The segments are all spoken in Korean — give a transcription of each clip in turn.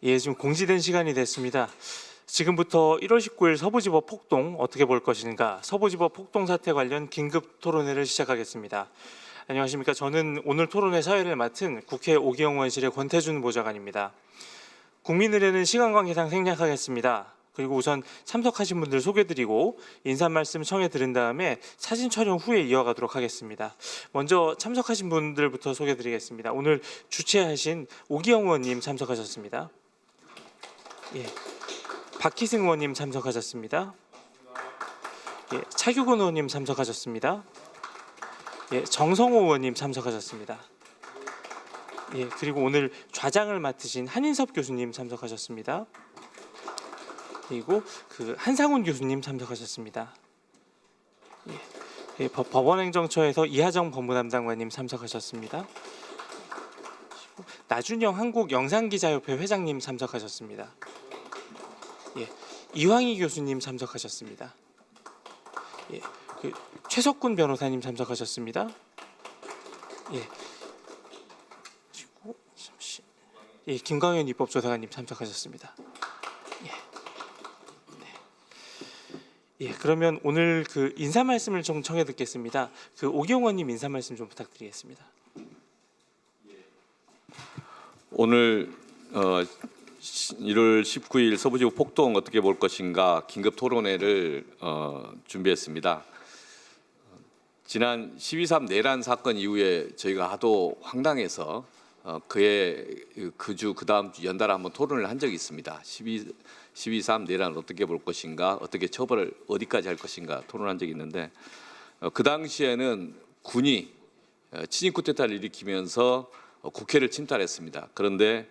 예, 지금 공지된 시간이 됐습니다. 지금부터 1월 19일 서부지법 폭동 어떻게 볼 것인가, 서부지법 폭동 사태 관련 긴급 토론회를 시작하겠습니다. 안녕하십니까. 저는 오늘 토론회 사회를 맡은 국회 오기영 의원실의 권태준 보좌관입니다. 국민의례는 시간 관계상 생략하겠습니다. 그리고 우선 참석하신 분들 소개드리고 인사 말씀 청해 들은 다음에 사진 촬영 후에 이어가도록 하겠습니다. 먼저 참석하신 분들부터 소개드리겠습니다. 오늘 주최하신 오기영 의원님 참석하셨습니다. 예, 박희승 의원님 참석하셨습니다. 예, 차규근 의원님 참석하셨습니다. 예, 정성호 의원님 참석하셨습니다. 예, 그리고 오늘 좌장을 맡으신 한인섭 교수님 참석하셨습니다. 그리고 한상훈 교수님 참석하셨습니다. 예, 법원행정처에서 이하정 법무담당관님 참석하셨습니다. 나준영 한국영상기자협회 회장님 참석하셨습니다. 예, 이황희 교수님 참석하셨습니다. 예, 최석군 변호사님 참석하셨습니다. 예, 그리고 예, 김광현 입법조사관님 참석하셨습니다. 예, 그러면 오늘 인사 말씀을 좀 청해 듣겠습니다. 오기영 의원님 인사 말씀 좀 부탁드리겠습니다. 오늘 1월 19일 서부지법 폭동 어떻게 볼 것인가 긴급 토론회를 준비했습니다. 지난 12.3 내란 사건 이후에 저희가 하도 황당해서 그 다음 주 연달아 한번 토론을 한 적이 있습니다. 12.3 내란을 어떻게 볼 것인가, 어떻게 처벌을 어디까지 할 것인가 토론한 적이 있는데 그 당시에는 군이 친일 쿠데타를 일으키면서 국회를 침탈했습니다. 그런데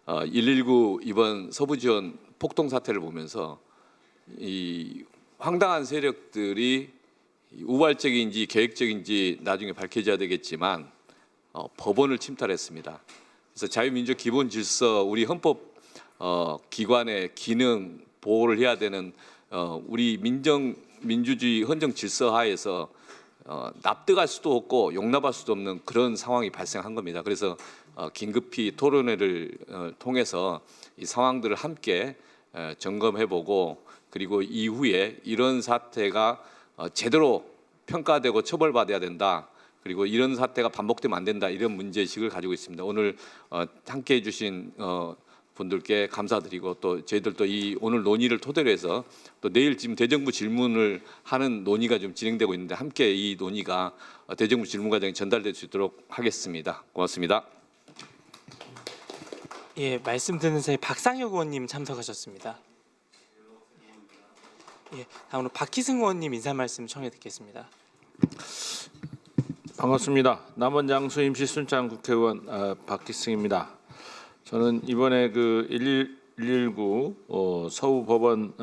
119 이번 서부지원 폭동 사태를 보면서 이 황당한 세력들이 우발적인지 계획적인지 나중에 밝혀져야 되겠지만 법원을 침탈했습니다. 그래서 자유민주 기본 질서, 우리 헌법 기관의 기능 보호를 해야 되는 우리 민주주의 헌정 질서 하에서 납득할 수도 없고 용납할 수도 없는 그런 상황이 발생한 겁니다. 그래서 긴급히 토론회를 통해서 이 상황들을 함께 점검해보고 그리고 이후에 이런 사태가 제대로 평가되고 처벌받아야 된다. 그리고 이런 사태가 반복되면 안 된다. 이런 문제의식을 가지고 있습니다. 오늘 함께해 주신 분들께 감사드리고 또 저희들도 이 오늘 논의를 토대로 해서 또 내일 지금 대정부 질문을 하는 논의가 좀 진행되고 있는데 함께 이 논의가 대정부 질문 과정에 전달될 수 있도록 하겠습니다. 고맙습니다. 예, 말씀 듣는 사이 박상혁 의원님 참석하셨습니다. 예, 다음으로 박희승 의원님 인사 말씀 청해 듣겠습니다. 반갑습니다. 남원장수 임시순장 국회의원 박희승입니다. 저는 이번에 119 서울법원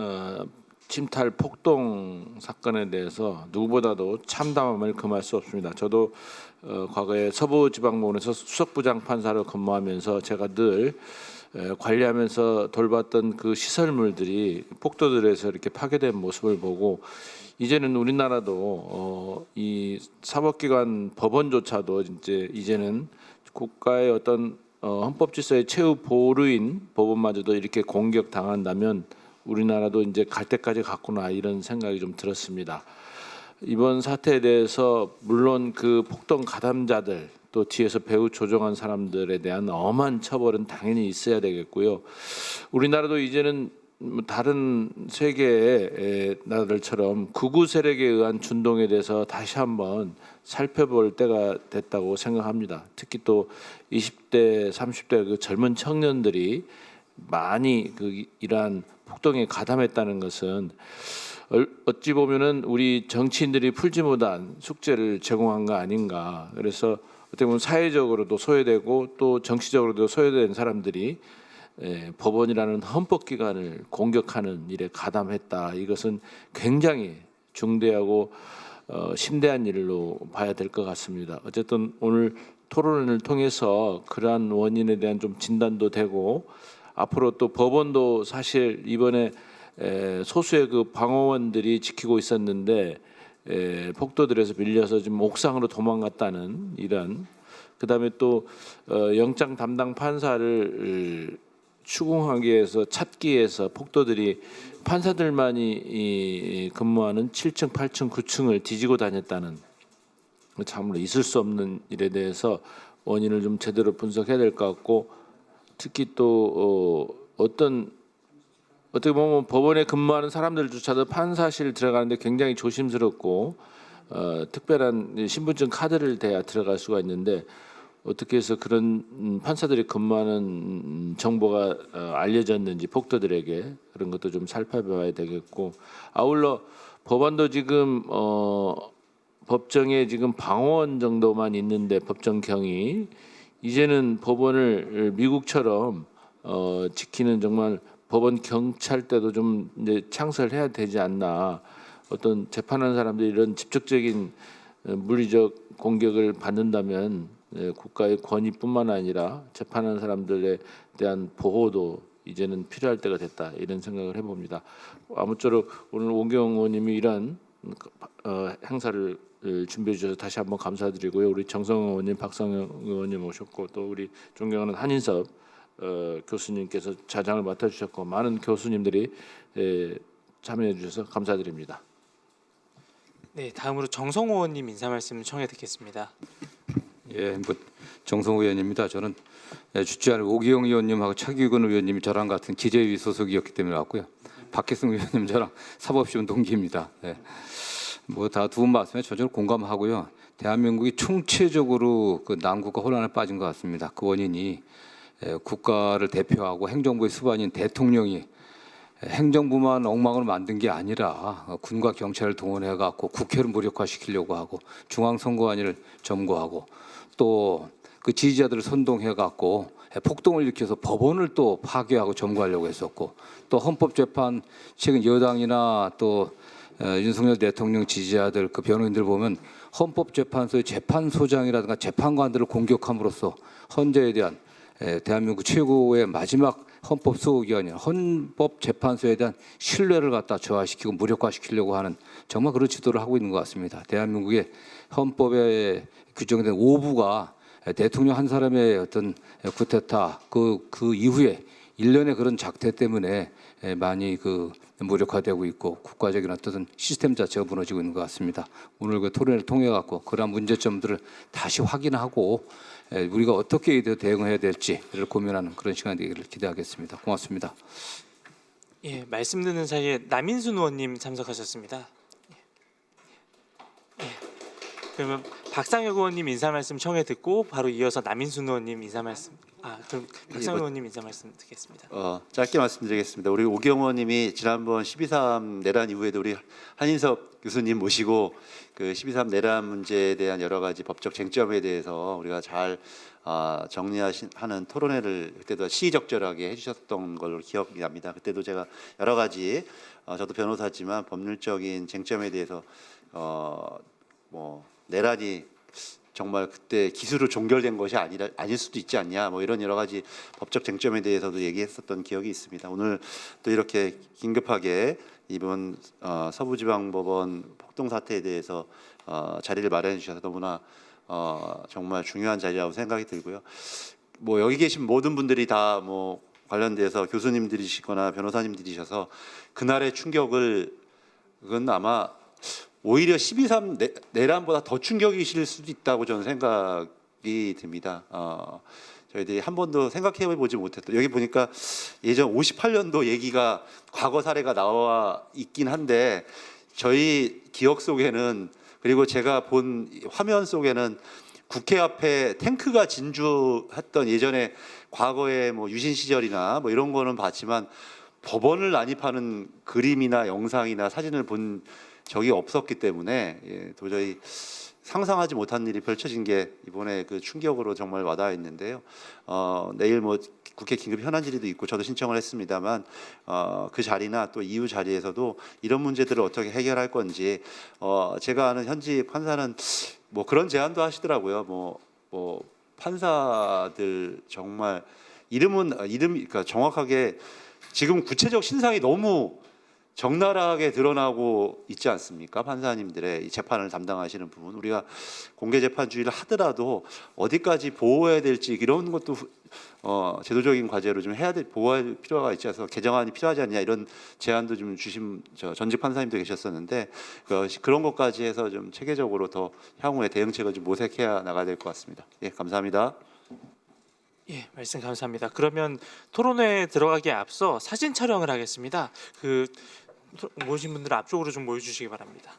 침탈 폭동 사건에 대해서 누구보다도 참담함을 금할 수 없습니다. 저도 과거에 서부지방법원에서 수석부장 판사로 근무하면서 제가 늘 관리하면서 돌봤던 그 시설물들이 폭도들에서 이렇게 파괴된 모습을 보고 이제는 우리나라도 이 사법기관 법원조차도 이제는 국가의 어떤 헌법 질서의 최후 보루인 법원마저도 이렇게 공격당한다면 우리나라도 이제 갈 때까지 갔구나 이런 생각이 좀 들었습니다. 이번 사태에 대해서 물론 그 폭동 가담자들 또 뒤에서 배후 조종한 사람들에 대한 엄한 처벌은 당연히 있어야 되겠고요. 우리나라도 이제는 다른 세계의 나라들처럼 극우 세력에 의한 준동에 대해서 다시 한번 살펴볼 때가 됐다고 생각합니다. 특히 또 20대, 30대 그 젊은 청년들이 많이 이러한 폭동에 가담했다는 것은 어찌 보면은 우리 정치인들이 풀지 못한 숙제를 제공한 거 아닌가. 그래서 어떻게 보면 사회적으로도 소외되고 또 정치적으로도 소외된 사람들이 법원이라는 헌법기관을 공격하는 일에 가담했다. 이것은 굉장히 중대하고 심대한 일로 봐야 될 것 같습니다. 어쨌든 오늘 토론을 통해서 그러한 원인에 대한 좀 진단도 되고 앞으로 또 법원도 사실 이번에 소수의 그 방어원들이 지키고 있었는데 폭도들에서 밀려서 지금 옥상으로 도망갔다는 이런 그다음에 또 영장 담당 판사를 추궁하기 위해서 찾기 위해서 폭도들이 판사들만이 근무하는 7층, 8층, 9층을 뒤지고 다녔다는 참으로 있을 수 없는 일에 대해서 원인을 좀 제대로 분석해야 될 것 같고 특히 또 어떻게 보면 법원에 근무하는 사람들조차도 판사실 들어가는데 굉장히 조심스럽고 특별한 신분증 카드를 대야 들어갈 수가 있는데 어떻게 해서 그런 판사들이 근무하는 정보가 알려졌는지 폭도들에게 그런 것도 좀 살펴봐야 되겠고 아울러 법원도 지금 법정에 지금 방어원 정도만 있는데 법정경이 이제는 법원을 미국처럼 지키는 정말 법원 경찰대도 좀 이제 창설해야 되지 않나. 어떤 재판하는 사람들이 이런 직접적인 물리적 공격을 받는다면 국가의 권위뿐만 아니라 재판하는 사람들에 대한 보호도 이제는 필요할 때가 됐다 이런 생각을 해봅니다. 아무쪼록 오늘 오경 의원님이 이런 행사를 준비해 주셔서 다시 한번 감사드리고요. 우리 정성 의원님, 박상영 의원님 오셨고 또 우리 존경하는 한인섭 교수님께서 자장을 맡아주셨고 많은 교수님들이 참여해 주셔서 감사드립니다. 네, 다음으로 정성호 의원님 인사 말씀 청해 듣겠습니다. 예, 정성호 의원입니다. 저는 주최하는 오기영 의원님하고 차기근 의원님이 저랑 같은 기재위 소속이었기 때문에 왔고요. 박혜승 의원님 저랑 사법시험 동기입니다. 다 두 분 말씀에 전적으로 공감하고요. 대한민국이 총체적으로 그 난국과 혼란에 빠진 것 같습니다. 그 원인이 국가를 대표하고 행정부의 수반인 대통령이 행정부만 엉망으로 만든 게 아니라 군과 경찰을 동원해 갖고 국회를 무력화시키려고 하고 중앙선거관리를 점거하고 또 그 지지자들을 선동해 갖고 폭동을 일으켜서 법원을 또 파괴하고 점거하려고 했었고 또 헌법재판 최근 여당이나 또 윤석열 대통령 지지자들 그 변호인들 보면 헌법재판소의 재판소장이라든가 재판관들을 공격함으로써 헌재에 대한 대한민국 최고의 마지막 헌법 수호기관인 헌법재판소에 대한 신뢰를 갖다 저하시키고 무력화시키려고 하는 정말 그런 지도를 하고 있는 것 같습니다. 대한민국의 헌법에 규정된 오부가 대통령 한 사람의 어떤 쿠데타 그 이후에 일련의 그런 작태 때문에 많이 그 무력화되고 있고 국가적인 어떤 시스템 자체가 무너지고 있는 것 같습니다. 오늘 그 토론을 통해 갖고 그러한 문제점들을 다시 확인하고 우리가 어떻게 대응해야 될지를 고민하는 그런 시간이 되기를 기대하겠습니다. 고맙습니다. 예, 말씀 듣는 사이에 남인순 의원님 참석하셨습니다. 예, 그러면 박상혁 의원님 인사 말씀 청해 듣고 바로 이어서 남인순 의원님 인사 말씀. 그럼 박상혁 의원님 인사 말씀 듣겠습니다. 짧게 말씀드리겠습니다. 우리 오경 의원님이 지난번 12.3 내란 이후에도 우리 한인섭 교수님 모시고 그 12.3 내란 문제에 대한 여러 가지 법적 쟁점에 대해서 우리가 잘 정리하는 토론회를 그때도 시의적절하게 해주셨던 걸로 기억이 납니다. 그때도 제가 여러 가지 저도 변호사지만 법률적인 쟁점에 대해서 내란이 정말 그때 기술로 종결된 것이 아닐 수도 있지 않냐 뭐 이런 여러 가지 법적 쟁점에 대해서도 얘기했었던 기억이 있습니다. 오늘 또 이렇게 긴급하게 이번 서부지방법원 폭동 사태에 대해서 자리를 마련해 주셔서 너무나 정말 중요한 자리라고 생각이 들고요. 여기 계신 모든 분들이 다 관련돼서 교수님들이시거나 변호사님들이셔서 그날의 충격을 그건 아마 오히려 12.3 내란보다 더 충격이실 수도 있다고 저는 생각이 듭니다. 저희들이 한 번도 생각해 보지 못했던 여기 보니까 예전 58년도 얘기가 과거 사례가 나와 있긴 한데 저희 기억 속에는 그리고 제가 본 화면 속에는 국회 앞에 탱크가 진주했던 예전에 과거에 유신 시절이나 이런 거는 봤지만 법원을 난입하는 그림이나 영상이나 사진을 본 적이 없었기 때문에 도저히 상상하지 못한 일이 펼쳐진 게 이번에 그 충격으로 정말 와닿아 있는데요. 내일 국회 긴급 현안 질의도 있고 저도 신청을 했습니다만 그 자리나 또 이후 자리에서도 이런 문제들을 어떻게 해결할 건지 제가 아는 현직 판사는 그런 제안도 하시더라고요. 판사들 정말 그러니까 정확하게 지금 구체적 신상이 너무 적나라하게 드러나고 있지 않습니까? 판사님들의 이 재판을 담당하시는 부분, 우리가 공개 재판주의를 하더라도 어디까지 보호해야 될지 이런 것도 제도적인 과제로 좀 보호할 필요가 있지 않아서 개정안이 필요하지 않냐 이런 제안도 좀 주신 전직 판사님도 계셨었는데 그런 것까지 해서 좀 체계적으로 더 향후에 대응책을 좀 모색해야 나가야 될 것 같습니다. 예, 감사합니다. 예, 말씀 감사합니다. 그러면 토론회에 들어가기에 앞서 사진 촬영을 하겠습니다. 모신 분들 앞쪽으로 좀 모여주시기 바랍니다.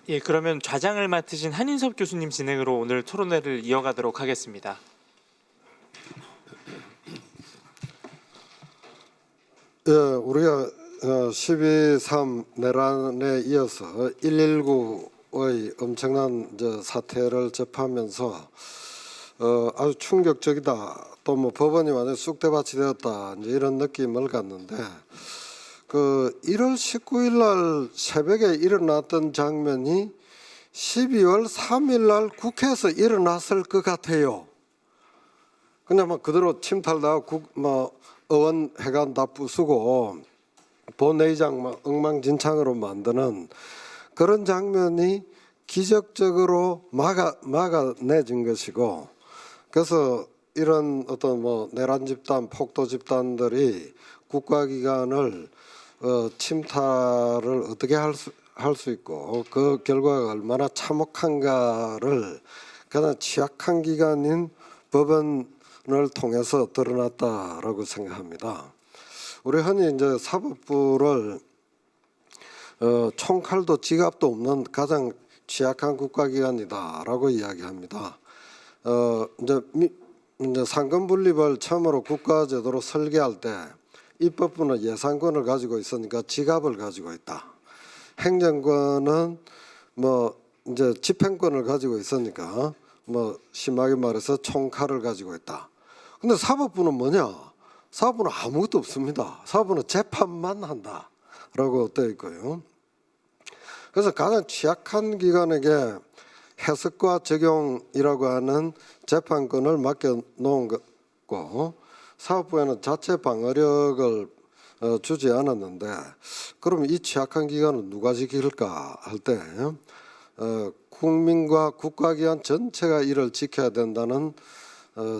예, 그러면 좌장을 맡으신 한인섭 교수님 진행으로 오늘 토론회를 이어가도록 하겠습니다. 예, 우리가 12.3 내란에 이어서 119의 엄청난 사태를 접하면서 아주 충격적이다. 또 뭐 법원이 완전 쑥대밭이 되었다. 이제 이런 느낌을 갖는데 1월 19일 날 새벽에 일어났던 장면이 12월 3일 날 국회에서 일어났을 것 같아요. 그냥 막 그대로 침탈당하고 의원 회관 다 부수고 본회의장 막 엉망진창으로 만드는 그런 장면이 기적적으로 막아내진 것이고, 그래서 이런 어떤 내란 집단, 폭도 집단들이 국가기관을 침탈을 어떻게 할 수 있고 그 결과가 얼마나 참혹한가를 가장 취약한 기관인 법원을 통해서 드러났다라고 생각합니다. 우리 흔히 이제 사법부를 총칼도 지갑도 없는 가장 취약한 국가기관이다라고 이야기합니다. 이제 상권 분립을 처음으로 국가제도로 설계할 때 입법부는 예산권을 가지고 있으니까 지갑을 가지고 있다. 행정권은 이제 집행권을 가지고 있으니까 심하게 말해서 총칼을 가지고 있다. 근데 사법부는 뭐냐? 사법부는 아무것도 없습니다. 사법부는 재판만 한다라고 되어 있고요. 그래서 가장 취약한 기관에게 해석과 적용이라고 하는 재판권을 맡겨놓은 거고, 사법부에는 자체 방어력을 주지 않았는데, 그럼 이 취약한 기관을 누가 지킬까 할 때 국민과 국가기관 전체가 이를 지켜야 된다는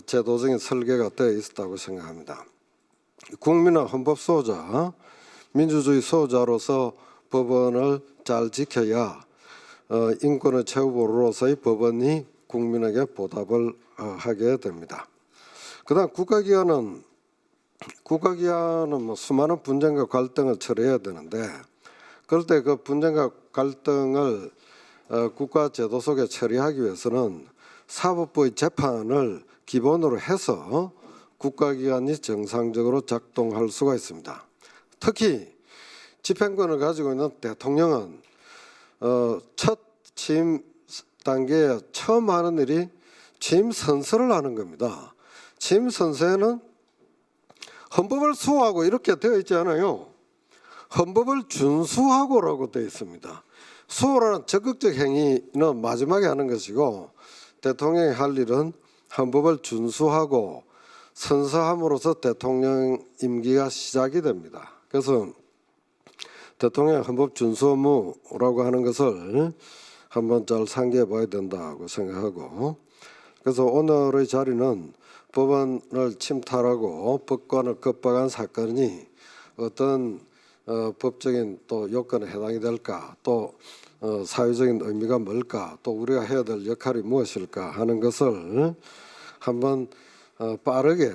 제도적인 설계가 되어 있었다고 생각합니다. 국민은 헌법 수호자, 민주주의 수호자로서 법원을 잘 지켜야 인권의 최후보로서의 법원이 국민에게 보답을 하게 됩니다. 그다음 국가기관은 수많은 분쟁과 갈등을 처리해야 되는데, 그럴 때 그 분쟁과 갈등을 국가 제도 속에 처리하기 위해서는 사법부의 재판을 기본으로 해서 국가기관이 정상적으로 작동할 수가 있습니다. 특히 집행권을 가지고 있는 대통령은 첫 취임 단계에 처음 하는 일이 취임 선서를 하는 겁니다. 취임 선서에는 헌법을 수호하고 이렇게 되어 있지 않아요. 헌법을 준수하고라고 되어 있습니다. 수호라는 적극적 행위는 마지막에 하는 것이고, 대통령이 할 일은 헌법을 준수하고 선서함으로써 대통령 임기가 시작이 됩니다. 그래서 대통령 헌법 준수 업무라고 하는 것을 한번 잘 상기해 봐야 된다고 생각하고, 그래서 오늘의 자리는 법원을 침탈하고 법관을 겁박한 사건이 어떤 법적인 또 요건에 해당이 될까, 또 사회적인 의미가 뭘까, 또 우리가 해야 될 역할이 무엇일까 하는 것을 한번 빠르게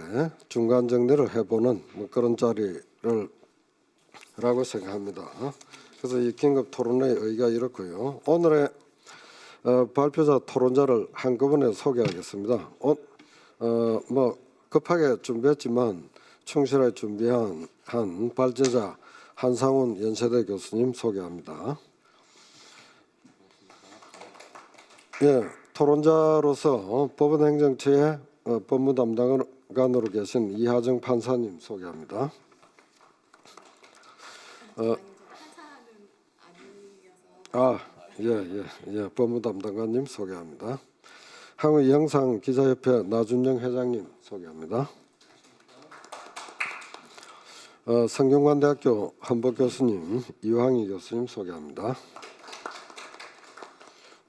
중간 정리를 해보는 그런 자리라고 생각합니다. 그래서 이 긴급 토론회의 의의가 이렇고요. 오늘의 발표자 토론자를 한꺼번에 소개하겠습니다. 뭐 급하게 준비했지만 충실하게 준비한 발제자 한상훈 연세대 교수님 소개합니다. 예, 토론자로서 법원행정처의 법무담당관으로 계신 이하정 판사님 소개합니다. 예, 법무담당관님 소개합니다. 한국영상기자협회 나준영 회장님 소개합니다. 성균관대학교 헌법교수님 이황희 교수님 소개합니다.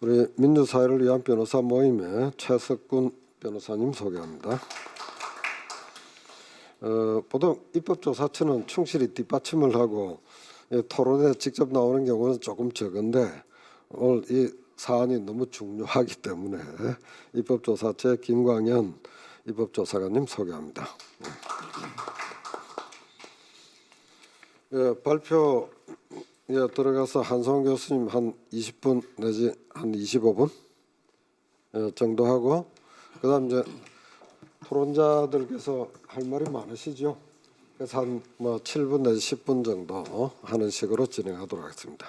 우리 민주사회를 위한 변호사 모임의 최석군 변호사님 소개합니다. 보통 입법조사처는 충실히 뒷받침을 하고 토론에 직접 나오는 경우는 조금 적은데 오늘 이 사안이 너무 중요하기 때문에 입법조사처의 김광현 입법조사관님 소개합니다. 발표 들어가서 한성훈 교수님 한 20분 내지 한 25분 정도 하고 그다음 이제 토론자들께서 할 말이 많으시죠. 그래서 한 7분 내지 10분 정도 하는 식으로 진행하도록 하겠습니다.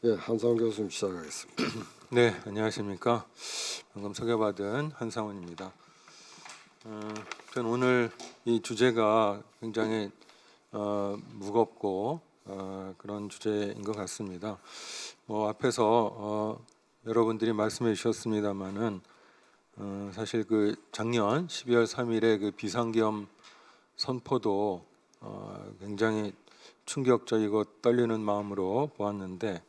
예, 한상훈 교수님 시작하겠습니다. 네, 안녕하십니까. 방금 소개받은 한상훈입니다. 저는 오늘 이 주제가 굉장히 무겁고 그런 주제인 것 같습니다. 뭐 앞에서 여러분들이 말씀해 주셨습니다마는 사실 그 작년 12월 3일에 그 비상계엄 선포도 굉장히 충격적이고 떨리는 마음으로 보았는데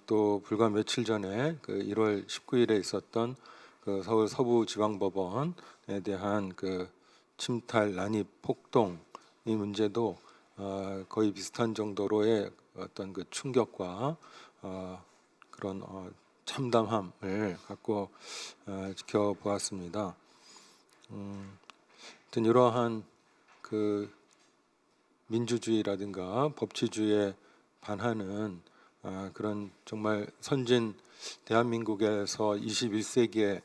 또 불과 며칠 전에 그 1월 19일에 있었던 그 서울 서부지방법원에 대한 그 침탈 난입 폭동 이 문제도 거의 비슷한 정도로의 어떤 그 충격과 그런 참담함을 갖고 지켜보았습니다. 하여튼 이러한 그 민주주의라든가 법치주의에 반하는 그런 정말 선진 대한민국에서 21세기에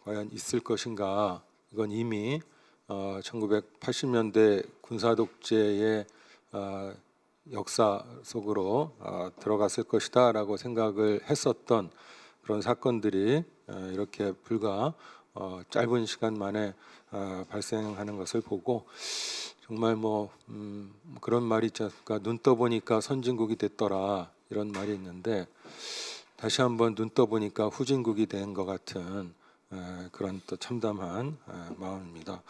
과연 있을 것인가? 이건 이미 1980년대 군사독재의 역사 속으로 들어갔을 것이다라고 생각을 했었던 그런 사건들이 이렇게 불과 짧은 시간 만에 발생하는 것을 보고 정말 그런 말이 있지 않습니까? 눈 떠보니까 선진국이 됐더라 이런 말이 있는데 다시 한번 눈 떠보니까 후진국이 된 것 같은 그런 또 참담한 마음입니다.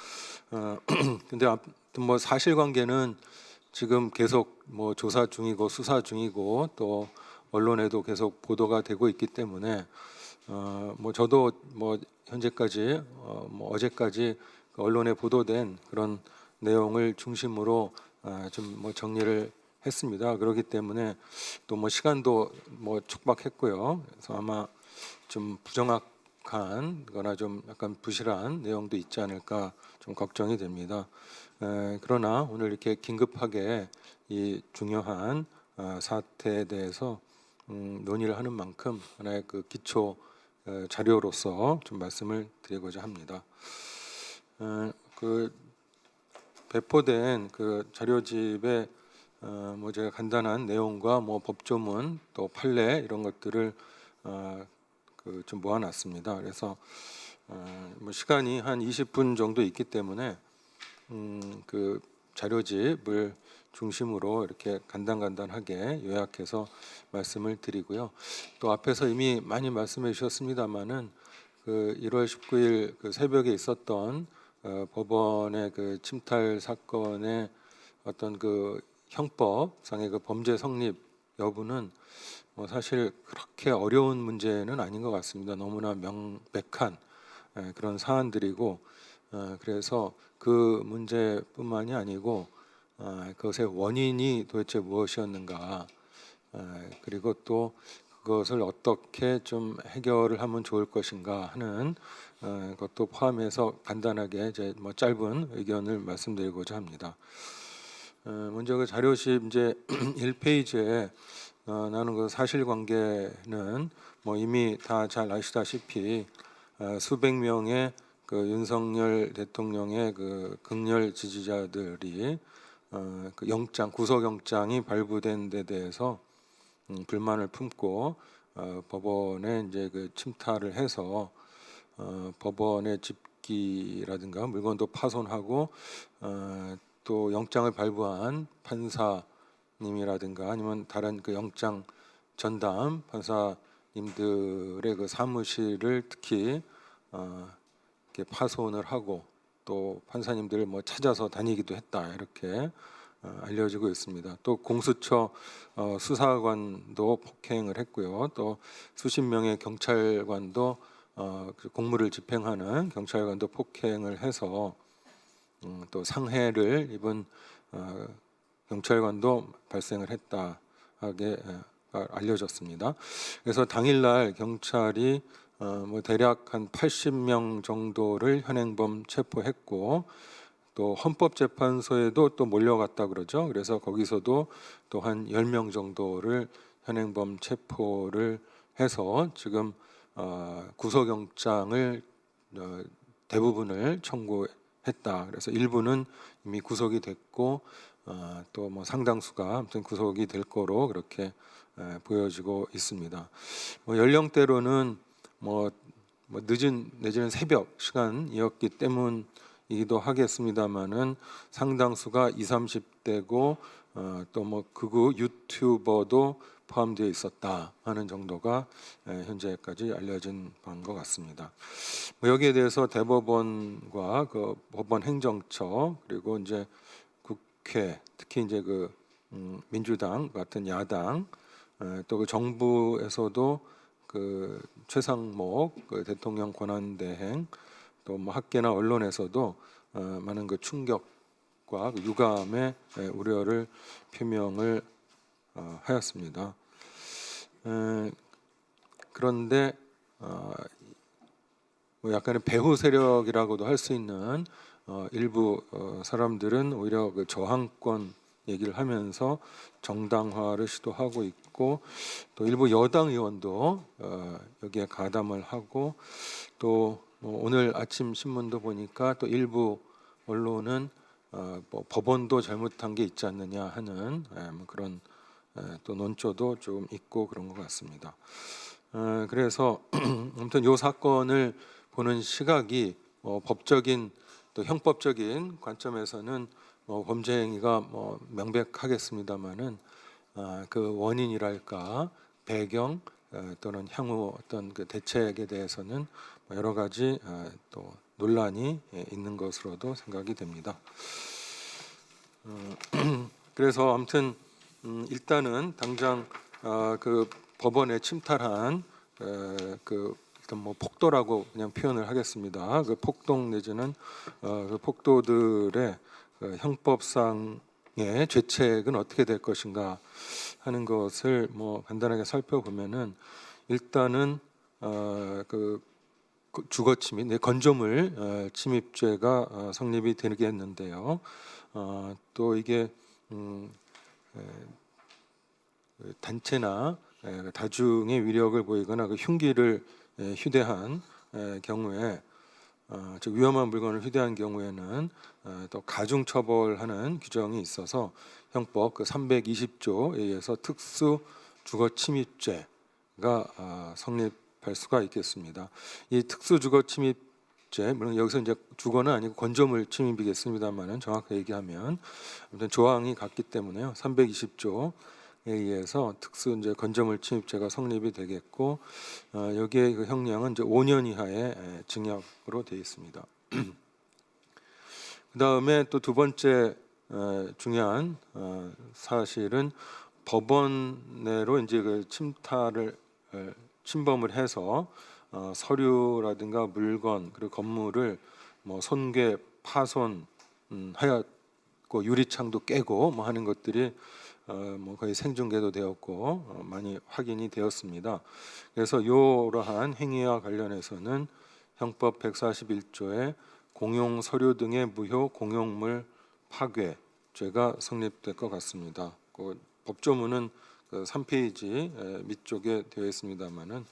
근데 아무튼 사실관계는 지금 계속 조사 중이고 수사 중이고 또 언론에도 계속 보도가 되고 있기 때문에 저도 현재까지 어제까지 언론에 보도된 그런 내용을 중심으로 좀 정리를 했습니다. 그렇기 때문에 또 시간도 촉박했고요. 그래서 아마 좀 부정확한 거나 좀 약간 부실한 내용도 있지 않을까 좀 걱정이 됩니다. 그러나 오늘 이렇게 긴급하게 이 중요한 사태에 대해서 논의를 하는 만큼 하나의 그 기초 자료로서 좀 말씀을 드리고자 합니다. 그 배포된 그 자료집에 제가 간단한 내용과 법조문 또 판례 이런 것들을 좀 모아놨습니다. 그래서 시간이 한 20분 정도 있기 때문에 그 자료집을 중심으로 이렇게 간단하게 요약해서 말씀을 드리고요. 또 앞에서 이미 많이 말씀해 주셨습니다마는 그 1월 19일 그 새벽에 있었던 법원의 그 침탈 사건의 어떤 그 형법상의 그 범죄 성립 여부는 사실 그렇게 어려운 문제는 아닌 것 같습니다. 너무나 명백한 그런 사안들이고 그래서 그 문제뿐만이 아니고 그것의 원인이 도대체 무엇이었는가 그리고 또 그것을 어떻게 좀 해결을 하면 좋을 것인가 하는 것도 포함해서 간단하게 이제 짧은 의견을 말씀드리고자 합니다. 먼저 그 자료집 이제 1페이지에 나는 그 사실관계는 뭐 이미 다 잘 아시다시피 수백 명의 그 윤석열 대통령의 그 극렬 지지자들이 그 구속영장이 발부된 데 대해서 불만을 품고 법원에 이제 그 침탈을 해서 법원의 집기라든가 물건도 파손하고 또 영장을 발부한 판사님이라든가 아니면 다른 그 영장 전담 판사님들의 그 사무실을 특히 이렇게 파손을 하고 또 판사님들을 뭐 찾아서 다니기도 했다 이렇게 알려지고 있습니다. 또 공수처 수사관도 폭행을 했고요. 또 수십 명의 경찰관도 그 공무를 집행하는 경찰관도 폭행을 해서 또 상해를 입은 경찰관도 발생을 했다 하게 알려졌습니다. 그래서 당일날 경찰이 뭐 대략 한 80명 정도를 현행범 체포했고 또 헌법재판소에도 또 몰려갔다 그러죠. 그래서 거기서도 또 한 10명 정도를 현행범 체포를 해서 지금 구속영장을 대부분을 청구했다. 그래서 일부는 이미 구속이 됐고 또 뭐 상당수가 아무튼 구속이 될 거로 그렇게 보여지고 있습니다. 뭐 연령대로는 뭐 늦은 내지는 새벽 시간이었기 때문이기도 하겠습니다만은 상당수가 20, 30대고 또 뭐 극우 유튜버도 포함되어 있었다 하는 정도가 현재까지 알려진 바인 것 같습니다. 뭐 여기에 대해서 대법원과 그 법원 행정처 그리고 이제 국회 특히 이제 그 민주당 같은 야당 또 그 정부에서도 그 최상목 그 대통령 권한대행 또 뭐 학계나 언론에서도 많은 그 충격과 그 유감의 우려를 표명을 하였습니다. 그런데 뭐 약간의 배후 세력이라고도 할 수 있는 일부 사람들은 오히려 그 저항권 얘기를 하면서 정당화를 시도하고 있고 또 일부 여당 의원도 여기에 가담을 하고 또 뭐 오늘 아침 신문도 보니까 또 일부 언론은 뭐 법원도 잘못한 게 있지 않느냐 하는 뭐 그런 또 논조도 좀 있고 그런 것 같습니다. 그래서 아무튼 이 사건을 보는 시각이 법적인 또 형법적인 관점에서는 범죄 행위가 명백하겠습니다만은 그 원인이랄까 배경 또는 향후 어떤 그 대책에 대해서는 여러 가지 또 논란이 있는 것으로도 생각이 됩니다. 그래서 아무튼 일단은 당장 그 법원에 침탈한 그 일단 뭐 폭도라고 그냥 표현을 하겠습니다. 그 폭동 내지는 그 폭도들의 그 형법상의 죄책은 어떻게 될 것인가 하는 것을 뭐 간단하게 살펴보면은 일단은 그 주거 침입, 건조물 침입죄가 성립이 되겠는데요. 또 이게 단체나 다중의 위력을 보이거나 그 흉기를 휴대한 경우에 즉 위험한 물건을 휴대한 경우에는 또 가중 처벌하는 규정이 있어서 형법 그 320조에 의해서 특수 주거 침입죄가 성립할 수가 있겠습니다. 이 특수 주거 침입죄 물론 여기서 이제 주거는 아니고 건조물 침입이겠습니다만은 정확하게 얘기하면 아무튼 조항이 같기 때문에요. 320조에 의해서 특수 이제 건조물 침입죄가 성립이 되겠고 여기에 그 형량은 이제 5년 이하의 징역으로 되어 있습니다. 그다음에 또 두 번째 중요한 사실은 법원 내로 이제 그 침범을 해서 서류라든가 물건 그리고 건물을 뭐 손괴 파손 하였고 유리창도 깨고 뭐 하는 것들이 뭐 거의 생중계도 되었고 많이 확인이 되었습니다. 그래서 이러한 행위와 관련해서는 형법 141조의 공용 서류 등의 무효 공용물 파괴죄가 성립될 것 같습니다. 그 법조문은 3페이지 밑쪽에 되어 있습니다만은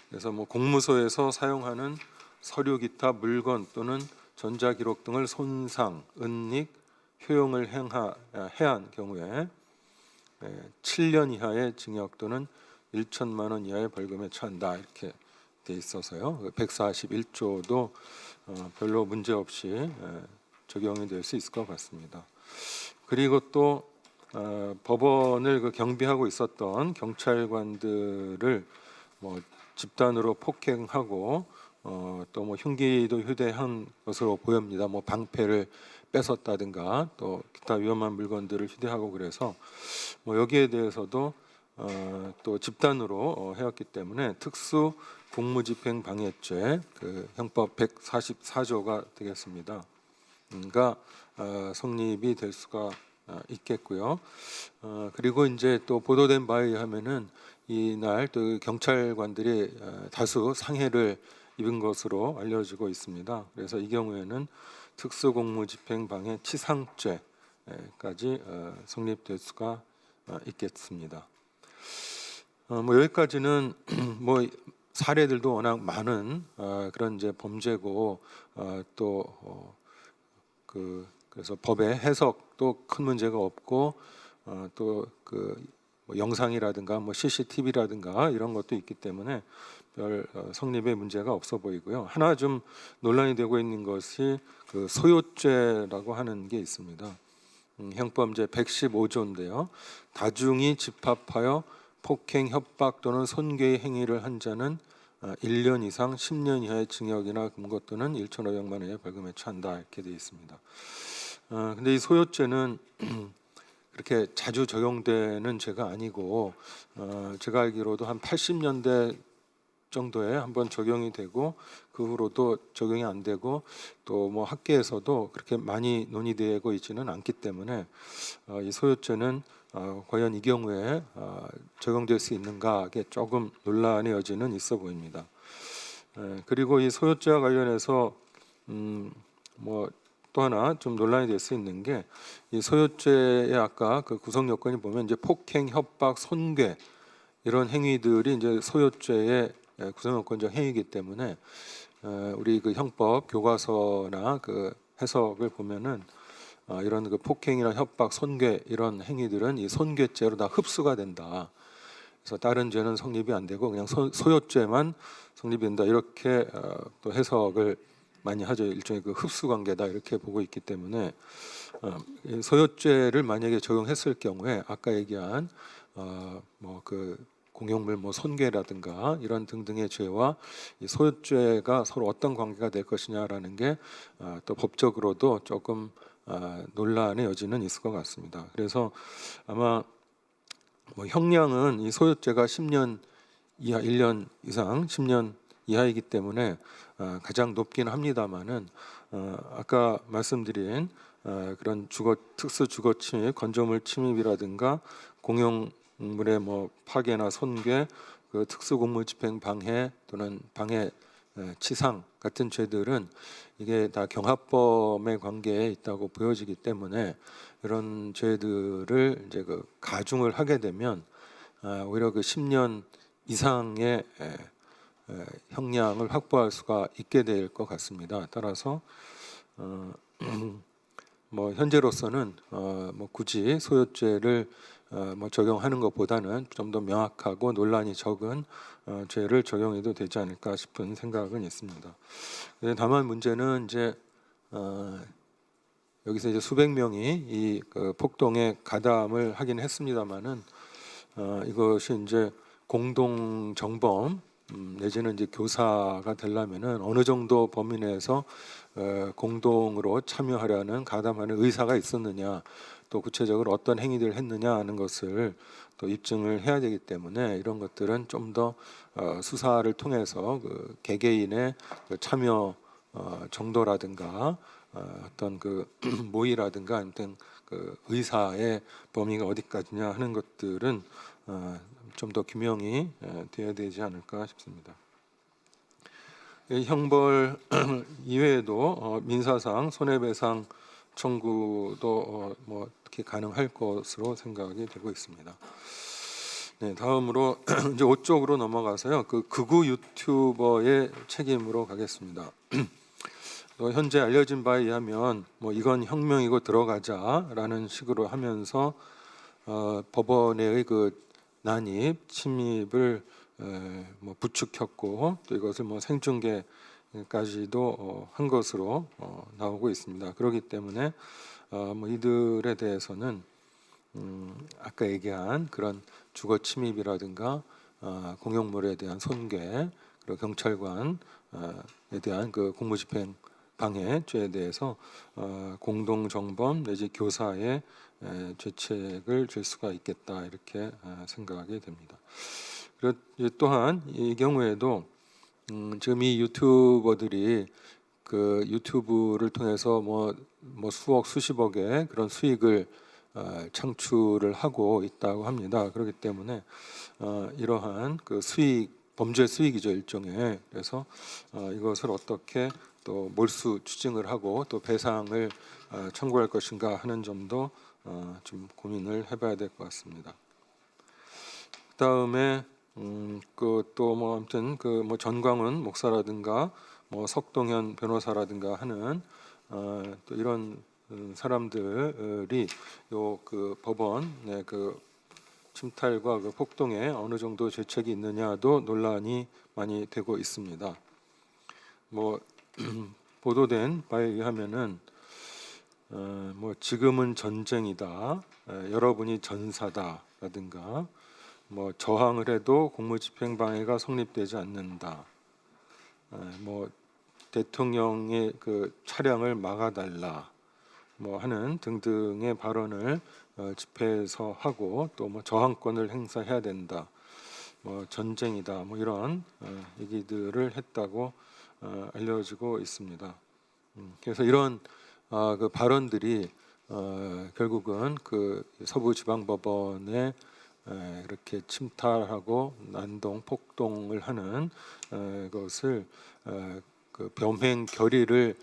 그래서 뭐 공무소에서 사용하는 서류 기타 물건 또는 전자기록 등을 손상, 은닉, 효용을 해한 경우에 7년 이하의 징역 또는 1천만 원 이하의 벌금에 처한다 이렇게 돼 있어서요. 141조도 별로 문제 없이 적용이 될 수 있을 것 같습니다. 그리고 또 법원을 경비하고 있었던 경찰관들을 뭐 집단으로 폭행하고 또 뭐 흉기도 휴대한 것으로 보입니다. 뭐 방패를 뺏었다든가 또 기타 위험한 물건들을 휴대하고 그래서 뭐 여기에 대해서도 또 집단으로 해왔기 때문에 특수 공무집행 방해죄 그 형법 144조가 되겠습니다. 그러니까 성립이 될 수가 있겠고요. 그리고 이제 또 보도된 바에 의하면은 이날 또 경찰관들이 다수 상해를 입은 것으로 알려지고 있습니다. 그래서 이 경우에는 특수공무집행방해 치상죄까지 성립될 수가 있겠습니다. 뭐 여기까지는 뭐 사례들도 워낙 많은 그런 이제 범죄고 그래서 법의 해석도 큰 문제가 없고 또 그 뭐 영상이라든가 뭐 CCTV라든가 이런 것도 있기 때문에 별 성립의 문제가 없어 보이고요. 하나 좀 논란이 되고 있는 것이 그 소요죄라고 하는 게 있습니다. 형법제 115조인데요. 다중이 집합하여 폭행, 협박 또는 손괴의 행위를 한 자는 1년 이상 10년 이하의 징역이나 금고 또는 1,500만 원의 벌금에 처한다 이렇게 되어 있습니다. 근데 이 소요죄는 그렇게 자주 적용되는 죄가 아니고 제가 알기로도 한 80년대 정도에 한번 적용이 되고 그 후로도 적용이 안 되고 또 뭐 학계에서도 그렇게 많이 논의되고 있지는 않기 때문에 이 소요죄는 과연 이 경우에 적용될 수 있는가에 조금 논란의 여지는 있어 보입니다. 그리고 이 소요죄와 관련해서 뭐 또 하나 좀 논란이 될 수 있는 게 이 소요죄의 아까 그 구성 요건이 보면 이제 폭행, 협박, 손괴 이런 행위들이 이제 소요죄의 구성 요건적 행위이기 때문에 우리 그 형법 교과서나 그 해석을 보면은 이런 그 폭행이나 협박, 손괴 이런 행위들은 이 손괴죄로 다 흡수가 된다. 그래서 다른 죄는 성립이 안 되고 그냥 소요죄만 성립이 된다 이렇게 또 해석을 많이 하죠. 일종의 그 흡수 관계다 이렇게 보고 있기 때문에 소요죄를 만약에 적용했을 경우에 아까 얘기한 뭐 그 공용물 뭐 손괴라든가 이런 등등의 죄와 이 소요죄가 서로 어떤 관계가 될 것이냐라는 게 또 법적으로도 조금 논란의 여지는 있을 것 같습니다. 그래서 아마 뭐 형량은 이 소요죄가 10년 이하 1년 이상 10년 이하이기 때문에 가장 높긴 합니다만은 아까 말씀드린 그런 특수 주거 침입, 건조물 침입이라든가 공용물의 뭐 파괴나 손괴, 그 특수 공무 집행 방해 또는 방해 치상 같은 죄들은 이게 다 경합범의 관계에 있다고 보여지기 때문에 이런 죄들을 이제 그 가중을 하게 되면 오히려 그 10년 이상의 형량을 확보할 수가 있게 될 것 같습니다. 따라서 뭐 현재로서는 뭐 굳이 소요죄를 뭐 적용하는 것보다는 좀 더 명확하고 논란이 적은 죄를 적용해도 되지 않을까 싶은 생각은 있습니다. 다만 문제는 이제 여기서 이제 수백 명이 이 그 폭동에 가담을 하긴 했습니다만은 이것이 이제 공동 정범 내지는 이제 교사가 되려면은 어느 정도 범위 내에서 공동으로 참여하려는 가담하는 의사가 있었느냐, 또 구체적으로 어떤 행위들을 했느냐 하는 것을 또 입증을 해야 되기 때문에 이런 것들은 좀 더 수사를 통해서 그 개개인의 그 참여 정도라든가 어떤 그 모의라든가 아무튼 그 의사의 범위가 어디까지냐 하는 것들은 좀 더 규명이 되어야 되지 않을까 싶습니다. 형벌 이외에도 민사상 손해배상 청구도 뭐 이렇게 가능할 것으로 생각이 되고 있습니다. 네, 다음으로 이제 5쪽으로 넘어가서요. 그 극우 유튜버의 책임으로 가겠습니다. 현재 알려진 바에 의하면 뭐 이건 혁명이고 들어가자라는 식으로 하면서 법원의 그 난입, 침입을 뭐 부추겼고 또 이것을 뭐 생중계까지도 한 것으로 나오고 있습니다. 그렇기 때문에 뭐 이들에 대해서는 아까 얘기한 그런 주거 침입이라든가 공용물에 대한 손괴, 그리고 경찰관에 대한 그 공무집행 방해죄에 대해서 공동정범 내지 교사의 죄책을 질 수가 있겠다 이렇게 생각하게 됩니다. 그리고 또한 이 경우에도 지금 이 유튜버들이 그 유튜브를 통해서 뭐 수억 수십억의 그런 수익을 창출을 하고 있다고 합니다. 그렇기 때문에 이러한 그 수익 범죄 수익이죠 일종의. 그래서 이것을 어떻게 또 몰수 추징을 하고 또 배상을 청구할 것인가 하는 점도 좀 고민을 해봐야 될 것 같습니다. 그다음에 그 또 뭐 아무튼 그 뭐 전광훈 목사라든가 뭐 석동현 변호사라든가 하는 또 이런 사람들이 요 그 법원의 그 침탈과 그 폭동에 어느 정도 죄책이 있느냐도 논란이 많이 되고 있습니다. 뭐 보도된 바에 의하면은 뭐 지금은 전쟁이다, 여러분이 전사다라든가 뭐 저항을 해도 공무집행 방해가 성립되지 않는다, 뭐 대통령의 그 차량을 막아달라 뭐 하는 등등의 발언을 집회에서 하고 또 뭐 저항권을 행사해야 된다, 뭐 전쟁이다, 뭐 이런 얘기들을 했다고 알려지고 있습니다. 그래서 이런 그 발언들이 결국은 그 서부지방법원에 이렇게 침탈하고 난동 폭동을 하는 것을 그 범행 결의를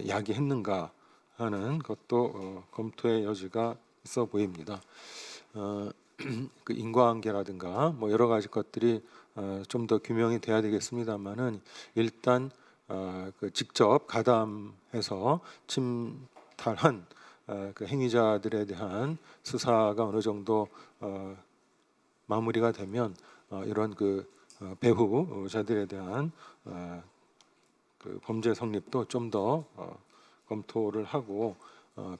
야기했는가 하는 것도 검토의 여지가 있어 보입니다. 그 인과관계라든가 뭐 여러 가지 것들이 좀 더 규명이 돼야 되겠습니다만은 일단 그 직접 가담해서 침탈한 그 행위자들에 대한 수사가 어느 정도 마무리가 되면 이런 그 배후자들에 대한 그 범죄 성립도 좀 더 검토를 하고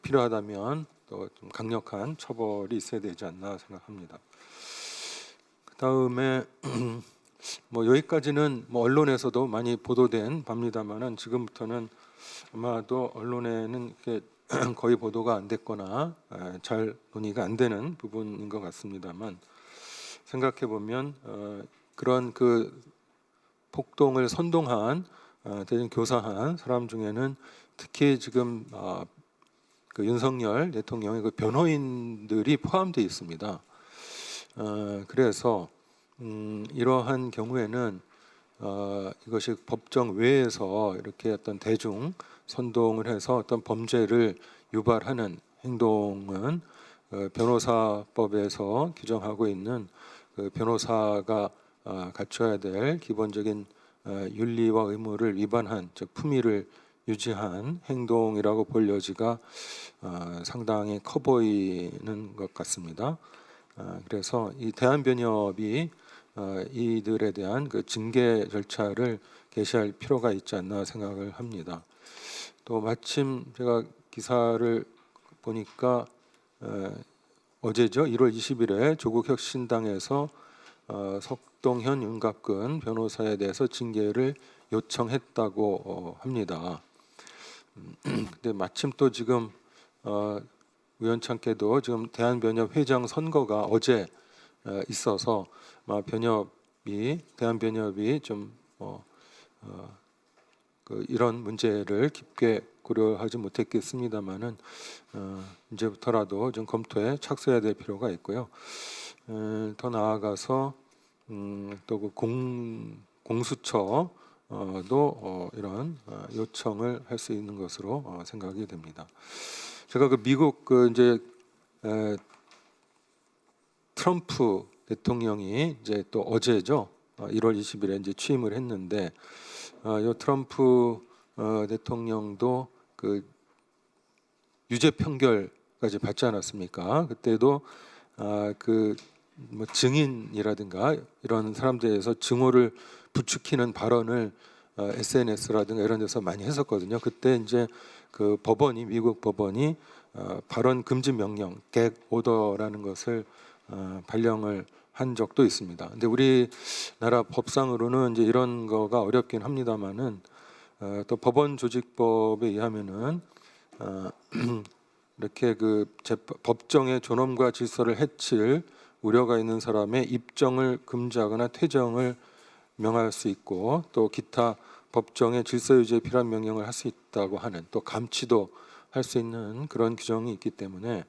필요하다면 또 좀 강력한 처벌이 있어야 되지 않나 생각합니다. 그다음에 뭐 여기까지는 뭐 언론에서도 많이 보도된 바입니다만은 지금부터는 아마도 언론에는 이렇게 거의 보도가 안 됐거나 잘 논의가 안 되는 부분인 것 같습니다만 생각해 보면 그런 그 폭동을 선동한 대신 교사한 사람 중에는 특히 지금 그 윤석열 대통령의 그 변호인들이 포함되어 있습니다. 그래서 이러한 경우에는 이것이 법정 외에서 이렇게 어떤 대중 선동을 해서 어떤 범죄를 유발하는 행동은 변호사법에서 규정하고 있는 그 변호사가 갖춰야 될 기본적인 윤리와 의무를 위반한, 즉 품위를 유지한 행동이라고 볼 여지가 상당히 커 보이는 것 같습니다. 그래서 이 대한변협이 이들에 대한 그 징계 절차를 개시할 필요가 있지 않나 생각을 합니다. 또 마침 제가 기사를 보니까 어제죠, 1월 20일에 조국혁신당에서 석동현, 윤갑근 변호사에 대해서 징계를 요청했다고 합니다. 근데 마침 또 지금 우연찮게도 지금 대한변협 회장 선거가 어제 있어서 대한변협이 좀 그 이런 문제를 깊게 고려하지 못했겠습니다만은 이제부터라도 좀 검토에 착수해야 될 필요가 있고요. 더 나아가서 또 그 공수처도 이런 요청을 할 수 있는 것으로 생각이 됩니다. 제가 그 미국 그 이제 트럼프 대통령이 이제 또 어제죠. 1월 20일에 이제 취임을 했는데 요 트럼프 대통령도 그 유죄 판결까지 받지 않았습니까? 그때도 그 뭐 증인이라든가 이런 사람들에서 증오를 부추기는 발언을 SNS라든가 이런 데서 많이 했었거든요. 그때 이제 그 법원이 미국 법원이 발언 금지 명령 객 오더라는 것을 발령을 한 적도 있습니다. 근데 우리나라 법상으로는 이제 이런 거가 어렵긴 합니다만은 또 법원 조직법에 의하면은 이렇게 그 법정의 존엄과 질서를 해칠 우려가 있는 사람의 입정을 금지하거나 퇴정을 명할 수 있고 또 기타 법정의 질서 유지에 필요한 명령을 할 수 있다고 하는 또 감치도 할 수 있는 그런 규정이 있기 때문에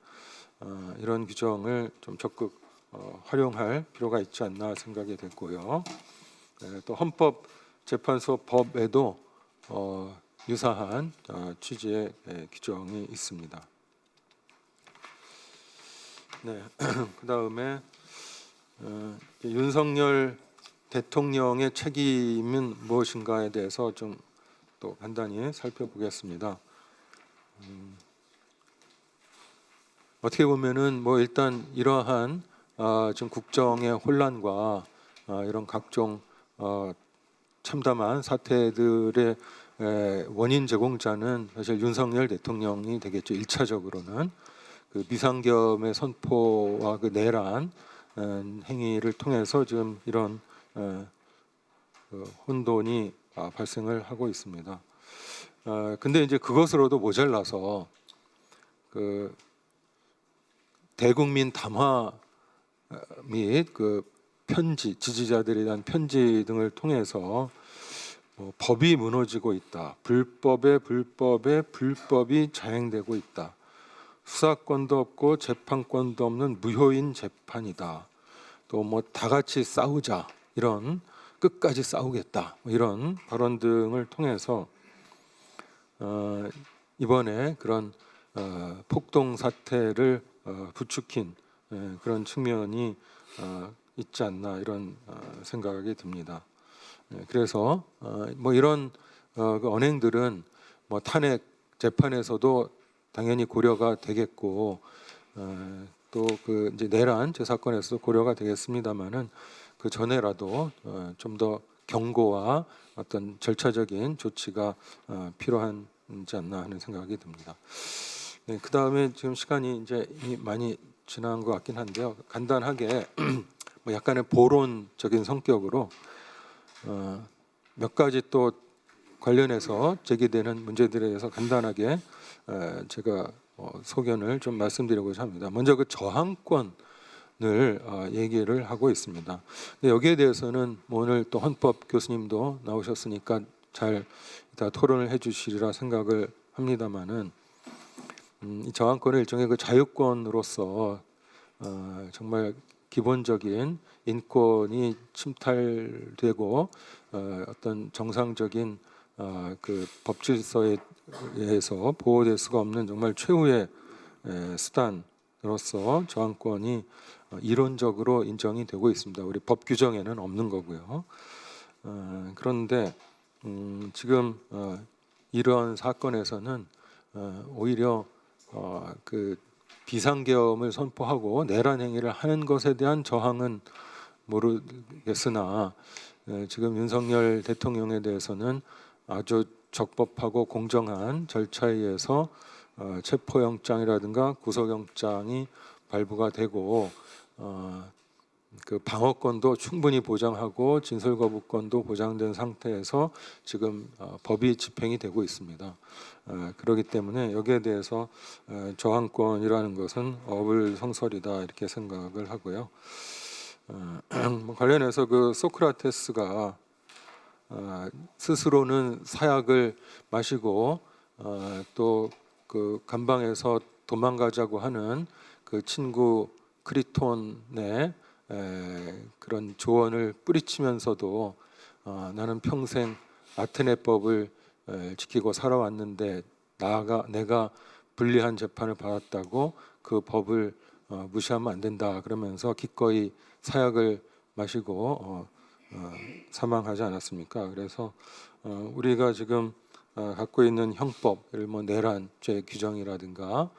이런 규정을 좀 적극 활용할 필요가 있지 않나 생각이 됐고요. 또 헌법재판소 법에도 유사한 취지의 규정이 있습니다. 네, 그다음에 윤석열 대통령의 책임은 무엇인가에 대해서 좀 또 간단히 살펴보겠습니다. 어떻게 보면은 뭐 일단 이러한 지금 국정의 혼란과 이런 각종 참담한 사태들의 원인 제공자는 사실 윤석열 대통령이 되겠죠. 1차적으로는 그 비상겸의 선포와 그 내란 행위를 통해서 지금 이런 혼돈이 발생을 하고 있습니다. 근데 이제 그것으로도 모자라서 그 대국민 담화 및 그 편지, 지지자들에 대한 편지 등을 통해서 법이 무너지고 있다. 불법에 불법이 자행되고 있다. 수사권도 없고 재판권도 없는 무효인 재판이다. 또 뭐 다 같이 싸우자 이런 끝까지 싸우겠다 이런 발언 등을 통해서 이번에 그런 폭동 사태를 부추긴 그런 측면이 있지 않나 이런 생각이 듭니다. 그래서 뭐 이런 그 언행들은 뭐 탄핵 재판에서도 당연히 고려가 되겠고 또 그 이제 내란 제 사건에서도 고려가 되겠습니다만은 그 전에라도 좀 더 경고와 어떤 절차적인 조치가 필요하지 않나 하는 생각이 듭니다. 네, 그 다음에 지금 시간이 이제 많이 지난 것 같긴 한데요. 간단하게 뭐 약간의 보론적인 성격으로 몇 가지 또 관련해서 제기되는 문제들에 대해서 간단하게 제가 소견을 좀 말씀드리고자 합니다. 먼저 그 저항권을 얘기를 하고 있습니다. 근데 여기에 대해서는 뭐 오늘 또 헌법 교수님도 나오셨으니까 잘 이따 토론을 해주시리라 생각을 합니다만은 이 저항권을 일종의 그 자유권으로서 정말 기본적인 인권이 침탈되고 어떤 정상적인 그 법질서에 의해서 보호될 수가 없는 정말 최후의 수단으로서 저항권이 이론적으로 인정이 되고 있습니다. 우리 법 규정에는 없는 거고요. 그런데 지금 이런 사건에서는 오히려 그 비상계엄을 선포하고 내란 행위를 하는 것에 대한 저항은 모르겠으나 지금 윤석열 대통령에 대해서는 아주 적법하고 공정한 절차에 의해서 체포영장이라든가 구속영장이 발부가 되고 그 방어권도 충분히 보장하고 진술거부권도 보장된 상태에서 지금 법이 집행이 되고 있습니다. 그렇기 때문에 여기에 대해서 저항권이라는 것은 어불성설이다 이렇게 생각을 하고요. 관련해서 그 소크라테스가 스스로는 사약을 마시고 또 그 감방에서 도망가자고 하는 그 친구 크리톤의 그런 조언을 뿌리치면서도 나는 평생 아테네법을 지키고 살아왔는데 나가 내가 불리한 재판을 받았다고 그 법을 무시하면 안 된다 그러면서 기꺼이 사약을 마시고 사망하지 않았습니까? 그래서 우리가 지금 갖고 있는 형법, 예를 뭐 내란죄 규정이라든가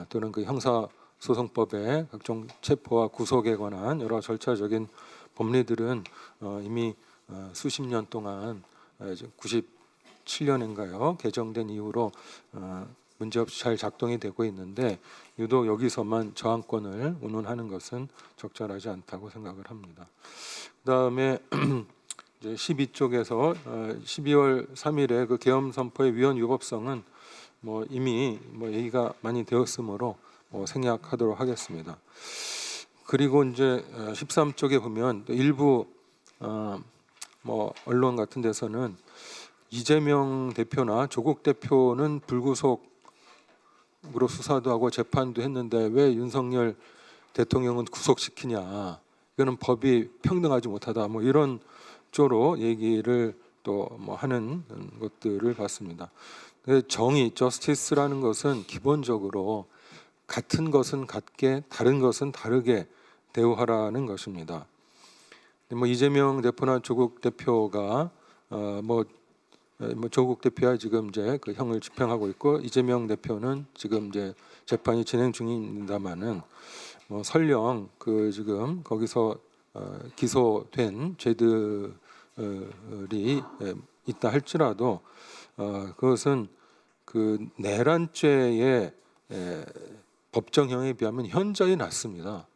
또는 그 형사소송법의 각종 체포와 구속에 관한 여러 절차적인 법리들은 이미 수십 년 동안 97년인가요? 개정된 이후로 문제없이 잘 작동이 되고 있는데 유독 여기서만 저항권을 운운하는 것은 적절하지 않다고 생각을 합니다. 그다음에 이제 12쪽에서 12월 3일에 그 계엄 선포의 위헌 위법성은 뭐 이미 뭐 얘기가 많이 되었으므로 생략하도록 하겠습니다. 그리고 이제 13쪽에 보면 일부 뭐 언론 같은 데서는 이재명 대표나 조국 대표는 불구속으로 수사도 하고 재판도 했는데 왜 윤석열 대통령은 구속시키냐? 이거는 법이 평등하지 못하다. 뭐 이런 쪽으로 얘기를 또 뭐 하는 것들을 봤습니다. 정의, 저스티스라는 것은 기본적으로 같은 것은 같게, 다른 것은 다르게 대우하라는 것입니다. 뭐 이재명 대표나 조국 대표가 뭐 조국 대표야 지금 이제 그 형을 집행하고 있고 이재명 대표는 지금 이제 재판이 진행 중입니다만은 뭐 설령 그 지금 거기서 기소된 죄들이 있다 할지라도 그것은 그 내란죄의 법정형에 비하면 현저히 낮습니다.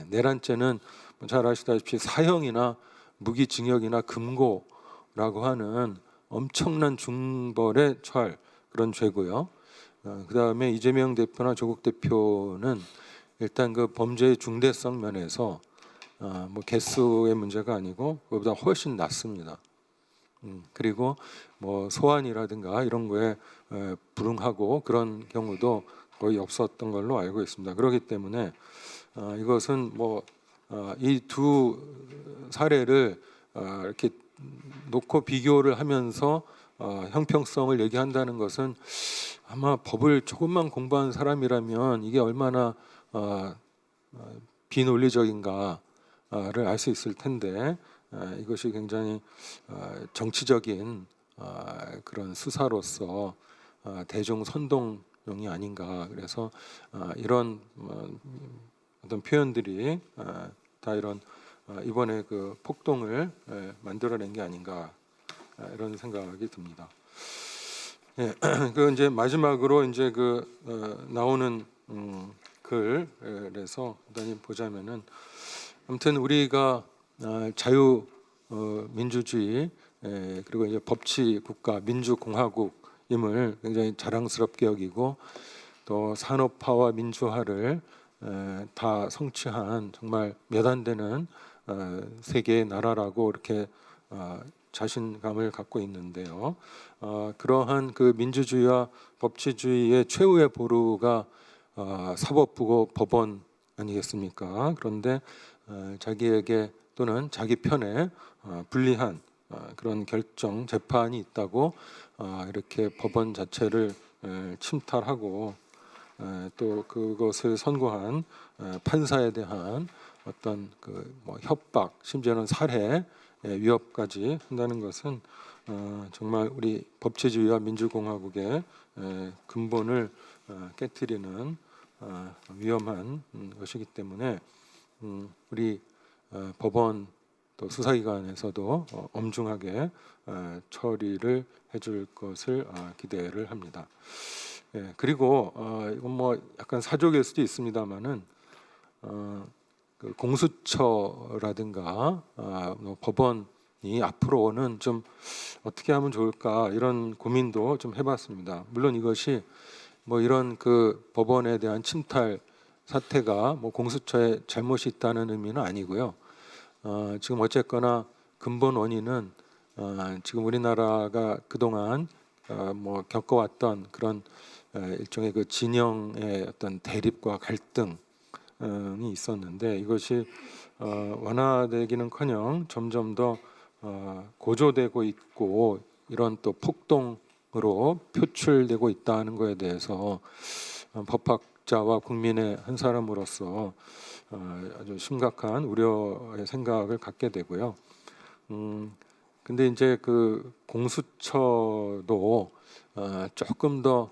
내란죄는 잘 아시다시피 사형이나 무기징역이나 금고라고 하는 엄청난 중벌에 처할 그런 죄고요. 그다음에 이재명 대표나 조국 대표는 일단 그 범죄의 중대성 면에서 뭐 개수의 문제가 아니고 그보다 훨씬 낮습니다. 그리고 뭐 소환이라든가 이런 거에 불응하고 그런 경우도 거의 없었던 걸로 알고 있습니다. 그렇기 때문에 이것은 뭐 이 두 사례를 이렇게 놓고 비교를 하면서 형평성을 얘기한다는 것은 아마 법을 조금만 공부한 사람이라면 이게 얼마나 비논리적인가를 알 수 있을 텐데 이것이 굉장히 정치적인 그런 수사로서 대중 선동용이 아닌가. 그래서 이런 어떤 표현들이 다 이런 이번에 그 폭동을 만들어낸 게 아닌가 이런 생각이 듭니다. 예, 그 이제 마지막으로 이제 그 나오는 글에서 간단히 보자면은 아무튼 우리가 자유 민주주의 그리고 이제 법치 국가 민주공화국임을 굉장히 자랑스럽게 여기고 또 산업화와 민주화를 다 성취한 정말 몇 안 되는 세계의 나라라고 이렇게 자신감을 갖고 있는데요. 그러한 그 민주주의와 법치주의의 최후의 보루가 사법부고 법원 아니겠습니까? 그런데 자기에게 또는 자기 편에 불리한 그런 결정 재판이 있다고 이렇게 법원 자체를 침탈하고 또 그것을 선고한 판사에 대한 어떤 그 뭐 협박 심지어는 살해 위협까지 한다는 것은 정말 우리 법치주의와 민주공화국의 근본을 깨트리는 위험한 것이기 때문에 우리 법원 또 수사기관에서도 엄중하게 처리를 해줄 것을 기대를 합니다. 예, 그리고 이건 뭐 약간 사족일 수도 있습니다만은 그 공수처라든가 법원이 앞으로는 좀 어떻게 하면 좋을까 이런 고민도 좀 해봤습니다. 물론 이것이 뭐 이런 그 법원에 대한 침탈 사태가 뭐 공수처에 잘못이 있다는 의미는 아니고요. 지금 어쨌거나 근본 원인은 지금 우리나라가 그동안 뭐 겪어왔던 그런 일종의 그 진영의 어떤 대립과 갈등이 있었는데 이것이 완화되기는커녕 점점 더 고조되고 있고 이런 또 폭동으로 표출되고 있다는 것에 대해서 법학 독자와 국민의 한 사람으로서 아주 심각한 우려의 생각을 갖게 되고요. 근데 이제 그 공수처도 조금 더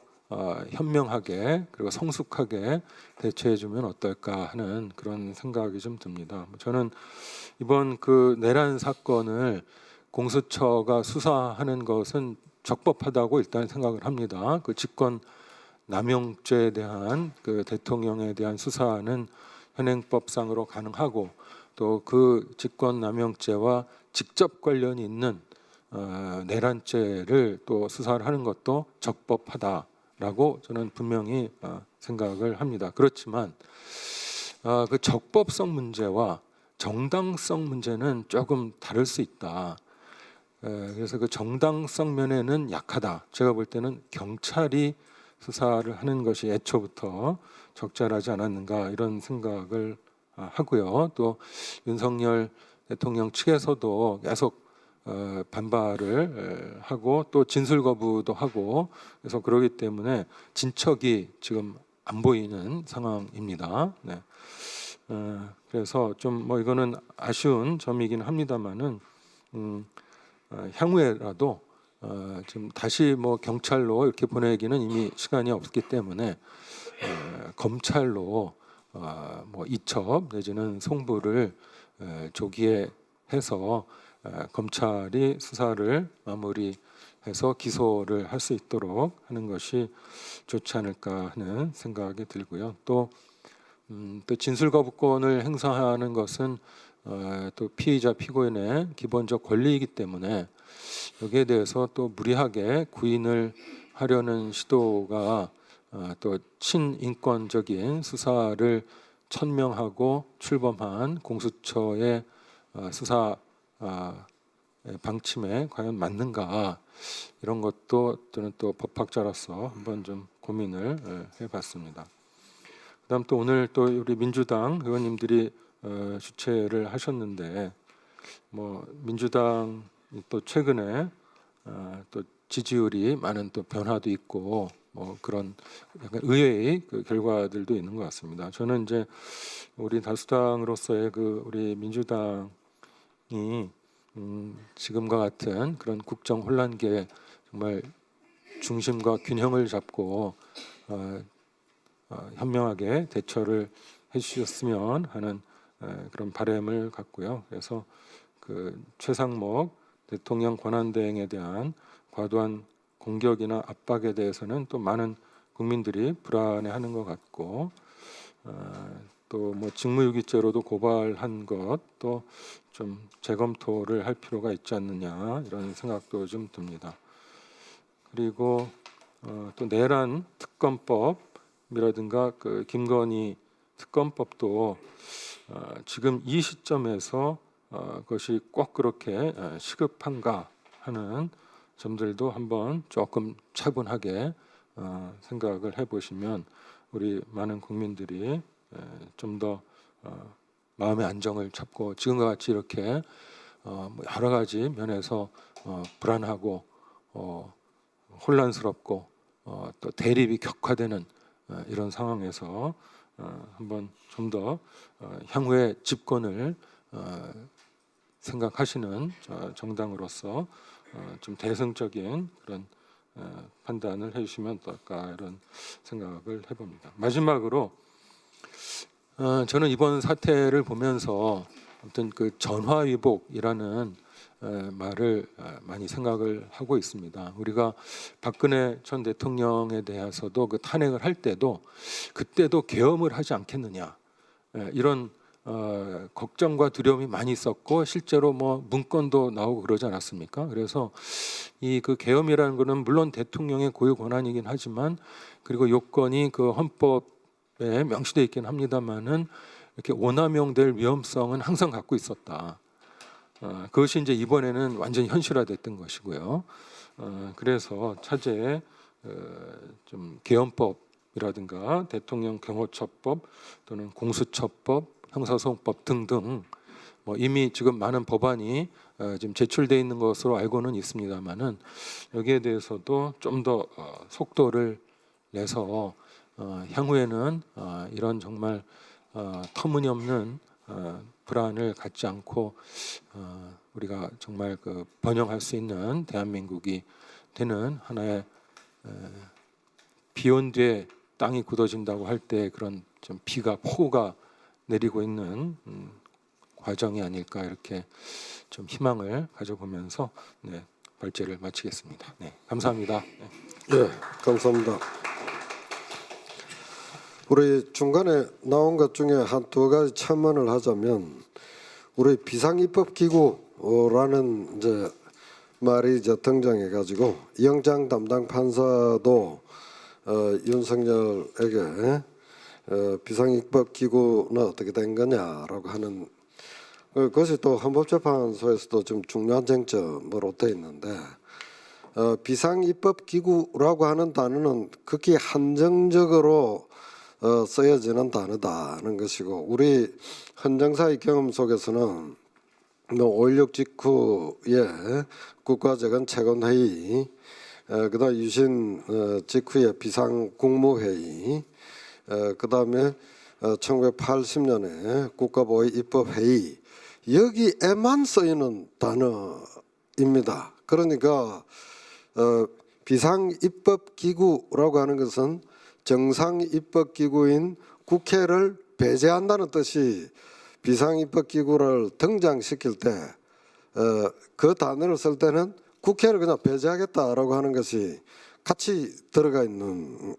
현명하게 그리고 성숙하게 대처해주면 어떨까 하는 그런 생각이 좀 듭니다. 저는 이번 그 내란 사건을 공수처가 수사하는 것은 적법하다고 일단 생각을 합니다. 그 직권 남용죄에 대한 그 대통령에 대한 수사는 현행법상으로 가능하고 또 그 직권 남용죄와 직접 관련이 있는 내란죄를 또 수사를 하는 것도 적법하다라고 저는 분명히 생각을 합니다. 그렇지만 그 적법성 문제와 정당성 문제는 조금 다를 수 있다. 그래서 그 정당성 면에는 약하다. 제가 볼 때는 경찰이 수사를 하는 것이 애초부터 적절하지 않았는가 이런 생각을 하고요. 또 윤석열 대통령 측에서도 계속 반발을 하고 또 진술 거부도 하고 그래서 그러기 때문에 진척이 지금 안 보이는 상황입니다. 네. 그래서 좀 뭐 이거는 아쉬운 점이긴 합니다만은 향후에라도 지금 다시 뭐 경찰로 이렇게 보내기는 이미 시간이 없기 때문에 검찰로 뭐 이첩 내지는 송부를 조기에 해서 검찰이 수사를 마무리해서 기소를 할 수 있도록 하는 것이 좋지 않을까 하는 생각이 들고요. 또 진술 거부권을 행사하는 것은 또 피의자 피고인의 기본적 권리이기 때문에 여기에 대해서 또 무리하게 구인을 하려는 시도가 또 친인권적인 수사를 천명하고 출범한 공수처의 수사 방침에 과연 맞는가 이런 것도 저는 또 법학자로서 한번 좀 고민을 해봤습니다. 그다음 또 오늘 또 우리 민주당 의원님들이 주최를 하셨는데 뭐 민주당 또 최근에 또 지지율이 많은 또 변화도 있고 뭐 그런 약간 의외의 그 결과들도 있는 것 같습니다. 저는 이제 우리 다수당으로서의 그 우리 민주당이 지금과 같은 그런 국정 혼란기에 정말 중심과 균형을 잡고 현명하게 대처를 해주셨으면 하는 그런 바람을 갖고요. 그래서 그 최상목 대통령 권한대행에 대한 과도한 공격이나 압박에 대해서는 또 많은 국민들이 불안해하는 것 같고 또 뭐 직무유기죄로도 고발한 것도 좀 재검토를 할 필요가 있지 않느냐 이런 생각도 좀 듭니다. 그리고 또 내란 특검법이라든가 그 김건희 특검법도 지금 이 시점에서 그것이 꼭 그렇게 시급한가 하는 점들도 한번 조금 차분하게 생각을 해보시면 우리 많은 국민들이 좀 더 마음의 안정을 찾고 지금과 같이 이렇게 여러 가지 면에서 불안하고 혼란스럽고 또 대립이 격화되는 이런 상황에서 한번 좀 더 향후의 집권을 생각하시는 정당으로서 좀 대승적인 그런 판단을 해주시면 어떨까 이런 생각을 해봅니다. 마지막으로 저는 이번 사태를 보면서 아무튼 그 전화위복이라는 말을 많이 생각을 하고 있습니다. 우리가 박근혜 전 대통령에 대해서도 그 탄핵을 할 때도 그때도 계엄을 하지 않겠느냐 이런 걱정과 두려움이 많이 있었고 실제로 뭐 문건도 나오고 그러지 않았습니까? 그래서 이 그 계엄이라는 것은 물론 대통령의 고유 권한이긴 하지만 그리고 요건이 그 헌법에 명시되어 있긴 합니다만은 이렇게 오남용될 위험성은 항상 갖고 있었다. 그것이 이제 이번에는 완전히 현실화됐던 것이고요. 그래서 차제에 좀 계엄법이라든가 대통령 경호처법 또는 공수처법, 형사소송법 등등 뭐 이미 지금 많은 법안이 지금 제출돼 있는 것으로 알고는 있습니다만은 여기에 대해서도 좀 더 속도를 내서 향후에는 이런 정말 터무니없는 불안을 갖지 않고 우리가 정말 그 번영할 수 있는 대한민국이 되는 하나의 비온 뒤에 땅이 굳어진다고 할 때 그런 좀 폭우가 내리고 있는 과정이 아닐까 이렇게 좀 희망을 가져보면서 네, 발제를 마치겠습니다. 네, 감사합니다. 네. 예, 감사합니다. 우리 중간에 나온 것 중에 한 두 가지 첨언을 하자면 우리 비상입법기구라는 이제 말이 이제 등장해 가지고 영장 담당 판사도 윤석열에게 비상입법기구는 어떻게 된 거냐라고 하는 그것이 또 헌법재판소에서도 좀 중요한 쟁점으로 돼 있는데 비상입법기구라고 하는 단어는 극히 한정적으로 쓰여지는 단어다는 것이고 우리 헌정사의 경험 속에서는 5.16 직후에 국가재건채권회의 그다음 유신 직후에 비상국무회의 그다음에 1980년에 국가보위입법회의 여기에만 쓰이는 단어입니다. 그러니까 비상입법기구라고 하는 것은 정상입법기구인 국회를 배제한다는 뜻이 비상입법기구를 등장시킬 때 그 단어를 쓸 때는 국회를 그냥 배제하겠다라고 하는 것이 같이 들어가 있는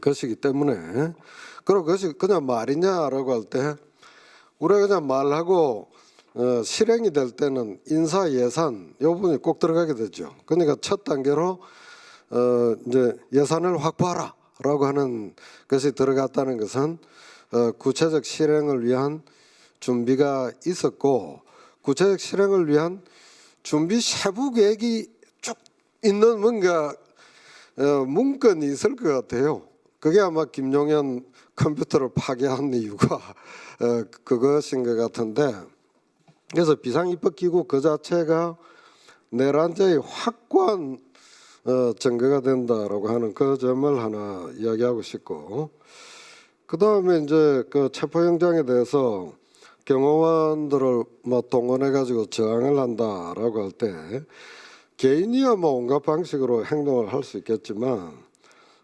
것이기 때문에 그리고 그것이 그냥 말이냐라고 할 때 우리가 그냥 말하고 실행이 될 때는 인사 예산 이 부분이 꼭 들어가게 되죠. 그러니까 첫 단계로 이제 예산을 확보하라라고 하는 것이 들어갔다는 것은 구체적 실행을 위한 준비가 있었고 구체적 실행을 위한 준비 세부 계획이 쭉 있는 뭔가 문건이 있을 것 같아요. 그게 아마 김용현 컴퓨터를 파괴한 이유가 그것인 것 같은데 그래서 비상입법기구 그 자체가 내란죄의 확고한 증거가 된다라고 하는 그 점을 하나 이야기하고 싶고 그 다음에 이제 그 체포영장에 대해서 경호원들을 동원해 가지고 저항을 한다라고 할 때 개인이야 온갖 방식으로 행동을 할 수 있겠지만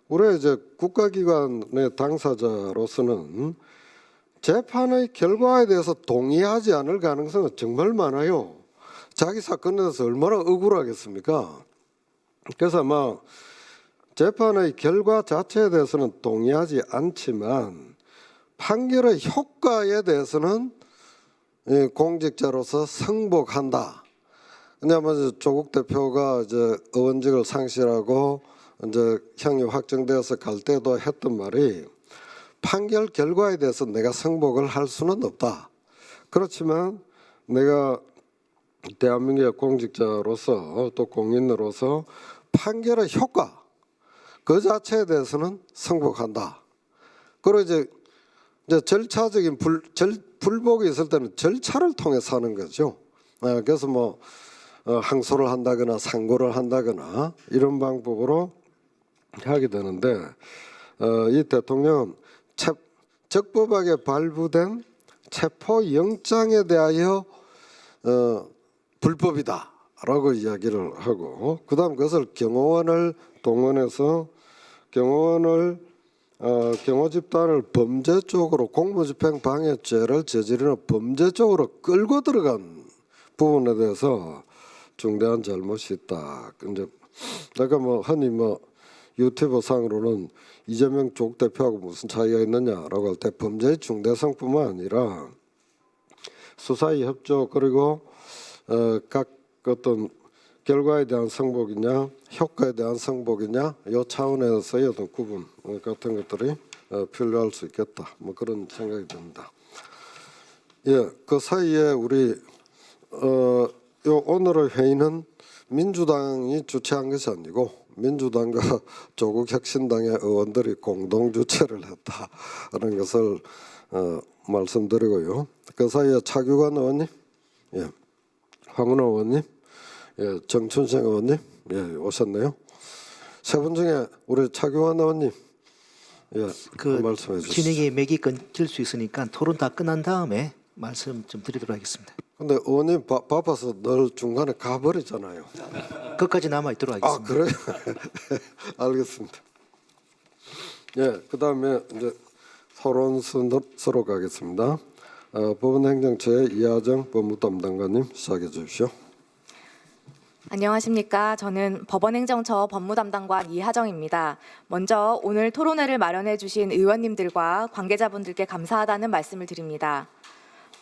우리 이제 국가기관의 당사자로서는 재판의 결과에 대해서 동의하지 않을 가능성은 정말 많아요. 자기 사건에 대해서 얼마나 억울하겠습니까? 그래서 아마 재판의 결과 자체에 대해서는 동의하지 않지만 판결의 효과에 대해서는 공직자로서 승복한다. 왜냐하면 조국 대표가 이제 의원직을 상실하고 이제 형이 확정되어서 갈 때도 했던 말이 판결 결과에 대해서 내가 승복을 할 수는 없다. 그렇지만 내가 대한민국의 공직자로서 또 공인으로서 판결의 효과 그 자체에 대해서는 승복한다. 그리고 이제 절차적인 불복이 있을 때는 절차를 통해서 하는 거죠. 그래서 항소를 한다거나 상고를 한다거나 이런 방법으로 하게 되는데 이 대통령은 적법하게 발부된 체포영장에 대하여 불법이다라고 이야기를 하고 그다음 그것을 경호원을 동원해서 경호 집단을 범죄 쪽으로 공무집행 방해죄를 저지르는 범죄 쪽으로 끌고 들어간 부분에 대해서 중대한 잘못이 있다. 근데 내가 흔히 유튜브 상으로는 이재명 조국 대표하고 무슨 차이가 있느냐라고 할 때 범죄의 중대성뿐만 아니라 수사의 협조 그리고 각 어떤 결과에 대한 승복이냐 효과에 대한 승복이냐 이 차원에서의 어떤 구분 같은 것들이 필요할 수 있겠다. 그런 생각이 듭니다. 예, 그 사이에 우리 오늘의 회의는 민주당이 주최한 것이 아니고 민주당과 조국혁신당의 의원들이 공동 주최를 했다는 것을 말씀드리고요. 그 사이에 차규관 의원님, 예, 황운하 의원님, 예, 정춘생 의원님, 예, 오셨네요. 세 분 중에 우리 차규관 의원님, 예, 그 말씀해 주시죠. 진행에 맥이 끊길 수 있으니까 토론 다 끝난 다음에 말씀 좀 드리도록 하겠습니다. 근데 의원님 바빠서 늘 중간에 가버리잖아요. 끝까지 남아 있도록 아 하겠습니다. 그래요? 알겠습니다. 예, 그다음에 이제 토론 순서로 가겠습니다. 법원행정 제2하정 법무담당관님 시작해 주십시오. 안녕하십니까. 저는 법원행정처 법무담당관 이하정입니다. 먼저 오늘 토론회를 마련해 주신 의원님들과 관계자분들께 감사하다는 말씀을 드립니다.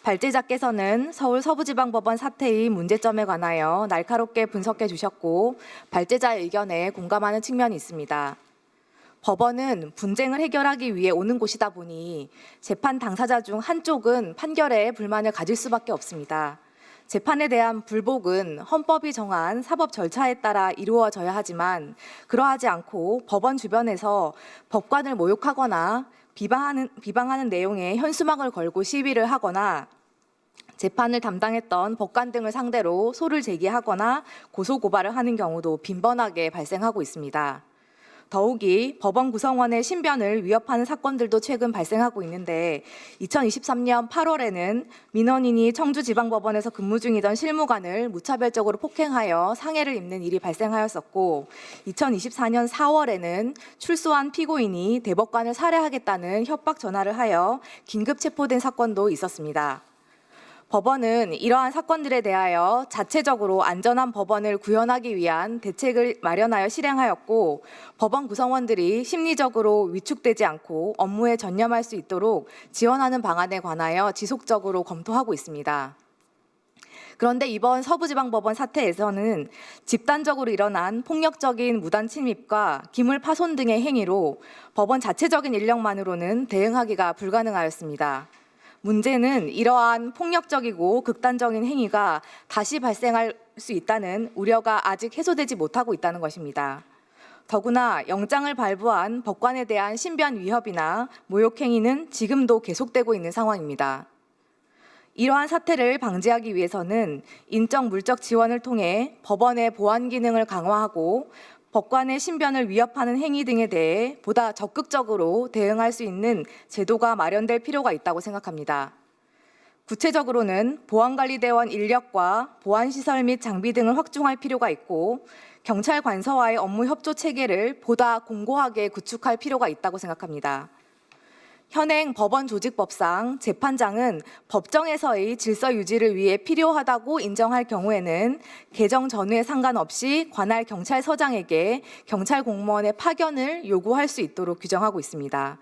발제자께서는 서울 서부지방법원 사태의 문제점에 관하여 날카롭게 분석해 주셨고 발제자의 의견에 공감하는 측면이 있습니다. 법원은 분쟁을 해결하기 위해 오는 곳이다 보니 재판 당사자 중 한쪽은 판결에 불만을 가질 수밖에 없습니다. 재판에 대한 불복은 헌법이 정한 사법 절차에 따라 이루어져야 하지만 그러하지 않고 법원 주변에서 법관을 모욕하거나 비방하는 내용의 현수막을 걸고 시위를 하거나 재판을 담당했던 법관 등을 상대로 소를 제기하거나 고소고발을 하는 경우도 빈번하게 발생하고 있습니다. 더욱이 법원 구성원의 신변을 위협하는 사건들도 최근 발생하고 있는데 2023년 8월에는 민원인이 청주지방법원에서 근무 중이던 실무관을 무차별적으로 폭행하여 상해를 입는 일이 발생하였었고 2024년 4월에는 출소한 피고인이 대법관을 살해하겠다는 협박 전화를 하여 긴급 체포된 사건도 있었습니다. 법원은 이러한 사건들에 대하여 자체적으로 안전한 법원을 구현하기 위한 대책을 마련하여 실행하였고 법원 구성원들이 심리적으로 위축되지 않고 업무에 전념할 수 있도록 지원하는 방안에 관하여 지속적으로 검토하고 있습니다. 그런데 이번 서부지방법원 사태에서는 집단적으로 일어난 폭력적인 무단 침입과 기물 파손 등의 행위로 법원 자체적인 인력만으로는 대응하기가 불가능하였습니다. 문제는 이러한 폭력적이고 극단적인 행위가 다시 발생할 수 있다는 우려가 아직 해소되지 못하고 있다는 것입니다. 더구나 영장을 발부한 법관에 대한 신변 위협이나 모욕 행위는 지금도 계속되고 있는 상황입니다. 이러한 사태를 방지하기 위해서는 인적 물적 지원을 통해 법원의 보안 기능을 강화하고 법관의 신변을 위협하는 행위 등에 대해 보다 적극적으로 대응할 수 있는 제도가 마련될 필요가 있다고 생각합니다. 구체적으로는 보안관리대원 인력과 보안시설 및 장비 등을 확충할 필요가 있고 경찰 관서와의 업무 협조 체계를 보다 공고하게 구축할 필요가 있다고 생각합니다. 현행 법원 조직법상 재판장은 법정에서의 질서 유지를 위해 필요하다고 인정할 경우에는 개정 전후에 상관없이 관할 경찰서장에게 경찰 공무원의 파견을 요구할 수 있도록 규정하고 있습니다.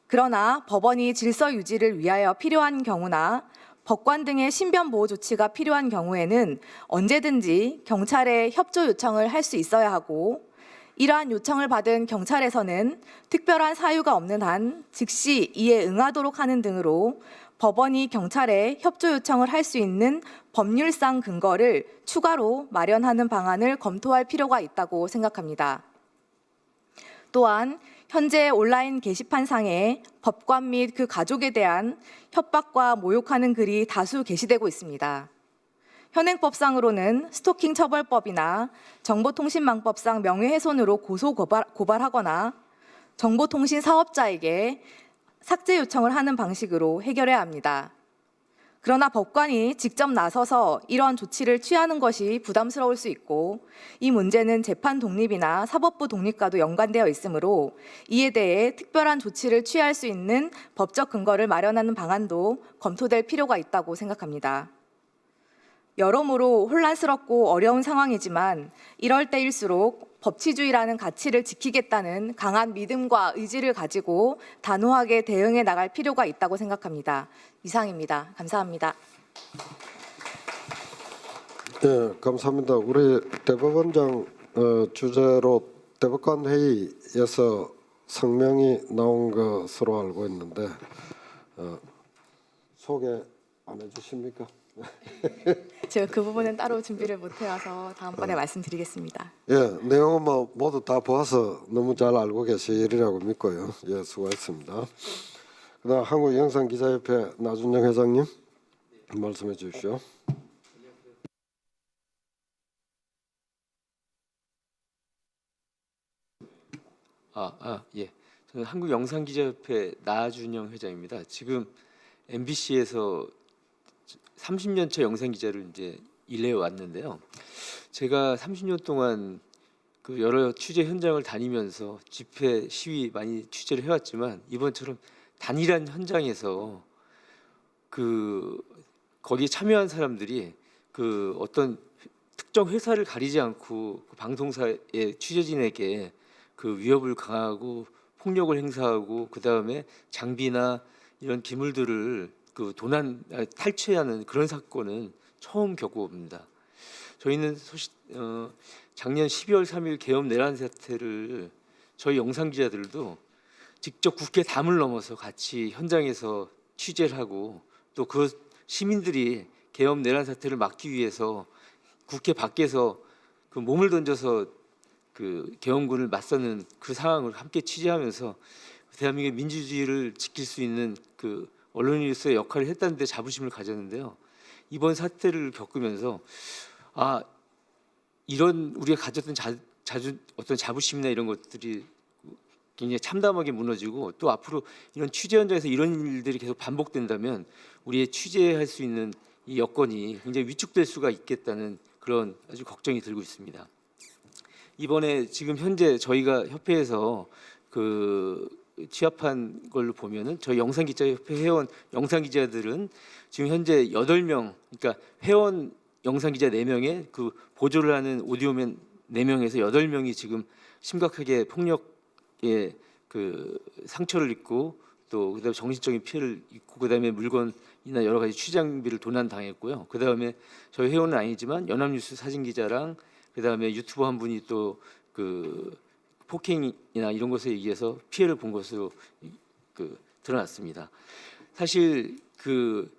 그러나 법원이 질서 유지를 위하여 필요한 경우나 법관 등의 신변 보호 조치가 필요한 경우에는 언제든지 경찰에 협조 요청을 할 수 있어야 하고 이러한 요청을 받은 경찰에서는 특별한 사유가 없는 한 즉시 이에 응하도록 하는 등으로 법원이 경찰에 협조 요청을 할 수 있는 법률상 근거를 추가로 마련하는 방안을 검토할 필요가 있다고 생각합니다. 또한 현재 온라인 게시판상에 법관 및 그 가족에 대한 협박과 모욕하는 글이 다수 게시되고 있습니다. 현행법상으로는 스토킹 처벌법이나 정보통신망법상 명예훼손으로 고발하거나 정보통신 사업자에게 삭제 요청을 하는 방식으로 해결해야 합니다. 그러나 법관이 직접 나서서 이런 조치를 취하는 것이 부담스러울 수 있고 이 문제는 재판 독립이나 사법부 독립과도 연관되어 있으므로 이에 대해 특별한 조치를 취할 수 있는 법적 근거를 마련하는 방안도 검토될 필요가 있다고 생각합니다. 여러모로 혼란스럽고 어려운 상황이지만 이럴 때일수록 법치주의라는 가치를 지키겠다는 강한 믿음과 의지를 가지고 단호하게 대응해 나갈 필요가 있다고 생각합니다. 이상입니다. 감사합니다. 네, 감사합니다. 우리 대법원장 주제로 대법관 회의에서 성명이 나온 것으로 알고 있는데 소개 안 해주십니까? 제가 그 부분은 따로 준비를 못 해와서 다음번에 말씀드리겠습니다. 예, 내용은 뭐 모두 다 보아서 너무 잘 알고 계시리라고 믿고요. 예, 수고했습니다. 그다음 한국영상기자협회 나준영 회장님 말씀해 주십시오. 예. 저는 한국영상기자협회 나준영 회장입니다. 지금 MBC에서 30년 차 영상 기자를 이제 일해 왔는데요. 제가 30년 동안 그 여러 취재 현장을 다니면서 집회 시위 많이 취재를 해왔지만 이번처럼 단일한 현장에서 그 거기에 참여한 사람들이 그 어떤 특정 회사를 가리지 않고 그 방송사의 취재진에게 그 위협을 가하고 폭력을 행사하고 그 다음에 장비나 이런 기물들을 그 탈취하는 그런 사건은 처음 겪어봅니다. 저희는 작년 12월 3일 계엄 내란 사태를 저희 영상 기자들도 직접 국회 담을 넘어서 같이 현장에서 취재를 하고 또 그 시민들이 계엄 내란 사태를 막기 위해서 국회 밖에서 그 몸을 던져서 그 계엄군을 맞서는 그 상황을 함께 취재하면서 대한민국의 민주주의를 지킬 수 있는 그 언론인으로서의 역할을 했다는 데 자부심을 가졌는데요. 이번 사태를 겪으면서 이런 우리가 가졌던 어떤 자부심이나 이런 것들이 굉장히 참담하게 무너지고 또 앞으로 이런 취재 현장에서 이런 일들이 계속 반복된다면 우리의 취재할 수 있는 이 여건이 굉장히 위축될 수가 있겠다는 그런 아주 걱정이 들고 있습니다. 이번에 지금 현재 저희가 협회에서 그 취합한 걸로 보면은 저희 영상기자협회 회원 영상기자들은 지금 현재 8명, 그러니까 회원 영상기자 4명에 그 보조를 하는 오디오맨 4명에서 8명이 지금 심각하게 폭력에 그 상처를 입고 또 그다음에 정신적인 피해를 입고 그다음에 물건이나 여러 가지 취장비를 도난당했고요. 그다음에 저희 회원은 아니지만 연합뉴스 사진기자랑 그다음에 유튜버 한 분이 또 그 폭행이나 이런 것에 의해서 피해를 본 것으로 그 드러났습니다. 사실 그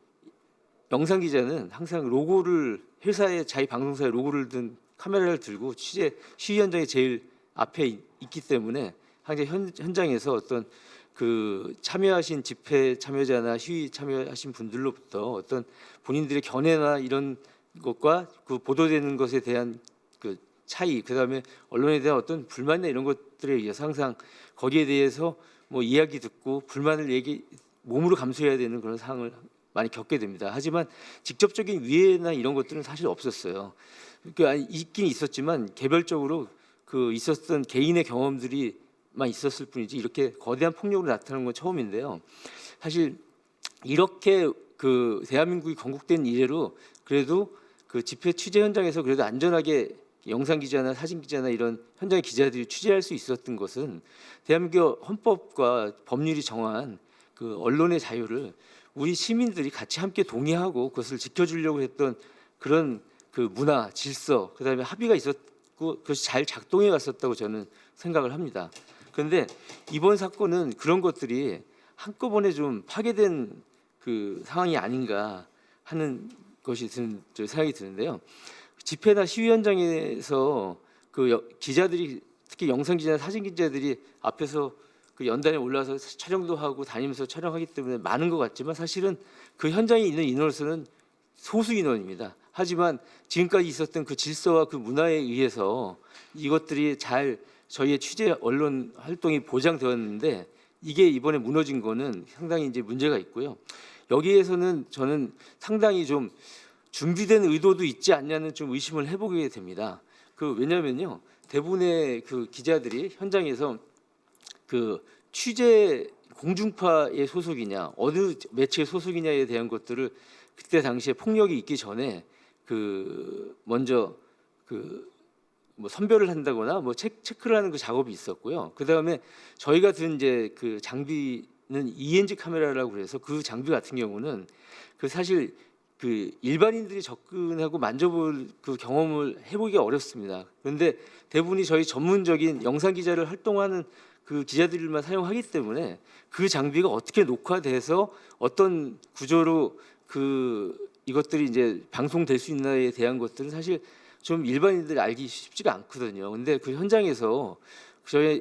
영상 기자는 항상 로고를 회사의 자기 방송사의 로고를 든 카메라를 들고 시위 현장에 제일 앞에 있기 때문에 항상 현장에서 어떤 그 참여하신 집회 참여자나 시위 참여하신 분들로부터 어떤 본인들의 견해나 이런 것과 그 보도되는 것에 대한 그 차이, 그다음에 언론에 대한 어떤 불만이나 이런 것들에 의해서 항상 거기에 대해서 뭐 이야기 듣고 불만을 몸으로 감수해야 되는 그런 상황을 많이 겪게 됩니다. 하지만 직접적인 위해나 이런 것들은 사실 없었어요. 그러니까 있긴 있었지만 개별적으로 그 있었던 개인의 경험들이만 있었을 뿐이지 이렇게 거대한 폭력으로 나타나는 건 처음인데요. 사실 이렇게 그 대한민국이 건국된 이래로 그래도 그 집회 취재 현장에서 그래도 안전하게 영상 기자나 사진 기자나 이런 현장의 기자들이 취재할 수 있었던 것은 대한민국 헌법과 법률이 정한 그 언론의 자유를 우리 시민들이 같이 함께 동의하고 그것을 지켜주려고 했던 그런 그 문화, 질서, 그다음에 합의가 있었고 그것이 잘 작동해 갔었다고 저는 생각을 합니다. 그런데 이번 사건은 그런 것들이 한꺼번에 좀 파괴된 그 상황이 아닌가 하는 것이 생각이 드는데요. 집회나 시위 현장에서 그 기자들이 특히 영상 기자나 사진 기자들이 앞에서 그 연단에 올라서 촬영도 하고 다니면서 촬영하기 때문에 많은 것 같지만 사실은 그 현장에 있는 인원으로서는 소수 인원입니다. 하지만 지금까지 있었던 그 질서와 그 문화에 의해서 이것들이 잘 저희의 취재 언론 활동이 보장되었는데 이게 이번에 무너진 거는 상당히 이제 문제가 있고요. 여기에서는 저는 상당히 좀 준비된 의도도 있지 않냐는 좀 의심을 해보게 됩니다. 그 왜냐면요 대부분의 그 기자들이 현장에서 그 취재 공중파의 소속이냐 어느 매체의 소속이냐에 대한 것들을 그때 당시에 폭력이 있기 전에 그 먼저 그 뭐 선별을 한다거나 뭐 체크를 하는 그 작업이 있었고요. 그 다음에 저희가 든 이제 그 장비는 ENG 카메라라고 그래서 그 장비 같은 경우는 그 사실 그 일반인들이 접근하고 만져볼 그 경험을 해보기가 어렵습니다. 그런데 대부분이 저희 전문적인 영상 기자를 활동하는 그 기자들만 사용하기 때문에 그 장비가 어떻게 녹화돼서 어떤 구조로 그 이것들이 이제 방송될 수 있나에 대한 것들은 사실 좀 일반인들이 알기 쉽지가 않거든요. 근데 그 현장에서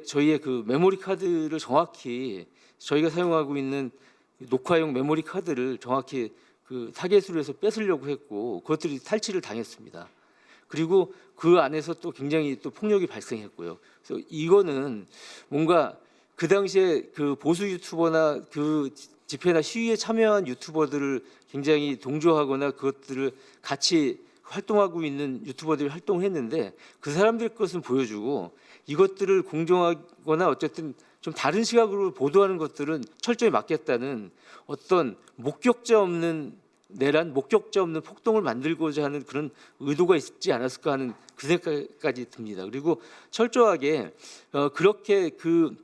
저희의 그 메모리 카드를 정확히 저희가 사용하고 있는 녹화용 메모리 카드를 정확히 그 타겟으로 해서 뺏으려고 했고 그것들이 탈취를 당했습니다. 그리고 그 안에서 또 굉장히 또 폭력이 발생했고요. 그래서 이거는 뭔가 그 당시에 그 보수 유튜버나 그 집회나 시위에 참여한 유튜버들을 굉장히 동조하거나 그것들을 같이 활동하고 있는 유튜버들이 활동했는데 그 사람들 것은 보여주고 이것들을 공정하거나 어쨌든 좀 다른 시각으로 보도하는 것들은 철저히 막겠다는 어떤 목격자 없는 내란, 목격자 없는 폭동을 만들고자 하는 그런 의도가 있지 않았을까 하는 그 생각까지 듭니다. 그리고 철저하게 그렇게 그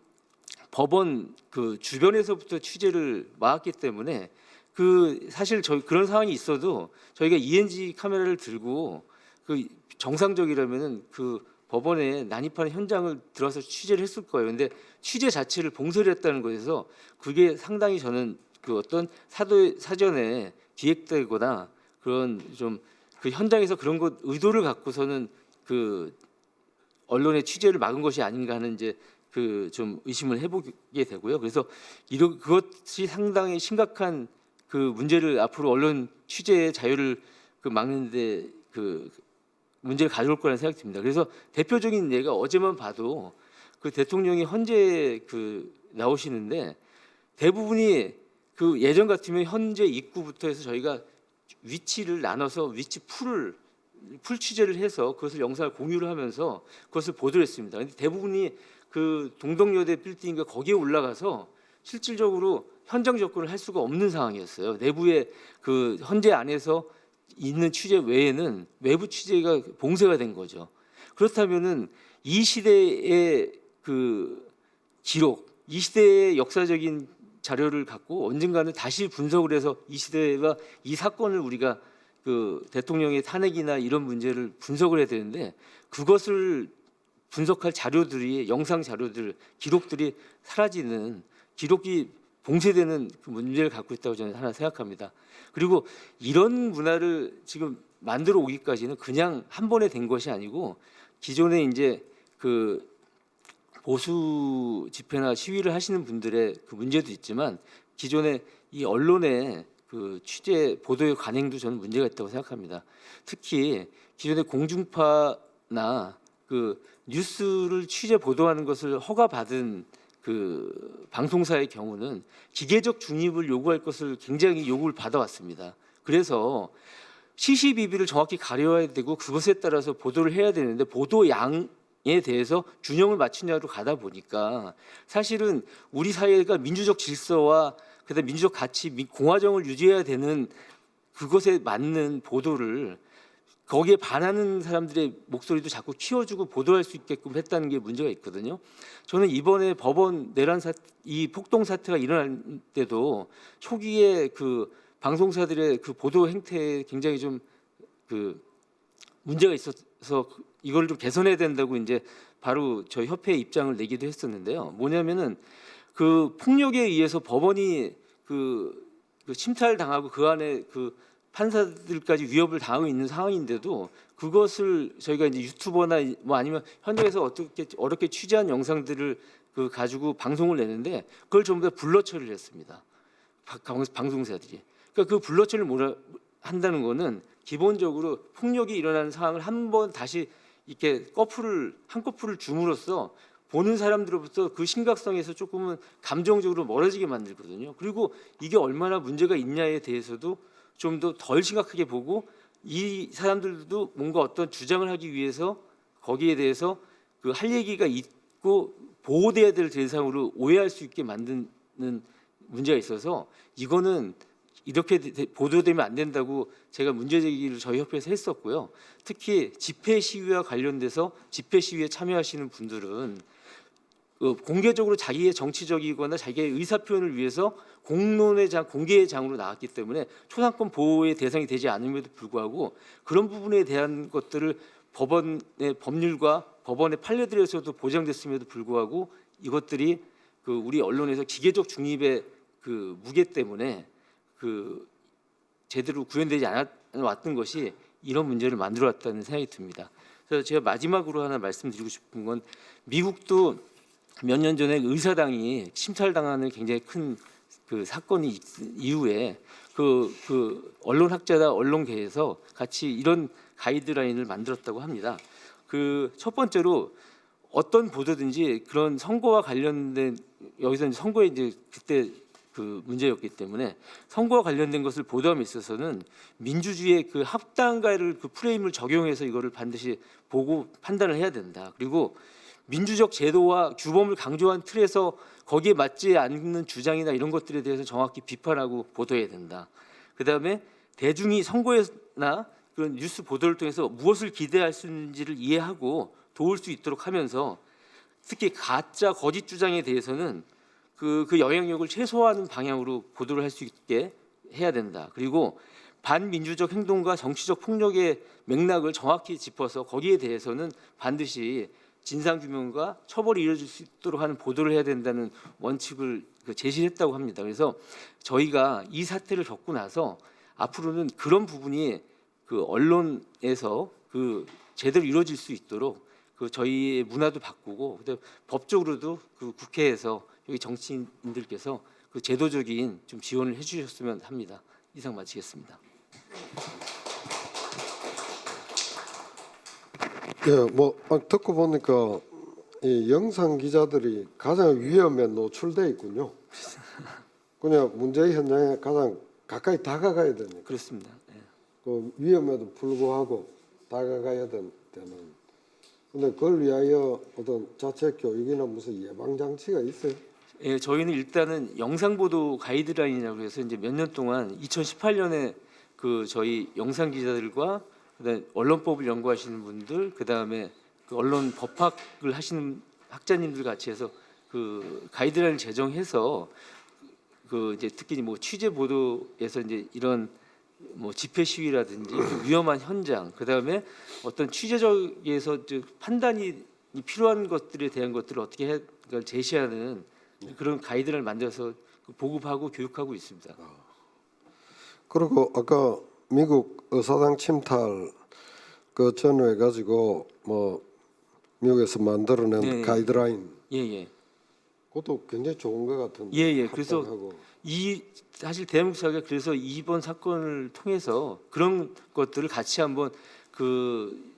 법원 그 주변에서부터 취재를 막았기 때문에 그 사실 저희 그런 상황이 있어도 저희가 ENG 카메라를 들고 그 정상적이라면은 그 법원에 난입하는 현장을 들어서 취재를 했을 거예요. 근데 취재 자체를 봉쇄를 했다는 것에서 그게 상당히 저는 그 어떤 사전에 기획되거나 그런 좀 그 현장에서 그런 것 의도를 갖고서는 그 언론의 취재를 막은 것이 아닌가 하는 이제 그 좀 의심을 해보게 되고요. 그래서 그것이 상당히 심각한 그 문제를 앞으로 언론 취재의 자유를 그 막는데 그 문제를 가져올 거라는 생각이 듭니다. 그래서 대표적인 예가 어제만 봐도 그 대통령이 헌재 그 나오시는데 대부분이 그 예전 같으면 헌재 입구부터 해서 저희가 위치를 나눠서 위치 풀 취재를 해서 그것을 영상을 공유를 하면서 그것을 보도를 했습니다. 근데 대부분이 그 동덕여대 빌딩과 거기에 올라가서 실질적으로 현장 접근을 할 수가 없는 상황이었어요. 내부의 그 헌재 안에서 있는 취재 외에는 외부 취재가 봉쇄가 된 거죠. 그렇다면은 이 시대의 그 기록, 이 시대의 역사적인 자료를 갖고 언젠가는 다시 분석을 해서 이 시대와 이 사건을 우리가 그 대통령의 탄핵이나 이런 문제를 분석을 해야 되는데 그것을 분석할 자료들이 영상 자료들, 기록들이 사라지는 기록이 봉쇄되는 그 문제를 갖고 있다고 저는 하나 생각합니다. 그리고 이런 문화를 지금 만들어 오기까지는 그냥 한 번에 된 것이 아니고 기존에 이제 그 보수 집회나 시위를 하시는 분들의 그 문제도 있지만 기존에 이 언론의 그 취재 보도의 관행도 저는 문제가 있다고 생각합니다. 특히 기존의 공중파나 그 뉴스를 취재 보도하는 것을 허가받은 그 방송사의 경우는 기계적 중립을 요구할 것을 굉장히 요구를 받아왔습니다. 그래서 시시비비를 정확히 가려야 되고 그것에 따라서 보도를 해야 되는데 보도 양에 대해서 균형을 맞추냐로 가다 보니까 사실은 우리 사회가 민주적 질서와 그다음 민주적 가치, 공화정을 유지해야 되는 그것에 맞는 보도를 거기에 반하는 사람들의 목소리도 자꾸 키워주고 보도할 수 있게끔 했다는 게 문제가 있거든요. 저는 이번에 법원 내란 이 폭동 사태가 일어날 때도 초기에 그 방송사들의 그 보도 행태에 굉장히 좀 그 문제가 있어서 이걸 좀 개선해야 된다고 이제 바로 저희 협회의 입장을 내기도 했었는데요. 뭐냐면은 그 폭력에 의해서 법원이 그 침탈당하고 그 안에 그 판사들까지 위협을 당하고 있는 상황인데도 그것을 저희가 이제 유튜버나 뭐 아니면 현장에서 어렵게 취재한 영상들을 그 가지고 방송을 내는데 그걸 전부 다 블러 처리를 했습니다. 방송사들이. 그러니까 그 블러 처리를 한다는 거는 기본적으로 폭력이 일어나는 상황을 한 번 다시 이렇게 한꺼풀을 줌으로써 보는 사람들로부터 그 심각성에서 조금은 감정적으로 멀어지게 만들거든요. 그리고 이게 얼마나 문제가 있냐에 대해서도 좀 더 덜 심각하게 보고 이 사람들도 뭔가 어떤 주장을 하기 위해서 거기에 대해서 그 할 얘기가 있고 보호돼야 될 대상으로 오해할 수 있게 만드는 문제가 있어서 이거는 이렇게 보도되면 안 된다고 제가 문제 제기를 저희 협회에서 했었고요. 특히 집회 시위와 관련돼서 집회 시위에 참여하시는 분들은 공개적으로 자기의 정치적이거나 자기의 의사 표현을 위해서 공론의 장, 공개의 장으로 나왔기 때문에 초상권 보호의 대상이 되지 않음에도 불구하고 그런 부분에 대한 것들을 법원의 법률과 법원의 판례들에서도 보장됐음에도 불구하고 이것들이 그 우리 언론에서 기계적 중립의 그 무게 때문에 그 제대로 구현되지 않았던 것이 이런 문제를 만들어왔다는 생각이 듭니다. 그래서 제가 마지막으로 하나 말씀드리고 싶은 건 미국도 몇 년 전에 의사당이 침탈당하는 굉장히 큰 그 사건이 이후에 그 언론학자나 언론계에서 같이 이런 가이드라인을 만들었다고 합니다. 그 첫 번째로 어떤 보도든지 그런 선거와 관련된 여기서 이제 선거에 이제 그때 그 문제였기 때문에 선거와 관련된 것을 보도함에 있어서는 민주주의의 그 합당가를 그 프레임을 적용해서 이거를 반드시 보고 판단을 해야 된다. 그리고 민주적 제도와 규범을 강조한 틀에서 거기에 맞지 않는 주장이나 이런 것들에 대해서 정확히 비판하고 보도해야 된다. 그다음에 대중이 선거나 그런 뉴스 보도를 통해서 무엇을 기대할 수 있는지를 이해하고 도울 수 있도록 하면서 특히 가짜 거짓 주장에 대해서는 그 영향력을 최소화하는 방향으로 보도를 할 수 있게 해야 된다. 그리고 반민주적 행동과 정치적 폭력의 맥락을 정확히 짚어서 거기에 대해서는 반드시 진상규명과 처벌이 이루어질 수 있도록 하는 보도를 해야 된다는 원칙을 제시했다고 합니다. 그래서 저희가 이 사태를 겪고 나서 앞으로는 그런 부분이 그 언론에서 그 제대로 이루어질 수 있도록 그 저희의 문화도 바꾸고 그다음에 법적으로도 그 국회에서 여기 정치인들께서 그 제도적인 좀 지원을 해주셨으면 합니다. 이상 마치겠습니다. 예, 뭐 듣고 보니까 이 영상 기자들이 가장 위험에 노출돼 있군요. 그냥 문제의 현장에 가장 가까이 다가가야 되니까. 그렇습니다. 예. 그 위험에도 불구하고 다가가야 되는. 근데 그걸 위하여 어떤 자체 교육이나 무슨 예방 장치가 있어요? 예, 저희는 일단은 영상 보도 가이드라인이라고 해서 이제 몇 년 동안 2018년에 그 저희 영상 기자들과 그다음에 언론법을 연구하시는 분들, 그다음에 그 언론 법학을 하시는 학자님들 같이 해서 그 가이드라인을 제정해서 그 이제 특히 뭐 취재 보도에서 이제 이런 뭐 집회 시위라든지 좀 위험한 현장, 그다음에 어떤 취재적에서 판단이 필요한 것들에 대한 것들을 어떻게 해 그걸 제시하는 그런 가이드를 만들어서 보급하고 교육하고 있습니다. 그리고 아까 미국 의사당 침탈 그 전후해 가지고 뭐 미국에서 만들어낸 네. 가이드라인 예예. 그것도 굉장히 좋은 것 같은데. 예예. 그래서 합당하고. 이 사실 대한민국 사회가 그래서 이번 사건을 통해서 그런 것들을 같이 한번 그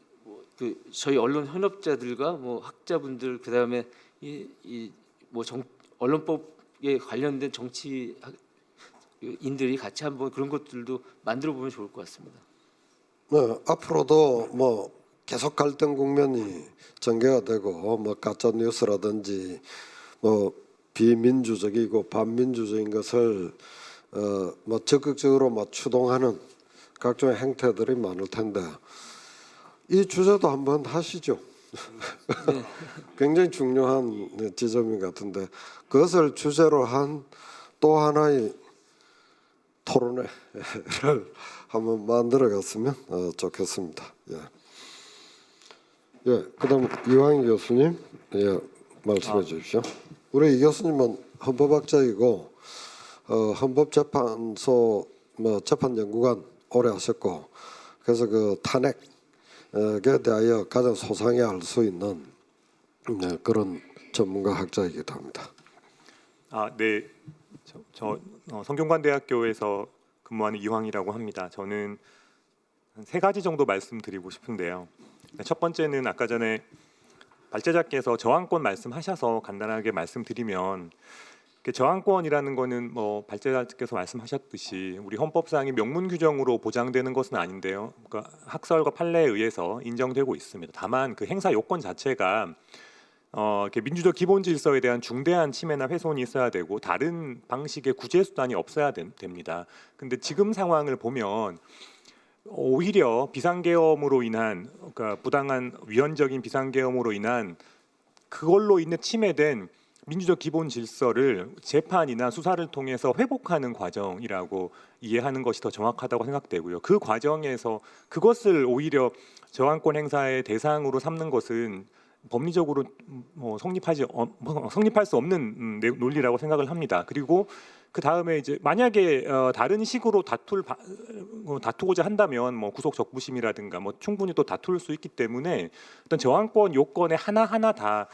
저희 언론 현업자들과 뭐 학자분들 그다음에 이뭐 언론법에 관련된 정치인들이 같이 한번 그런 것들도 만들어 보면 좋을 것 같습니다. 네, 앞으로도 뭐 계속 갈등 국면이 전개가 되고 뭐 가짜 뉴스라든지 뭐 비민주적이고 반민주적인 것을 뭐 적극적으로 뭐 추동하는 각종의 행태들이 많을 텐데 이 주제도 한번 하시죠. 네. 굉장히 중요한 지점인 것 같은데 그것을 주제로 한 또 하나의 토론회를 한번 만들어갔으면 좋겠습니다. 예, 그다음 이황희 교수님, 예, 말씀해 주십시오. 우리 이 교수님은 헌법학자이고 헌법재판소 뭐 재판연구관 오래 하셨고 그래서 그 탄핵에 대하여 가장 소상해할 수 있는 그런 전문가 학자이기도 합니다. 네, 저 성균관대학교에서 근무하는 이황이라고 합니다. 저는 한 3가지 정도 말씀드리고 싶은데요. 첫 번째는 아까 전에 발제자께서 저항권 말씀하셔서 간단하게 말씀드리면 저항권이라는 거는 뭐 발제자께서 말씀하셨듯이 우리 헌법상의 명문 규정으로 보장되는 것은 아닌데요. 그러니까 학설과 판례에 의해서 인정되고 있습니다. 다만 그 행사 요건 자체가 이렇게 민주적 기본 질서에 대한 중대한 침해나 훼손이 있어야 되고 다른 방식의 구제 수단이 없어야 됩니다. 근데 지금 상황을 보면 오히려 비상계엄으로 인한 그러니까 부당한 위헌적인 비상계엄으로 인한 그걸로 인해 침해된 민주적 기본 질서를 재판이나 수사를 통해서 회복하는 과정이라고 이해하는 것이 더 정확하다고 생각되고요. 그 과정에서 그것을 오히려 저항권 행사의 대상으로 삼는 것은 법리적으로 성립할 수 없는 논리라고 생각을 합니다. 그리고 그 다음에 이제 만약에 다른 식으로 다투고자 한다면 뭐 구속 적부심이라든가 뭐 충분히 또 다툴 수 있기 때문에 어떤 저항권 요건에 하나하나 다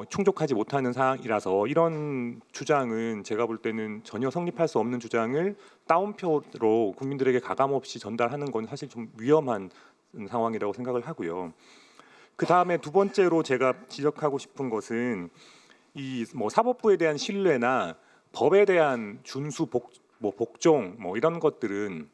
충족하지 못하는 사항이라서 이런 주장은 제가 볼 때는 전혀 성립할 수 없는 주장을 따옴표로 국민들에게 가감없이 전달하는 건 사실 좀 위험한 상황이라고 생각을 하고요. 그 다음에 두 번째로 제가 지적하고 싶은 것은 이 뭐 사법부에 대한 신뢰나 법에 대한 준수, 복종 뭐 이런 것들은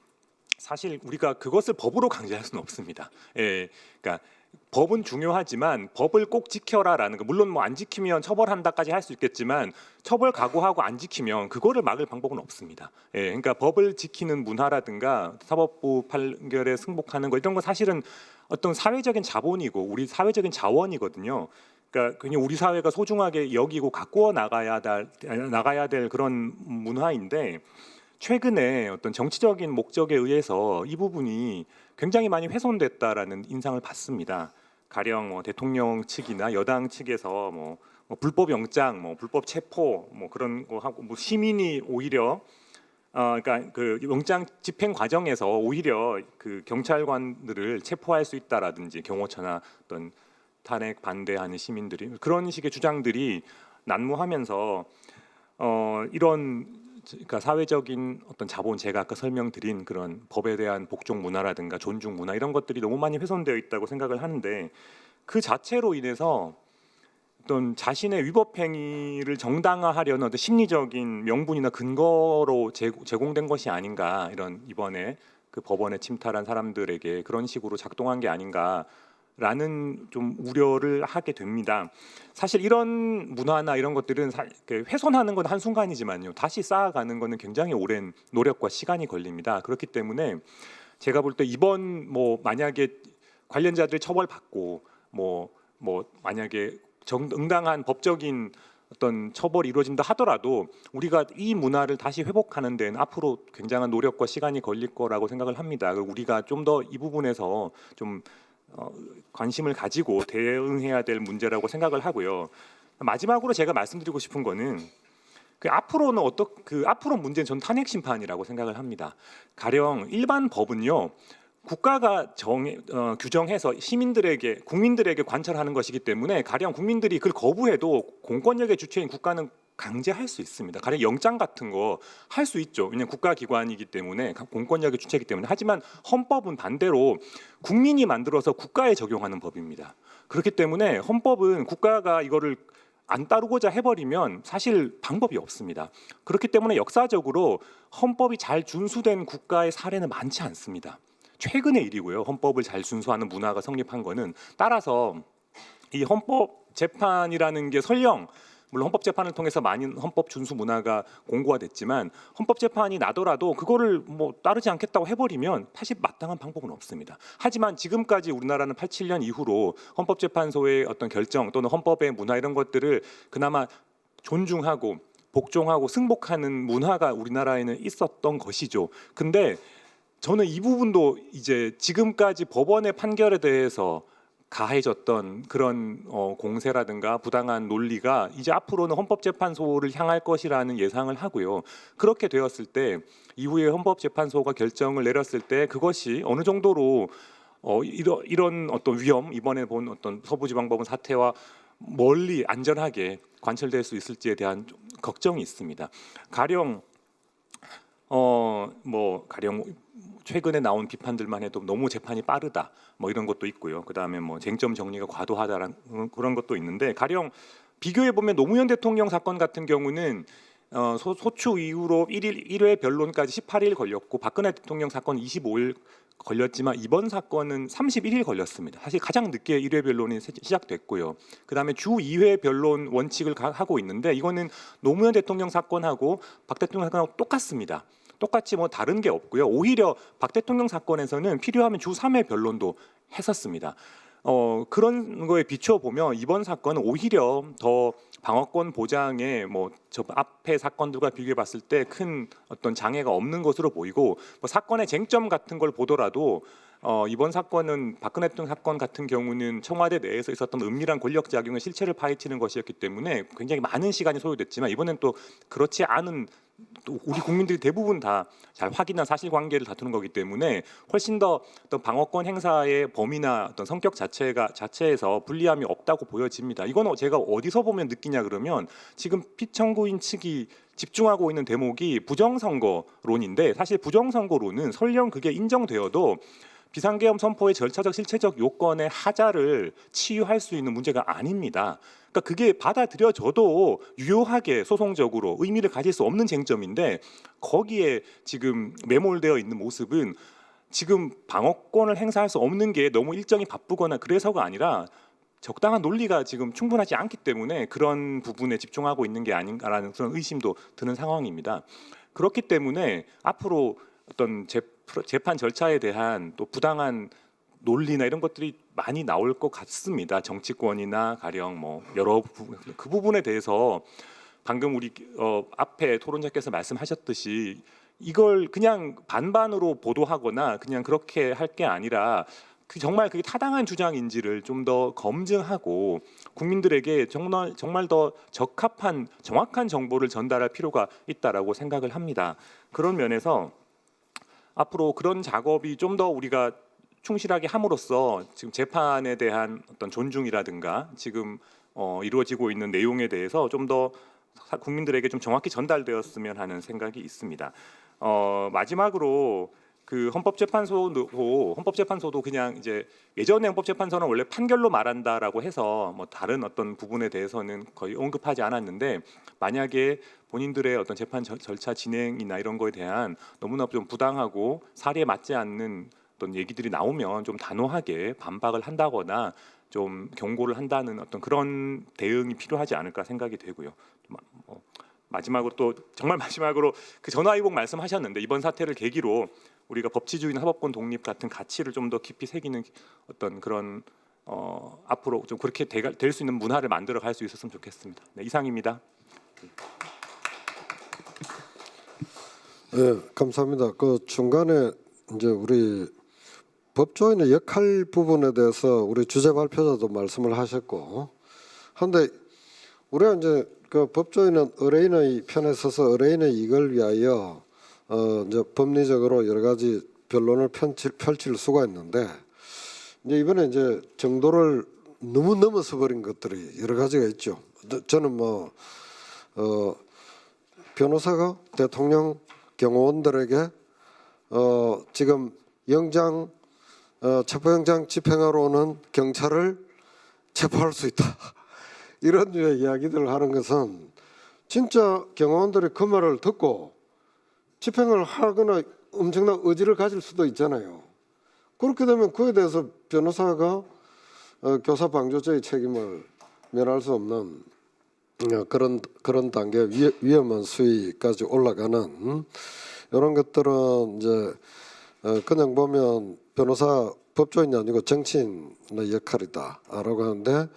사실 우리가 그것을 법으로 강제할 수는 없습니다. 예, 그러니까 법은 중요하지만 법을 꼭 지켜라라는 거, 물론 뭐 안 지키면 처벌한다까지 할 수 있겠지만 처벌 각오하고 안 지키면 그거를 막을 방법은 없습니다. 예, 그러니까 법을 지키는 문화라든가 사법부 판결에 승복하는 거 이런 건 사실은 어떤 사회적인 자본이고 우리 사회적인 자원이거든요. 그러니까 그냥 우리 사회가 소중하게 여기고 가꾸어 나가야 될 그런 문화인데 최근에 어떤 정치적인 목적에 의해서 이 부분이 굉장히 많이 훼손됐다라는 인상을 받습니다. 가령 뭐 대통령 측이나 여당 측에서 뭐 불법 영장, 뭐 불법 체포, 뭐 그런 거 하고 뭐 시민이 오히려 그러니까 그 영장 집행 과정에서 오히려 그 경찰관들을 체포할 수 있다라든지 경호처나 어떤 탄핵 반대하는 시민들이 그런 식의 주장들이 난무하면서 이런 그러니까 사회적인 어떤 자본 제가 아까 설명드린 그런 법에 대한 복종 문화라든가 존중 문화 이런 것들이 너무 많이 훼손되어 있다고 생각을 하는데 그 자체로 인해서 어떤 자신의 위법 행위를 정당화하려는 어떤 심리적인 명분이나 근거로 제공된 것이 아닌가 이런 이번에 그 법원에 침탈한 사람들에게 그런 식으로 작동한 게 아닌가. 라는 좀 우려를 하게 됩니다. 사실 이런 문화나 이런 것들은 훼손하는 건 한순간이지만요. 다시 쌓아가는 것은 굉장히 오랜 노력과 시간이 걸립니다. 그렇기 때문에 제가 볼 때 이번 뭐 만약에 관련자들 처벌받고 뭐 만약에 응당한 법적인 어떤 처벌이 이루어진다 하더라도 우리가 이 문화를 다시 회복하는 데는 앞으로 굉장한 노력과 시간이 걸릴 거라고 생각을 합니다. 우리가 좀 더 이 부분에서 좀 관심을 가지고 대응해야 될 문제라고 생각을 하고요. 마지막으로 제가 말씀드리고 싶은 거는 그 앞으로는 앞으로 문제는 전 탄핵 심판이라고 생각을 합니다. 가령 일반 법은요. 국가가 규정해서 시민들에게 국민들에게 관철하는 것이기 때문에 가령 국민들이 그걸 거부해도 공권력의 주체인 국가는 강제할 수 있습니다. 가령 영장 같은 거 할 수 있죠. 왜냐하면 국가기관이기 때문에 공권력의 주체이기 때문에. 하지만 헌법은 반대로 국민이 만들어서 국가에 적용하는 법입니다. 그렇기 때문에 헌법은 국가가 이거를 안 따르고자 해버리면 사실 방법이 없습니다. 그렇기 때문에 역사적으로 헌법이 잘 준수된 국가의 사례는 많지 않습니다. 최근의 일이고요. 헌법을 잘 준수하는 문화가 성립한 거는 따라서 이 헌법 재판이라는 게 설령 물론 헌법 재판을 통해서 많은 헌법 준수 문화가 공고가 됐지만 헌법 재판이 나더라도 그거를 뭐 따르지 않겠다고 해버리면 사실 마땅한 방법은 없습니다. 하지만 지금까지 우리나라는 87년 이후로 헌법재판소의 어떤 결정 또는 헌법의 문화 이런 것들을 그나마 존중하고 복종하고 승복하는 문화가 우리나라에는 있었던 것이죠. 근데 저는 이 부분도 이제 지금까지 법원의 판결에 대해서 가해졌던 그런 공세라든가 부당한 논리가 이제 앞으로는 헌법재판소를 향할 것이라는 예상을 하고요. 그렇게 되었을 때 이후에 헌법재판소가 결정을 내렸을 때 그것이 어느 정도로 이런 어떤 위험, 이번에 본 어떤 서부지방법원 사태와 멀리 안전하게 관철될 수 있을지에 대한 걱정이 있습니다. 가령 최근에 나온 비판들만 해도 너무 재판이 빠르다 뭐 이런 것도 있고요. 그다음에 뭐 쟁점 정리가 과도하다라는 그런 것도 있는데 가령 비교해 보면 노무현 대통령 사건 같은 경우는 소추 이후로 1회 변론까지 18일 걸렸고 박근혜 대통령 사건 25일 걸렸지만 이번 사건은 31일 걸렸습니다. 사실 가장 늦게 1회 변론이 시작됐고요. 그다음에 주 2회 변론 원칙을 하고 있는데 이거는 노무현 대통령 사건하고 박 대통령 사건하고 똑같습니다. 똑같이 뭐 다른 게 없고요. 오히려 박 대통령 사건에서는 필요하면 주 3회 변론도 했었습니다. 그런 거에 비추어 보면 이번 사건은 오히려 더 방어권 보장에 뭐 저 앞에 사건들과 비교해 봤을 때 큰 어떤 장애가 없는 것으로 보이고 뭐 사건의 쟁점 같은 걸 보더라도 이번 사건은 박근혜 대통령 사건 같은 경우는 청와대 내에서 있었던 은밀한 권력 작용의 실체를 파헤치는 것이었기 때문에 굉장히 많은 시간이 소요됐지만 이번엔 또 그렇지 않은 또 우리 국민들이 대부분 다 잘 확인한 사실관계를 다투는 거기 때문에 훨씬 더 어떤 방어권 행사의 범위나 어떤 성격 자체에서 불리함이 없다고 보여집니다. 이건 제가 어디서 보면 느끼냐 그러면 지금 피청구인 측이 집중하고 있는 대목이 부정선거론인데 사실 부정선거론은 설령 그게 인정되어도 비상계엄 선포의 절차적 실체적 요건의 하자를 치유할 수 있는 문제가 아닙니다. 그러니까 그게 받아들여져도 유효하게 소송적으로 의미를 가질 수 없는 쟁점인데 거기에 지금 매몰되어 있는 모습은 지금 방어권을 행사할 수 없는 게 너무 일정이 바쁘거나 그래서가 아니라 적당한 논리가 지금 충분하지 않기 때문에 그런 부분에 집중하고 있는 게 아닌가라는 그런 의심도 드는 상황입니다. 그렇기 때문에 앞으로 어떤 재판 절차에 대한 또 부당한 논리나 이런 것들이 많이 나올 것 같습니다. 정치권이나 가령 뭐 여러 부분, 그 부분에 대해서 방금 우리 앞에 토론자께서 말씀하셨듯이 이걸 그냥 반반으로 보도하거나 그냥 그렇게 할 게 아니라 정말 그게 타당한 주장인지를 좀 더 검증하고 국민들에게 정말 더 적합한 정확한 정보를 전달할 필요가 있다라고 생각을 합니다. 그런 면에서 앞으로 그런 작업이 좀 더 우리가 충실하게 함으로써 지금 재판에 대한 어떤 존중이라든가 지금 이루어지고 있는 내용에 대해서 좀 더 국민들에게 좀 정확히 전달되었으면 하는 생각이 있습니다. 마지막으로 그 헌법재판소도 그냥 이제 예전에 헌법재판소는 원래 판결로 말한다라고 해서 뭐 다른 어떤 부분에 대해서는 거의 언급하지 않았는데 만약에 본인들의 어떤 재판 절차 진행이나 이런 거에 대한 너무나 좀 부당하고 사리에 맞지 않는 어떤 얘기들이 나오면 좀 단호하게 반박을 한다거나 좀 경고를 한다는 어떤 그런 대응이 필요하지 않을까 생각이 되고요. 마지막으로 또 정말 마지막으로 그 전화위복 말씀하셨는데 이번 사태를 계기로 우리가 법치주의나 사법권 독립 같은 가치를 좀 더 깊이 새기는 어떤 그런 앞으로 좀 그렇게 될 수 있는 문화를 만들어 갈 수 있었으면 좋겠습니다. 네, 이상입니다. 네, 감사합니다. 그 중간에 이제 우리 법조인의 역할 부분에 대해서 우리 주재 발표자도 말씀을 하셨고, 한데 우리가 이제 그 법조인은 의뢰인의 편에 서서 의뢰인의 이익을 위하여 이제 법리적으로 여러 가지 변론을 펼칠 수가 있는데 이제 이번에 이제 정도를 너무 넘어서 버린 것들이 여러 가지가 있죠. 저는 뭐 변호사가 대통령 경호원들에게 지금 영장 체포영장 집행하러 오는 경찰을 체포할 수 있다. 이런 류의 이야기들을 하는 것은 진짜 경호원들이 그 말을 듣고 집행을 하거나 엄청난 의지를 가질 수도 있잖아요. 그렇게 되면 그에 대해서 변호사가 교사 방조죄의 책임을 면할 수 없는 그런 단계 위험한 수위까지 올라가는 이런 것들은 이제 그냥 보면 변호사 법조인이 아니고 정치인의 역할이다라고 하는데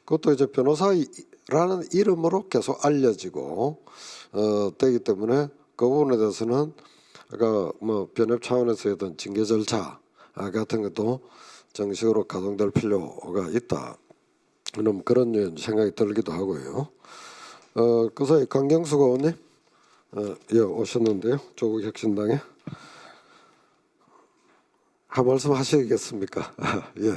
그것도 이제 변호사라는 이름으로 계속 알려지고 되기 때문에 그 부분에 대해서는 아까 뭐 변협 차원에서 했던 징계 절차 같은 것도 정식으로 가동될 필요가 있다. 그런 생각이 들기도 하고요. 그 사이 강경수 의원님 예, 오셨는데요. 조국 혁신당에 한 말씀 하시겠습니까? 예.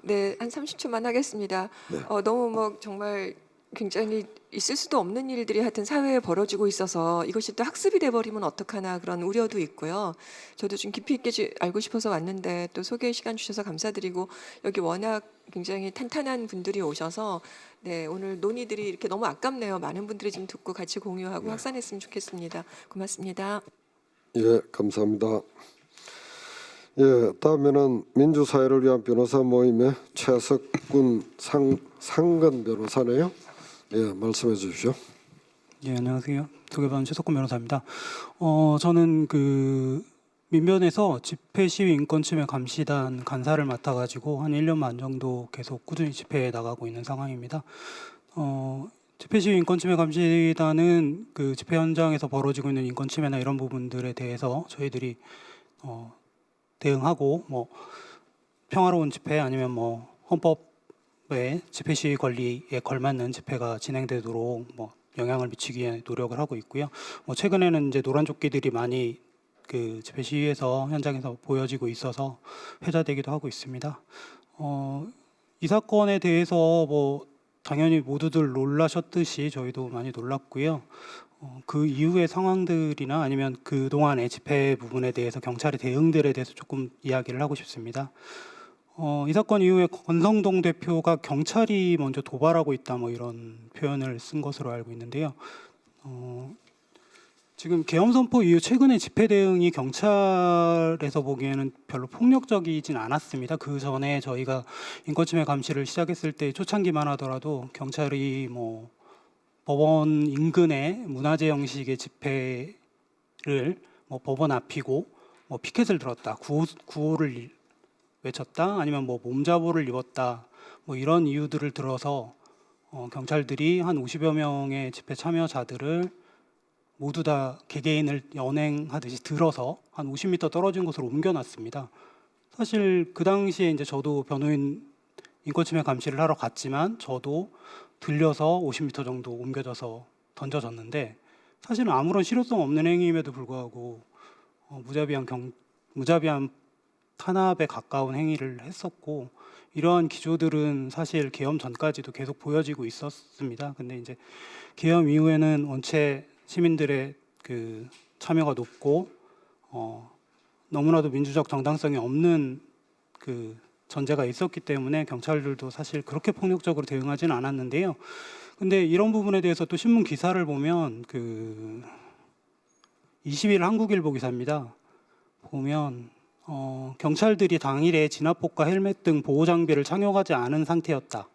네, 한 30초만 하겠습니다. 네. 너무 뭐 정말 굉장히 있을 수도 없는 일들이 하여튼 사회에 벌어지고 있어서 이것이 또 학습이 돼버리면 어떡하나 그런 우려도 있고요. 저도 좀 깊이 있게 알고 싶어서 왔는데 또 소개 시간 주셔서 감사드리고 여기 워낙 굉장히 탄탄한 분들이 오셔서 네, 오늘 논의들이 이렇게 너무 아깝네요. 많은 분들이 좀 듣고 같이 공유하고 확산했으면 좋겠습니다. 고맙습니다. 예, 감사합니다. 예, 다음에는 민주사회를 위한 변호사 모임의 최석군 상근 변호사네요. 예, 말씀해 주십시오. 예, 안녕하세요. 소개받은 최석군 변호사입니다. 저는 그 민변에서 집회 시위 인권 침해 감시단 간사를 맡아가지고 한 1년 반 정도 계속 꾸준히 집회에 나가고 있는 상황입니다. 집회 시위 인권 침해 감시단은 그 집회 현장에서 벌어지고 있는 인권 침해나 이런 부분들에 대해서 저희들이 대응하고 뭐 평화로운 집회 아니면 뭐 헌법의 집회 시위 권리에 걸맞는 집회가 진행되도록 뭐 영향을 미치기 위해 노력을 하고 있고요. 뭐 최근에는 이제 노란 조끼들이 많이 그 집회 시위에서 현장에서 보여지고 있어서 회자되기도 하고 있습니다. 이 사건에 대해서 뭐 당연히 모두들 놀라셨듯이 저희도 많이 놀랐고요. 그 이후의 상황들이나 아니면 그 동안의 집회 부분에 대해서 경찰의 대응들에 대해서 조금 이야기를 하고 싶습니다. 이 사건 이후에 권성동 대표가 경찰이 먼저 도발하고 있다 뭐 이런 표현을 쓴 것으로 알고 있는데요. 지금 계엄 선포 이후 최근의 집회 대응이 경찰에서 보기에는 별로 폭력적이진 않았습니다. 그 전에 저희가 인권침해 감시를 시작했을 때 초창기만 하더라도 경찰이 뭐 법원 인근의 문화재 형식의 집회를 뭐 법원 앞이고 뭐 피켓을 들었다, 구호를 외쳤다, 아니면 뭐 몸자보를 입었다, 뭐 이런 이유들을 들어서 경찰들이 한 50여 명의 집회 참여자들을 모두 다 개개인을 연행하듯이 들어서 한 50m 떨어진 곳으로 옮겨놨습니다. 사실 그 당시에 이제 저도 변호인 인권침해 감시를 하러 갔지만 저도 들려서 50m 정도 옮겨져서 던져졌는데 사실은 아무런 실효성 없는 행위임에도 불구하고 무자비한 탄압에 가까운 행위를 했었고 이러한 기조들은 사실 계엄 전까지도 계속 보여지고 있었습니다. 근데 이제 계엄 이후에는 원체 시민들의 그 참여가 높고 너무나도 민주적 정당성이 없는 그 전제가 있었기 때문에 경찰들도 사실 그렇게 폭력적으로 대응하지는 않았는데요. 근데 이런 부분에 대해서 또 신문 기사를 보면 그 20일 한국일보 기사입니다. 보면 경찰들이 당일에 진압복과 헬멧 등 보호 장비를 착용하지 않은 상태였다.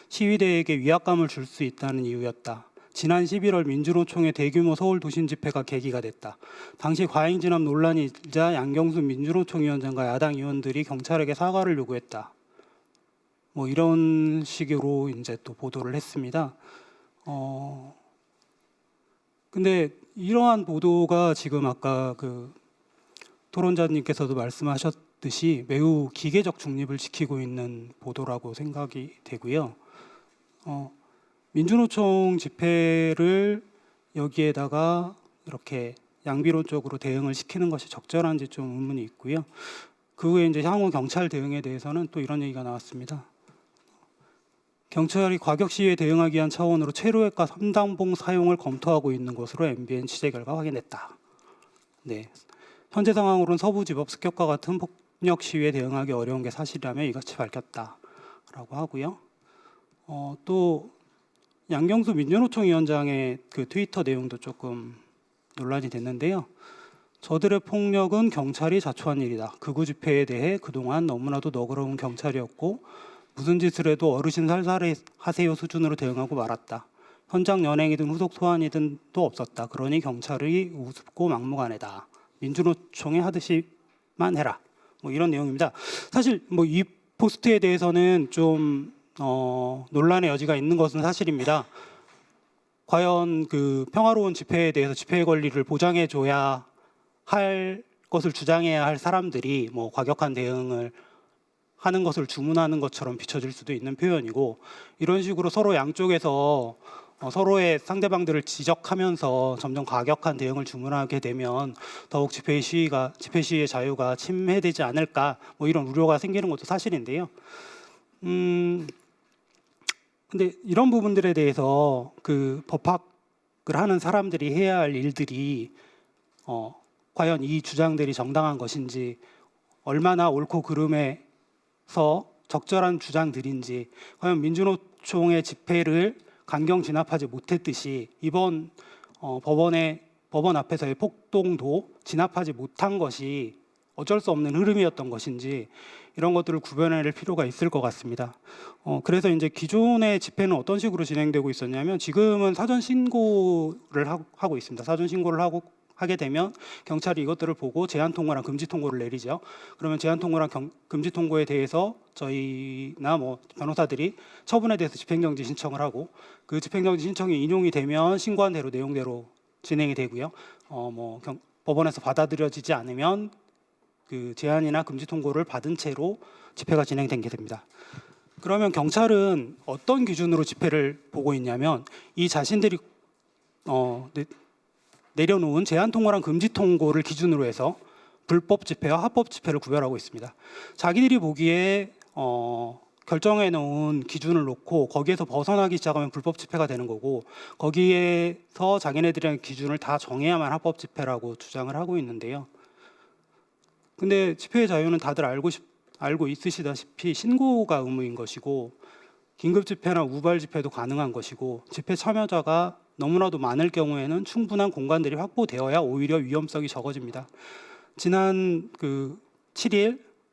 시위대에게 위압감을 줄 수 있다는 이유였다. 지난 11월 민주노총의 대규모 서울 도심 집회가 계기가 됐다. 당시 과잉 진압 논란이 일자 양경수 민주노총 위원장과 야당 의원들이 경찰에게 사과를 요구했다. 뭐 이런 식으로 이제 또 보도를 했습니다. 근데 이러한 보도가 지금 아까 그 토론자님께서도 말씀하셨듯이 매우 기계적 중립을 지키고 있는 보도라고 생각이 되고요. 민주노총 집회를 여기에다가 이렇게 양비론적으로 대응을 시키는 것이 적절한지 좀 의문이 있고요. 그 후에 이제 향후 경찰 대응에 대해서는 또 이런 얘기가 나왔습니다. 경찰이 과격 시위에 대응하기 위한 차원으로 체류액과 삼당봉 사용을 검토하고 있는 것으로 MBN 취재 결과 확인했다. 네. 현재 상황으로는 서부지법 습격과 같은 폭력 시위에 대응하기 어려운 게 사실이라며 이같이 밝혔다라고 하고요. 또 양경수 민주노총 위원장의 그 트위터 내용도 조금 논란이 됐는데요. 저들의 폭력은 경찰이 자초한 일이다. 극우 집회에 대해 그동안 너무나도 너그러운 경찰이었고 무슨 짓을 해도 어르신 살살하세요 수준으로 대응하고 말았다. 현장 연행이든 후속 소환이든 또 없었다. 그러니 경찰이 우습고 막무가내다. 민주노총이 하듯이만 해라. 뭐 이런 내용입니다. 사실 뭐 이 포스트에 대해서는 좀 논란의 여지가 있는 것은 사실입니다. 과연 그 평화로운 집회에 대해서 집회의 권리를 보장해 줘야 할 것을 주장해야 할 사람들이 뭐 과격한 대응을 하는 것을 주문하는 것처럼 비춰질 수도 있는 표현이고 이런 식으로 서로 양쪽에서 서로의 상대방들을 지적하면서 점점 과격한 대응을 주문하게 되면 더욱 집회 시위의 자유가 침해되지 않을까 뭐 이런 우려가 생기는 것도 사실인데요. 근데 이런 부분들에 대해서 그 법학을 하는 사람들이 해야 할 일들이 과연 이 주장들이 정당한 것인지 얼마나 옳고 그름에서 적절한 주장들인지 과연 민주노총의 집회를 강경 진압하지 못했듯이 이번 법원 앞에서의 폭동도 진압하지 못한 것이 어쩔 수 없는 흐름이었던 것인지 이런 것들을 구별해낼 필요가 있을 것 같습니다. 그래서 이제 기존의 집회는 어떤 식으로 진행되고 있었냐면 지금은 사전 신고를 하고 있습니다. 사전 신고를 하게 되면 경찰이 이것들을 보고 제한 통고랑 금지 통고를 내리죠. 그러면 제한 통고랑 금지 통고에 대해서 저희나 뭐 변호사들이 처분에 대해서 집행정지 신청을 하고 그 집행정지 신청이 인용이 되면 신고한 대로 내용대로 진행이 되고요. 법원에서 받아들여지지 않으면 그 제한이나 금지 통고를 받은 채로 집회가 진행된 게 됩니다. 그러면 경찰은 어떤 기준으로 집회를 보고 있냐면 이 자신들이 내려놓은 제한 통고랑 금지 통고를 기준으로 해서 불법 집회와 합법 집회를 구별하고 있습니다. 자기들이 보기에 결정해 놓은 기준을 놓고 거기에서 벗어나기 시작하면 불법 집회가 되는 거고, 거기에서 자기네들의 기준을 다 정해야만 합법 집회라고 주장을 하고 있는데요. 근데 집회의 자유는 다들 알고 있으시다시피 신고가 의무인 것이고, 긴급 집회나 우발 집회도 가능한 것이고, 집회 참여자가 너무나도 많을 경우에는 충분한 공간들이 확보되어야 오히려 위험성이 적어집니다. 지난 12월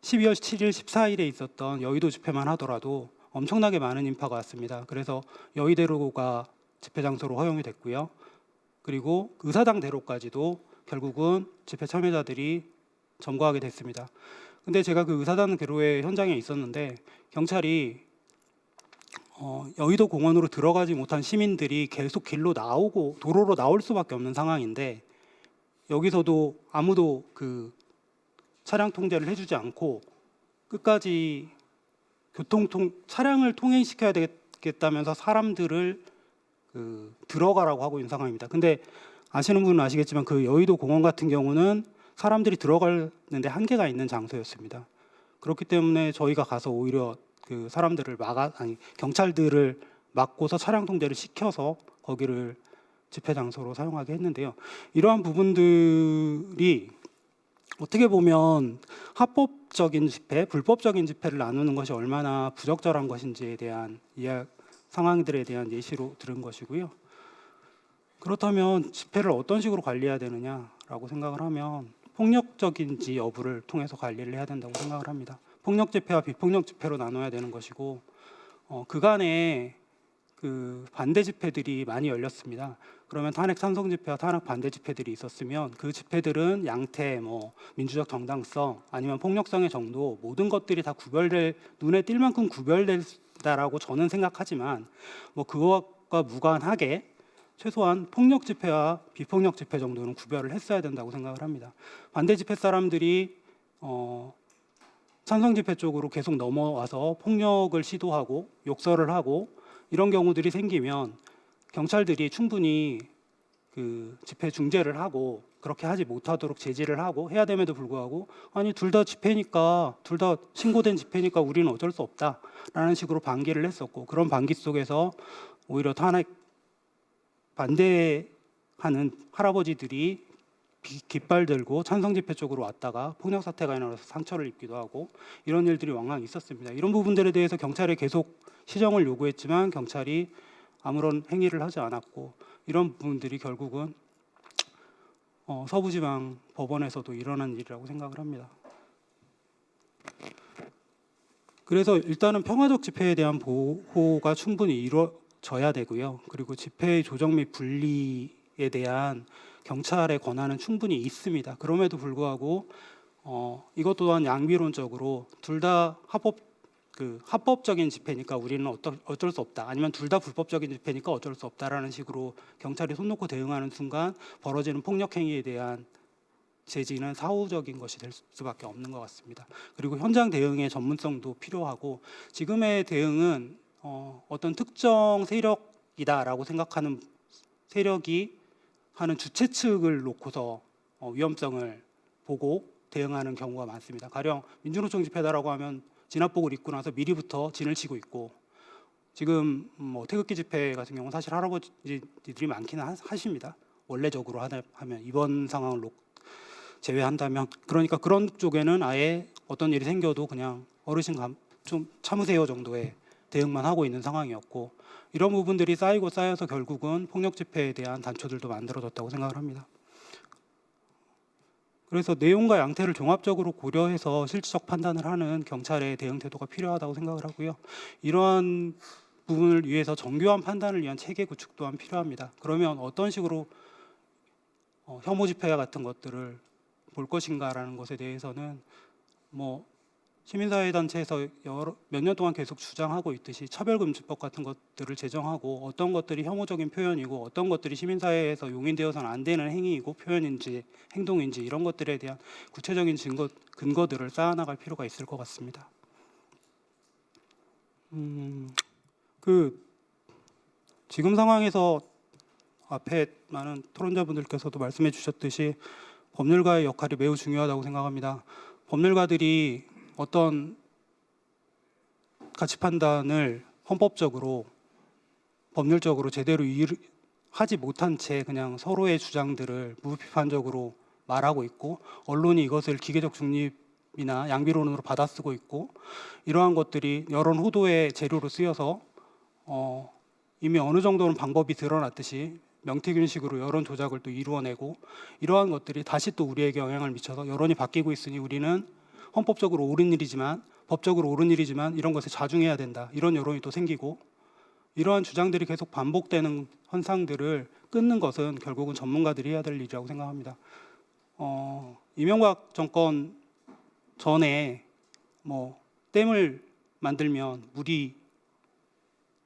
7일, 14일에 있었던 여의도 집회만 하더라도 엄청나게 많은 인파가 왔습니다. 그래서 여의대로가 집회 장소로 허용이 됐고요. 그리고 의사당 대로까지도 결국은 집회 참여자들이 점거하게 됐습니다. 근데 제가 그 의사당 대로의 현장에 있었는데 경찰이 여의도 공원으로 들어가지 못한 시민들이 계속 길로 나오고 도로로 나올 수밖에 없는 상황인데, 여기서도 아무도 그 차량 통제를 해주지 않고 끝까지 차량을 통행시켜야 되겠다면서 사람들을 들어가라고 하고 있는 상황입니다. 근데 아시는 분은 아시겠지만 그 여의도 공원 같은 경우는 사람들이 들어가는데 한계가 있는 장소였습니다. 그렇기 때문에 저희가 가서 오히려 그 사람들을 경찰들을 막고서 차량 통제를 시켜서 거기를 집회 장소로 사용하게 했는데요. 이러한 부분들이 어떻게 보면 합법적인 집회, 불법적인 집회를 나누는 것이 얼마나 부적절한 것인지에 대한 상황들에 대한 예시로 들은 것이고요. 그렇다면 집회를 어떤 식으로 관리해야 되느냐라고 생각을 하면 폭력적인지 여부를 통해서 관리를 해야 된다고 생각을 합니다. 폭력 집회와 비폭력 집회로 나눠야 되는 것이고, 그간에 그 반대 집회들이 많이 열렸습니다. 그러면 탄핵 찬성 집회와 탄핵 반대 집회들이 있었으면 그 집회들은 양태, 민주적 정당성, 아니면 폭력성의 정도, 모든 것들이 다 눈에 띌 만큼 구별된다라고 저는 생각하지만, 그것과 무관하게 최소한 폭력 집회와 비폭력 집회 정도는 구별을 했어야 된다고 생각을 합니다. 반대 집회 사람들이 찬성 집회 쪽으로 계속 넘어와서 폭력을 시도하고 욕설을 하고 이런 경우들이 생기면 경찰들이 충분히 그 집회 중재를 하고 그렇게 하지 못하도록 제지를 하고 해야 됨에도 불구하고, 아니 둘 다 집회니까, 둘 다 신고된 집회니까 우리는 어쩔 수 없다라는 식으로 반기를 했었고, 그런 반기 속에서 오히려 탄핵 반대하는 할아버지들이 깃발 들고 찬성 집회 쪽으로 왔다가 폭력 사태가 일어나서 상처를 입기도 하고 이런 일들이 왕왕 있었습니다. 이런 부분들에 대해서 경찰에 계속 시정을 요구했지만 경찰이 아무런 행위를 하지 않았고, 이런 부분들이 결국은 서부지방 법원에서도 일어난 일이라고 생각을 합니다. 그래서 일단은 평화적 집회에 대한 보호가 충분히 이루어져야 되고요. 그리고 집회의 조정 및 분리에 대한 경찰의 권한은 충분히 있습니다. 그럼에도 불구하고 이것 또한 양비론적으로 둘 다 합법적인 집회니까 우리는 어쩔 수 없다, 아니면 둘 다 불법적인 집회니까 어쩔 수 없다라는 식으로 경찰이 손 놓고 대응하는 순간 벌어지는 폭력 행위에 대한 제지는 사후적인 것이 될 수밖에 없는 것 같습니다. 그리고 현장 대응의 전문성도 필요하고, 지금의 대응은 어떤 특정 세력이다라고 생각하는 세력이 하는 주최 측을 놓고서 위험성을 보고 대응하는 경우가 많습니다. 가령 민주노총 집회다라고 하면 진압복을 입고 나서 미리부터 진을 치고 있고, 지금 태극기 집회 같은 경우는 사실 할아버지들이 많기는 하십니다. 원래적으로 하면 이번 상황을 제외한다면. 그러니까 그런 쪽에는 아예 어떤 일이 생겨도 그냥 어르신 좀 참으세요 정도의 대응만 하고 있는 상황이었고, 이런 부분들이 쌓이고 쌓여서 결국은 폭력 집회에 대한 단초들도 만들어졌다고 생각을 합니다. 그래서 내용과 양태를 종합적으로 고려해서 실질적 판단을 하는 경찰의 대응 태도가 필요하다고 생각을 하고요. 이러한 부분을 위해서 정교한 판단을 위한 체계 구축 또한 필요합니다. 그러면 어떤 식으로 혐오 집회 같은 것들을 볼 것인가라는 것에 대해서는 시민사회 단체에서 몇 년 동안 계속 주장하고 있듯이 차별금지법 같은 것들을 제정하고, 어떤 것들이 혐오적인 표현이고 어떤 것들이 시민사회에서 용인되어서는 안 되는 행위이고 표현인지 행동인지, 이런 것들에 대한 구체적인 근거들을 쌓아나갈 필요가 있을 것 같습니다. 지금 상황에서 앞에 많은 토론자분들께서도 말씀해 주셨듯이 법률가의 역할이 매우 중요하다고 생각합니다. 법률가들이 어떤 가치 판단을 헌법적으로 법률적으로 제대로 하지 못한 채 그냥 서로의 주장들을 무비판적으로 말하고 있고, 언론이 이것을 기계적 중립이나 양비론으로 받아쓰고 있고, 이러한 것들이 여론 호도의 재료로 쓰여서 이미 어느 정도는 방법이 드러났듯이 명태균식으로 여론 조작을 또 이루어내고, 이러한 것들이 다시 또 우리에게 영향을 미쳐서 여론이 바뀌고 있으니 우리는 헌법적으로 옳은 일이지만, 법적으로 옳은 일이지만 이런 것에 자중해야 된다, 이런 여론이 또 생기고, 이러한 주장들이 계속 반복되는 현상들을 끊는 것은 결국은 전문가들이 해야 될 일이라고 생각합니다. 이명박 정권 전에 댐을 만들면 물이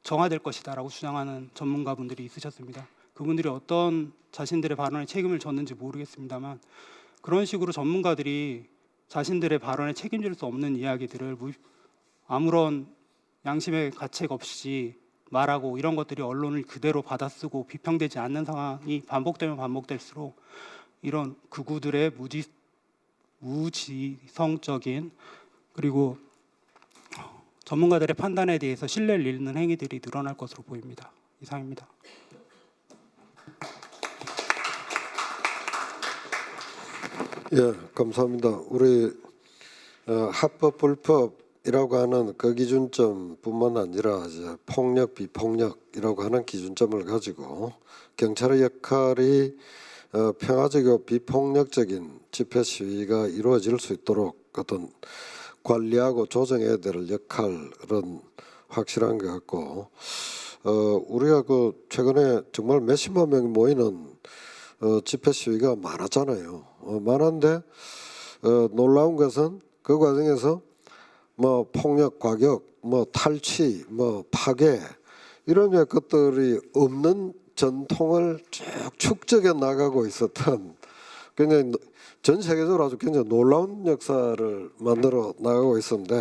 정화될 것이다라고 주장하는 전문가분들이 있으셨습니다. 그분들이 어떤 자신들의 발언에 책임을 졌는지 모르겠습니다만, 그런 식으로 전문가들이 자신들의 발언에 책임질 수 없는 이야기들을 아무런 양심의 가책 없이 말하고, 이런 것들이 언론을 그대로 받아쓰고 비평되지 않는 상황이 반복되면 반복될수록 이런 극우들의 무지성적인, 그리고 전문가들의 판단에 대해서 신뢰를 잃는 행위들이 늘어날 것으로 보입니다. 이상입니다. 예, 감사합니다. 우리 합법 불법이라고 하는 그 기준점뿐만 아니라 이제 폭력 비폭력이라고 하는 기준점을 가지고 경찰의 역할이 평화적이고 비폭력적인 집회 시위가 이루어질 수 있도록 어떤 관리하고 조정해야 될 역할은 확실한 것 같고, 우리가 그 최근에 정말 몇십만 명이 모이는 집회 시위가 많았잖아요. 많은데 놀라운 것은 그 과정에서 폭력, 과격, 탈취, 파괴 이런 것들이 없는 전통을 쭉 축적해 나가고 있었던, 굉장히 전 세계적으로 아주 굉장히 놀라운 역사를 만들어 나가고 있었는데,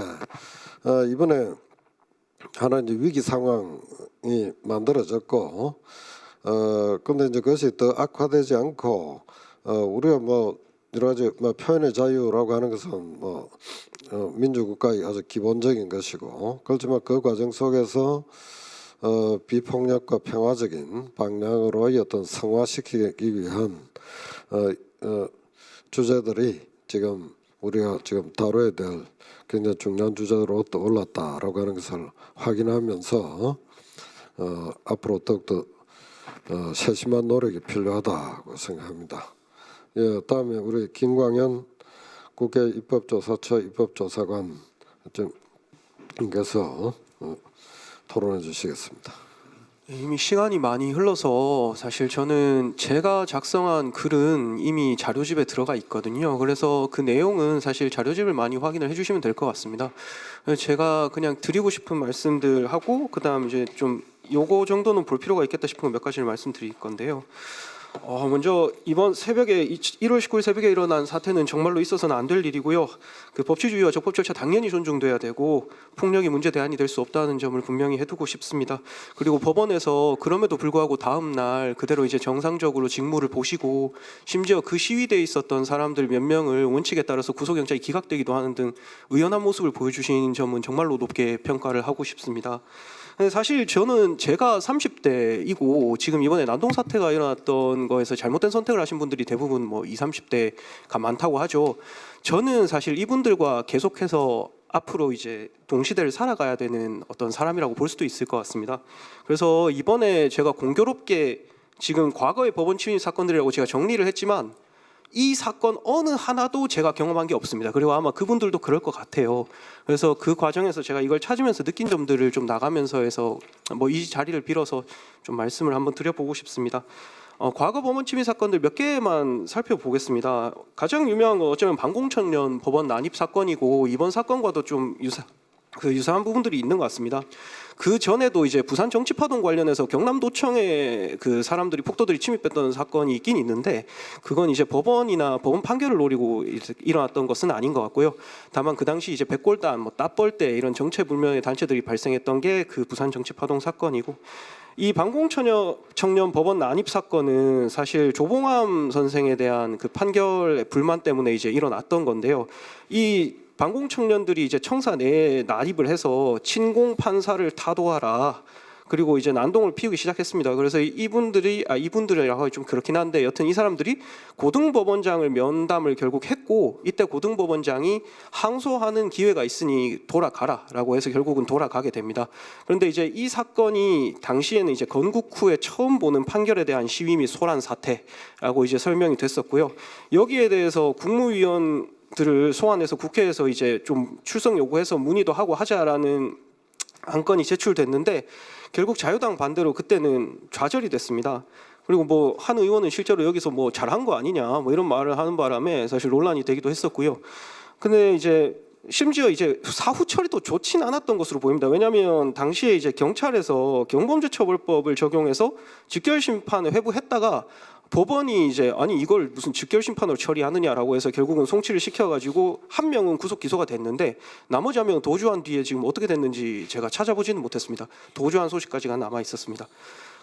이번에 하나 이제 위기 상황이 만들어졌고, 근데 이제 그것이 더 악화되지 않고, 우리가 여러 가지 표현의 자유라고 하는 것은 민주국가의 아주 기본적인 것이고, 그렇지만 그 과정 속에서 비폭력과 평화적인 방향으로의 어떤 성화시키기 위한 주제들이 지금 우리가 지금 다뤄야 될 굉장히 중요한 주제로 또 올랐다라고 하는 것을 확인하면서 앞으로 더욱더 세심한 노력이 필요하다고 생각합니다. 예, 다음에 우리 김광현 국회 입법조사처 입법조사관께서 토론해 주시겠습니다. 이미 시간이 많이 흘러서 사실 저는 제가 작성한 글은 이미 자료집에 들어가 있거든요. 그래서 그 내용은 사실 자료집을 많이 확인을 해주시면 될 것 같습니다. 제가 그냥 드리고 싶은 말씀들 하고, 그다음 이제 좀 요거 정도는 볼 필요가 있겠다 싶은 거 몇 가지를 말씀드릴 건데요. 먼저 이번 새벽에 1월 19일 새벽에 일어난 사태는 정말로 있어서는 안 될 일이고요. 그 법치주의와 적법 절차 당연히 존중돼야 되고, 폭력이 문제 대안이 될 수 없다는 점을 분명히 해두고 싶습니다. 그리고 법원에서 그럼에도 불구하고 다음 날 그대로 이제 정상적으로 직무를 보시고, 심지어 그 시위대에 있었던 사람들 몇 명을 원칙에 따라서 구속영장이 기각되기도 하는 등 의연한 모습을 보여주신 점은 정말로 높게 평가를 하고 싶습니다. 사실 저는 제가 30대이고 지금 이번에 난동 사태가 일어났던 거에서 잘못된 선택을 하신 분들이 대부분 20, 30대가 많다고 하죠. 저는 사실 이분들과 계속해서 앞으로 이제 동시대를 살아가야 되는 어떤 사람이라고 볼 수도 있을 것 같습니다. 그래서 이번에 제가 공교롭게 지금 과거의 법원 침입 사건들이라고 제가 정리를 했지만, 이 사건 어느 하나도 제가 경험한 게 없습니다. 그리고 아마 그분들도 그럴 것 같아요. 그래서 그 과정에서 제가 이걸 찾으면서 느낀 점들을 좀 나가면서 해서 이 자리를 빌어서 좀 말씀을 한번 드려보고 싶습니다. 과거 법원 침입 사건들 몇 개만 살펴보겠습니다. 가장 유명한 건 어쩌면 방공천년 법원 난입 사건이고, 이번 사건과도 좀 유사한 부분들이 있는 것 같습니다. 그 전에도 이제 부산 정치파동 관련해서 경남도청에 그 사람들이 폭도들이 침입했던 사건이 있긴 있는데, 그건 이제 법원이나 법원 판결을 노리고 일어났던 것은 아닌 것 같고요. 다만 그 당시 이제 백골단, 따뻘대 이런 정체불명의 단체들이 발생했던 게 그 부산 정치파동 사건이고, 이 방공청년 법원 난입 사건은 사실 조봉암 선생에 대한 그 판결의 불만 때문에 이제 일어났던 건데요. 이 반공 청년들이 이제 청사 내에 난입을 해서 친공 판사를 타도하라. 그리고 이제 난동을 피우기 시작했습니다. 그래서 이분들이라고 하기 좀 그렇긴 한데 여튼 이 사람들이 고등법원장을 면담을 결국 했고 이때 고등법원장이 항소하는 기회가 있으니 돌아가라라고 해서 결국은 돌아가게 됩니다. 그런데 이제 이 사건이 당시에는 이제 건국 후에 처음 보는 판결에 대한 시위 및 소란 사태라고 이제 설명이 됐었고요. 여기에 대해서 국무위원들을 소환해서 국회에서 이제 좀 출석 요구해서 문의도 하고 하자라는 안건이 제출됐는데 결국 자유당 반대로 그때는 좌절이 됐습니다. 그리고 뭐 한 의원은 실제로 여기서 뭐 잘한 거 아니냐 뭐 이런 말을 하는 바람에 사실 논란이 되기도 했었고요. 근데 이제 심지어 이제 사후 처리도 좋진 않았던 것으로 보입니다. 왜냐하면 당시에 이제 경찰에서 경범죄처벌법을 적용해서 직결 심판을 회부했다가 법원이 이제 아니 이걸 무슨 직결 심판으로 처리하느냐라고 해서 결국은 송치를 시켜가지고 한 명은 구속 기소가 됐는데 나머지 한 명은 도주한 뒤에 지금 어떻게 됐는지 제가 찾아보지는 못했습니다. 도주한 소식까지가 남아 있었습니다.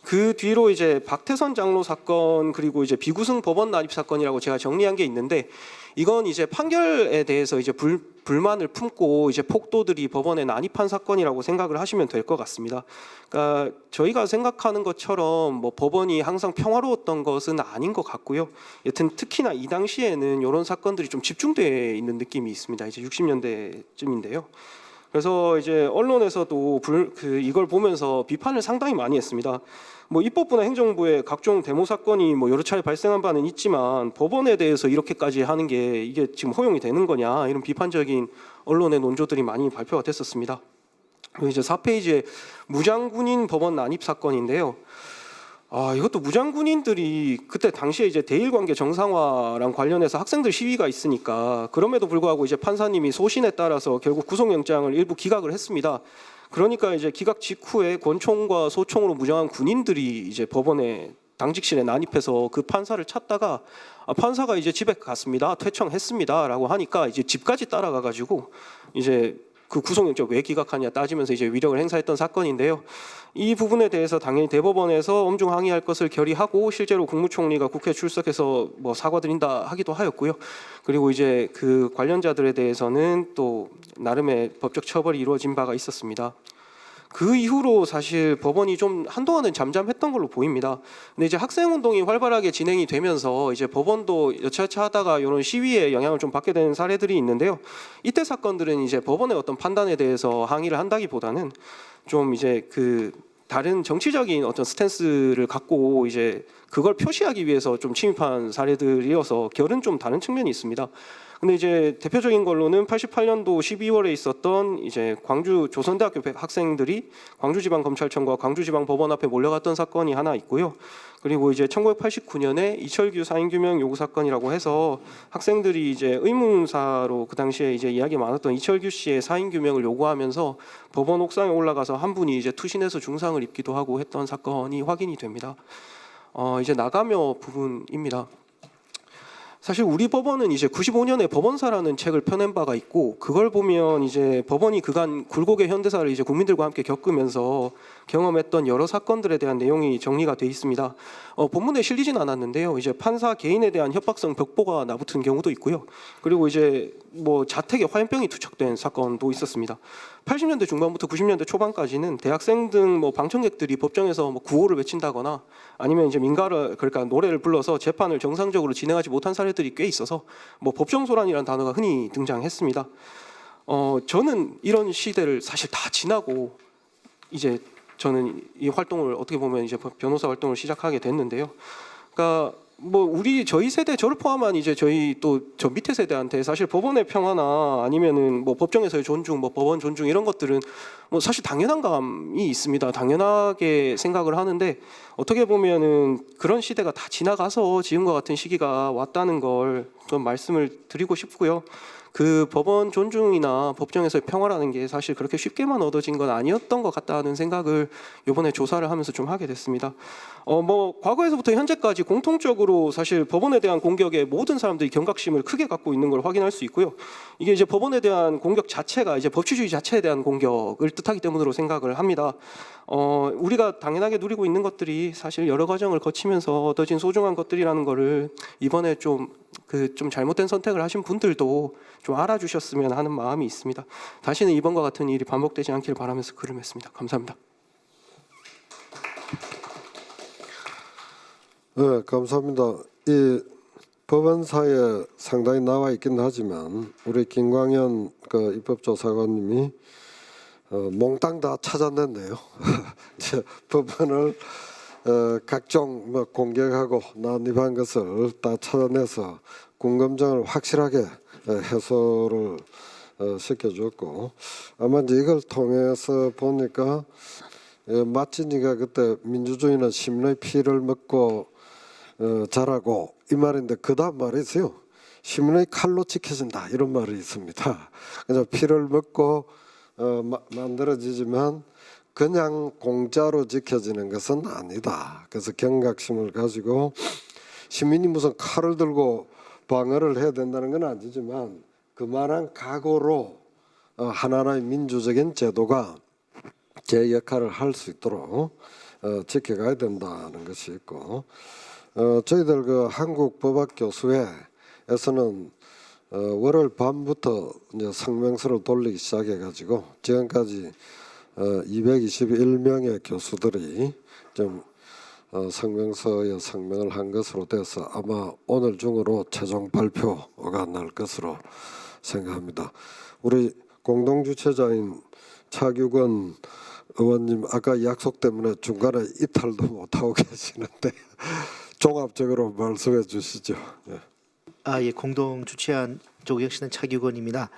그 뒤로 이제 박태선 장로 사건 그리고 이제 비구승 법원 난입 사건이라고 제가 정리한 게 있는데 이건 이제 판결에 대해서 이제 불만을 품고 이제 폭도들이 법원에 난입한 사건이라고 생각을 하시면 될 것 같습니다. 그러니까 저희가 생각하는 것처럼 뭐 법원이 항상 평화로웠던 것은 아닌 것 같고요. 여튼 특히나 이 당시에는 이런 사건들이 좀 집중되어 있는 느낌이 있습니다. 이제 60년대쯤인데요. 그래서 이제 언론에서도 이걸 보면서 비판을 상당히 많이 했습니다. 뭐 입법부나 행정부의 각종 데모 사건이 뭐 여러 차례 발생한 바는 있지만 법원에 대해서 이렇게까지 하는 게 이게 지금 허용이 되는 거냐 이런 비판적인 언론의 논조들이 많이 발표가 됐었습니다. 그리고 이제 4페이지에 무장군인 법원 난입 사건인데요. 이것도 무장군인들이 그때 당시에 이제 대일관계 정상화랑 관련해서 학생들 시위가 있으니까 그럼에도 불구하고 이제 판사님이 소신에 따라서 결국 구속영장을 일부 기각을 했습니다. 그러니까 이제 기각 직후에 권총과 소총으로 무장한 군인들이 이제 법원에 당직실에 난입해서 그 판사를 찾다가 판사가 이제 집에 갔습니다. 퇴청했습니다라고 하니까 이제 집까지 따라가 가지고 이제 그 구속영장 왜 기각하냐 따지면서 이제 위력을 행사했던 사건인데요. 이 부분에 대해서 당연히 대법원에서 엄중 항의할 것을 결의하고 실제로 국무총리가 국회에 출석해서 뭐 사과드린다 하기도 하였고요. 그리고 이제 그 관련자들에 대해서는 또 나름의 법적 처벌이 이루어진 바가 있었습니다. 그 이후로 사실 법원이 좀 한동안은 잠잠했던 걸로 보입니다. 근데 이제 학생 운동이 활발하게 진행이 되면서 이제 법원도 여차여차 하다가 이런 시위에 영향을 좀 받게 되는 사례들이 있는데요. 이때 사건들은 이제 법원의 어떤 판단에 대해서 항의를 한다기보다는 좀 이제 그 다른 정치적인 어떤 스탠스를 갖고 이제 그걸 표시하기 위해서 좀 침입한 사례들이어서 결은 좀 다른 측면이 있습니다. 근데 이제 대표적인 걸로는 88년도 12월에 있었던 이제 광주 조선대학교 학생들이 광주지방검찰청과 광주지방법원 앞에 몰려갔던 사건이 하나 있고요. 그리고 이제 1989년에 이철규 사인규명 요구 사건이라고 해서 학생들이 이제 의문사로 그 당시에 이제 이야기 많았던 이철규 씨의 사인규명을 요구하면서 법원 옥상에 올라가서 한 분이 이제 투신해서 중상을 입기도 하고 했던 사건이 확인이 됩니다. 이제 나가며 부분입니다. 사실 우리 법원은 이제 95년에 법원사라는 책을 펴낸 바가 있고 그걸 보면 이제 법원이 그간 굴곡의 현대사를 이제 국민들과 함께 겪으면서 경험했던 여러 사건들에 대한 내용이 정리가 돼 있습니다. 본문에 실리진 않았는데요. 이제 판사 개인에 대한 협박성 벽보가 나붙은 경우도 있고요. 그리고 이제 뭐 자택에 화염병이 투척된 사건도 있었습니다. 80년대 중반부터 90년대 초반까지는 대학생 등 뭐 방청객들이 법정에서 뭐 구호를 외친다거나 아니면 이제 민가를 그러니까 노래를 불러서 재판을 정상적으로 진행하지 못한 사례들이 꽤 있어서 뭐 법정소란이라는 단어가 흔히 등장했습니다. 저는 이런 시대를 사실 다 지나고 이제 저는 이 활동을 어떻게 보면 이제 변호사 활동을 시작하게 됐는데요. 그러니까 뭐 저희 세대 저를 포함한 이제 저희 또 저 밑에 세대한테 사실 법원의 평화나 아니면은 뭐 법정에서의 존중, 뭐 법원 존중 이런 것들은 뭐 사실 당연한 감이 있습니다. 당연하게 생각을 하는데 어떻게 보면은 그런 시대가 다 지나가서 지금과 같은 시기가 왔다는 걸 좀 말씀을 드리고 싶고요. 그 법원 존중이나 법정에서의 평화라는 게 사실 그렇게 쉽게만 얻어진 건 아니었던 것 같다는 생각을 이번에 조사를 하면서 좀 하게 됐습니다. 뭐 과거에서부터 현재까지 공통적으로 사실 법원에 대한 공격에 모든 사람들이 경각심을 크게 갖고 있는 걸 확인할 수 있고요. 이게 이제 법원에 대한 공격 자체가 이제 법치주의 자체에 대한 공격을 뜻하기 때문으로 생각을 합니다. 우리가 당연하게 누리고 있는 것들이 사실 여러 과정을 거치면서 얻어진 소중한 것들이라는 거를 이번에 좀 잘못된 선택을 하신 분들도 좀 알아주셨으면 하는 마음이 있습니다. 다시는 이번과 같은 일이 반복되지 않길 바라면서 글을 맺습니다. 감사합니다. 네, 감사합니다. 이 법원사에 상당히 나와 있긴 하지만 우리 김광현 그 입법조사관님이 몽땅 다 찾아냈네요. 이제 법원을 각종 뭐 공격하고 난입한 것을 다 찾아내서 궁금증을 확실하게 해소를 시켜줬고, 아마 이제 이걸 통해서 보니까 마치 네가 그때 민주주의는 시민의 피를 먹고 자라고 이 말인데 그 다음 말이 있어요. 시민의 칼로 지켜진다 이런 말이 있습니다. 그래서 피를 먹고 만들어지지만 그냥 공짜로 지켜지는 것은 아니다. 그래서 경각심을 가지고 시민이 무슨 칼을 들고 방어를 해야 된다는 건 아니지만 그만한 각오로 하나하나의 민주적인 제도가 제 역할을 할 수 있도록 지켜가야 된다는 것이 있고, 저희들 그 한국법학교수회에서는 월요일 밤부터 이제 성명서를 돌리기 시작해가지고 지금까지 221명의 교수들이 좀 성명서에 성명을 한 것으로 돼서 아마 오늘 중으로 최종 발표가 날 것으로 생각합니다. 우리 공동주최자인 차규건 의원님 아까 약속 때문에 중간에 이탈도 못하고 계시는데 종합적으로 말씀해 주시죠. 네. 예, 공동 주최한 조경신은 차규건입니다.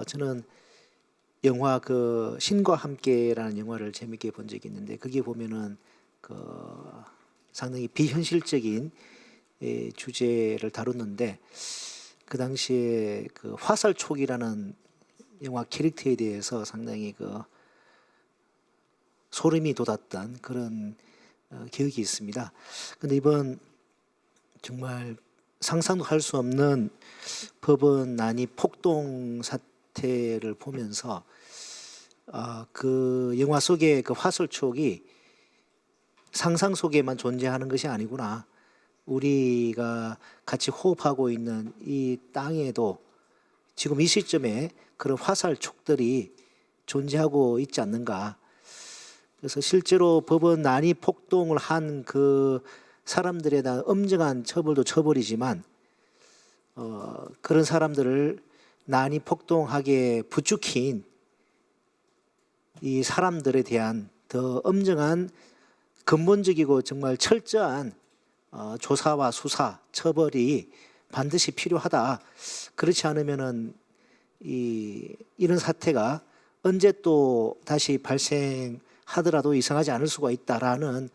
저는 영화 그 신과 함께라는 영화를 재밌게 본 적이 있는데 거기에 보면은 그 상당히 비현실적인 주제를 다뤘는데 그 당시에 그 화살촉이라는 영화 캐릭터에 대해서 상당히 그 소름이 돋았던 그런 기억이 있습니다. 근데 이번 정말 상상도 할 수 없는 법원 난입 폭동 사태를 보면서 그 영화 속의 그 화살촉이 상상 속에만 존재하는 것이 아니구나. 우리가 같이 호흡하고 있는 이 땅에도 지금 이 시점에 그런 화살촉들이 존재하고 있지 않는가. 그래서 실제로 법원 난입 폭동을 한 그 사람들에 대한 엄정한 처벌도 처벌이지만 그런 사람들을 난입 폭동하게 부추긴 이 사람들에 대한 더 엄정한 근본적이고 정말 철저한 조사와 수사, 처벌이 반드시 필요하다. 그렇지 않으면은 이런 사태가 언제 또 다시 발생하더라도 이상하지 않을 수가 있다라는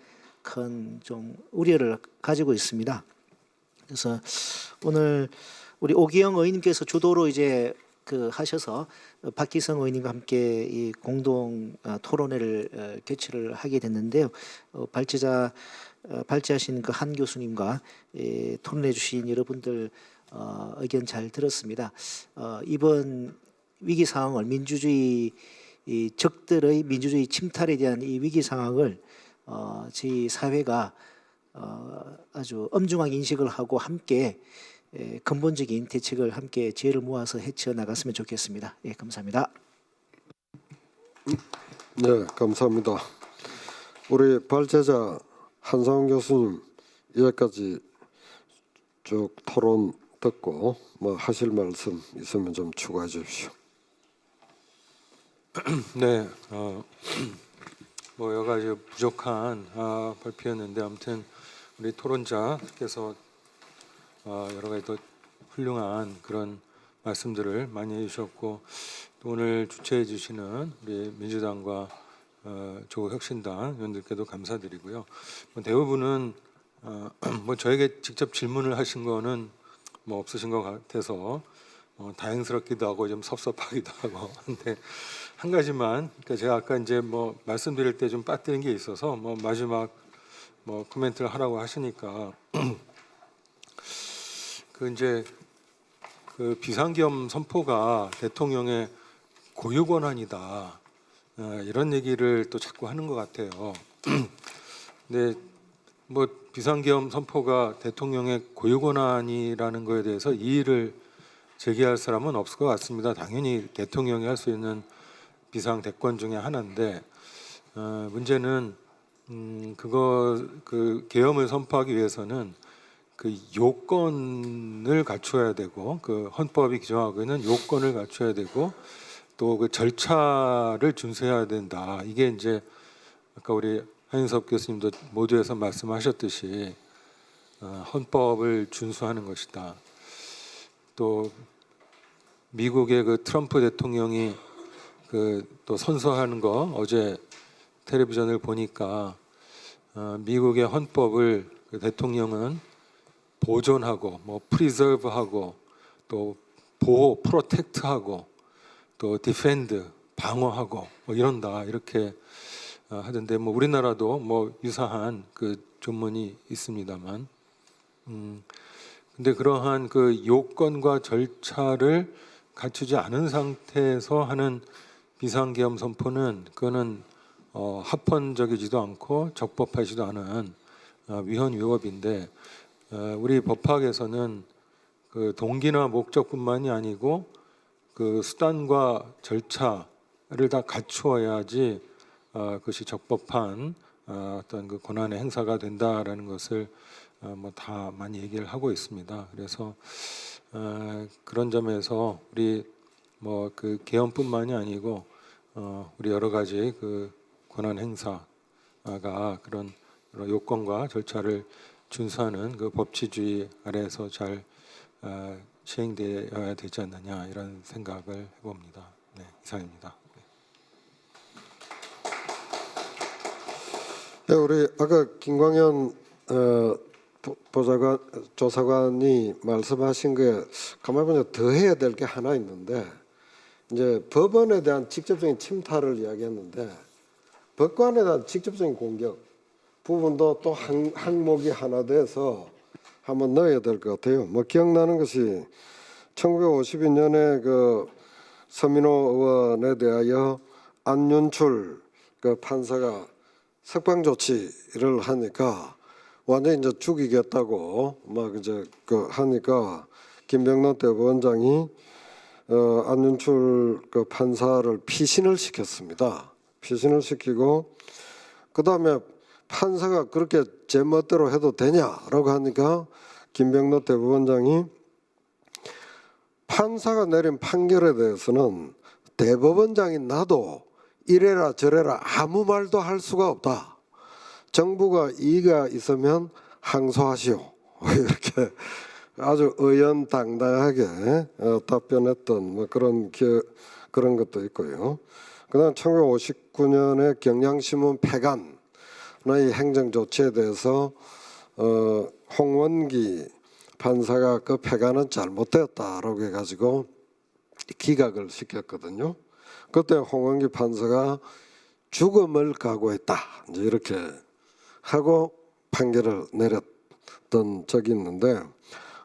큰 좀 우려를 가지고 있습니다. 그래서 오늘 우리 오기영 의원님께서 주도로 이제 그 하셔서 박기성 의원님과 함께 이 공동 토론회를 개최를 하게 됐는데요. 발제하신 그 한 교수님과 토론해 주신 여러분들 의견 잘 들었습니다. 이번 위기 상황을 민주주의 적들의 민주주의 침탈에 대한 이 위기 상황을 저희 사회가 아주 엄중하게 인식을 하고 함께 근본적인 대책을 함께 지혜를 모아서 헤쳐 나갔으면 좋겠습니다. 예, 감사합니다. 네, 감사합니다. 우리 발제자 한상훈 교수님 여기까지 쭉 토론 듣고 뭐 하실 말씀 있으면 좀 추가해 주십시오. 네, 뭐 여러 가지 부족한 발표였는데 아무튼 우리 토론자께서 여러 가지 더 훌륭한 그런 말씀들을 많이 해주셨고 또 오늘 주최해 주시는 우리 민주당과 조국혁신당 의원들께도 감사드리고요. 뭐 대부분은 뭐 저에게 직접 질문을 하신 거는 뭐 없으신 것 같아서 다행스럽기도 하고 좀 섭섭하기도 하고 한데 한 가지만 그러니까 제가 아까 이제 뭐 말씀드릴 때 좀 빠뜨린 게 있어서 뭐 마지막 뭐 코멘트를 하라고 하시니까 그 이제 그 비상계엄 선포가 대통령의 고유 권한이다 이런 얘기를 또 자꾸 하는 것 같아요. 근데 뭐 비상계엄 선포가 대통령의 고유 권한이라는 거에 대해서 이의를 제기할 사람은 없을 것 같습니다. 당연히 대통령이 할 수 있는 비상 대권 중에 하나인데 문제는 그 계엄을 선포하기 위해서는 그 요건을 갖춰야 되고 그 헌법이 규정하고 있는 요건을 갖춰야 되고 또 그 절차를 준수해야 된다. 이게 이제 아까 우리 한인섭 교수님도 모두에서 말씀하셨듯이 헌법을 준수하는 것이다. 또 미국의 그 트럼프 대통령이 그 또 선서하는 거 어제 텔레비전을 보니까 미국의 헌법을 그 대통령은 보존하고 뭐 프리저브하고 또 보호 프로텍트하고 또 디펜드 방어하고 뭐 이런다 이렇게 하던데 뭐 우리나라도 뭐 유사한 그 조문이 있습니다만 근데 그러한 그 요건과 절차를 갖추지 않은 상태에서 하는 비상계엄 선포는 그거는 합헌적이지도 않고 적법하지도 않은 위헌 위법인데 우리 법학에서는 그 동기나 목적뿐만이 아니고 그 수단과 절차를 다 갖추어야지 그것이 적법한 어떤 그 권한의 행사가 된다라는 것을 뭐 다 많이 얘기를 하고 있습니다. 그래서 그런 점에서 우리 뭐 그 계엄뿐만이 아니고 우리 여러 가지 그 권한 행사가 그런 요건과 절차를 준수하는 그 법치주의 아래에서 잘 시행되어야 되지 않느냐 이런 생각을 해봅니다. 네, 이상입니다. 네, 우리 아까 김광현 보좌관 조사관이 말씀하신 게 가만히 보면 더 해야 될 게 하나 있는데 이제 법원에 대한 직접적인 침탈을 이야기했는데 법관에 대한 직접적인 공격 부분도 또 항목이 하나 돼서 한번 넣어야 될 것 같아요. 뭐 기억나는 것이 1952년에 그 서민호 의원에 대하여 안윤출 그 판사가 석방 조치를 하니까 완전히 이제 죽이겠다고 막 이제 그 하니까 김병론 대법원장이 안윤출 그 판사를 피신을 시켰습니다. 피신을 시키고 그 다음에 판사가 그렇게 제 멋대로 해도 되냐라고 하니까 김병로 대법원장이 판사가 내린 판결에 대해서는 대법원장인 나도 이래라 저래라 아무 말도 할 수가 없다. 정부가 이의가 있으면 항소하시오. 이렇게 아주 의연당당하게 답변했던 뭐 그런 것도 있고요. 그다음 1959년에 경향신문 폐간의 행정 조치에 대해서 홍원기 판사가 그 폐간은 잘못되었다라고 해가지고 기각을 시켰거든요. 그때 홍원기 판사가 죽음을 각오했다 이제 이렇게 하고 판결을 내렸던 적이 있는데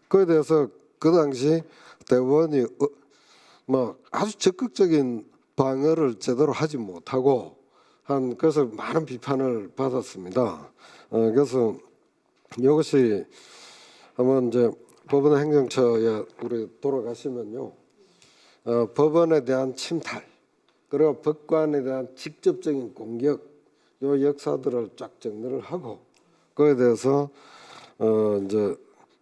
그에 대해서 그 당시 대법원이 뭐 아주 적극적인 방어를 제대로 하지 못하고 한 그래서 많은 비판을 받았습니다. 그래서 이것이 한번 이제 법원 행정처에 우리 돌아가시면요, 법원에 대한 침탈 그리고 법관에 대한 직접적인 공격 요 역사들을 쫙 정리를 하고 그에 대해서 이제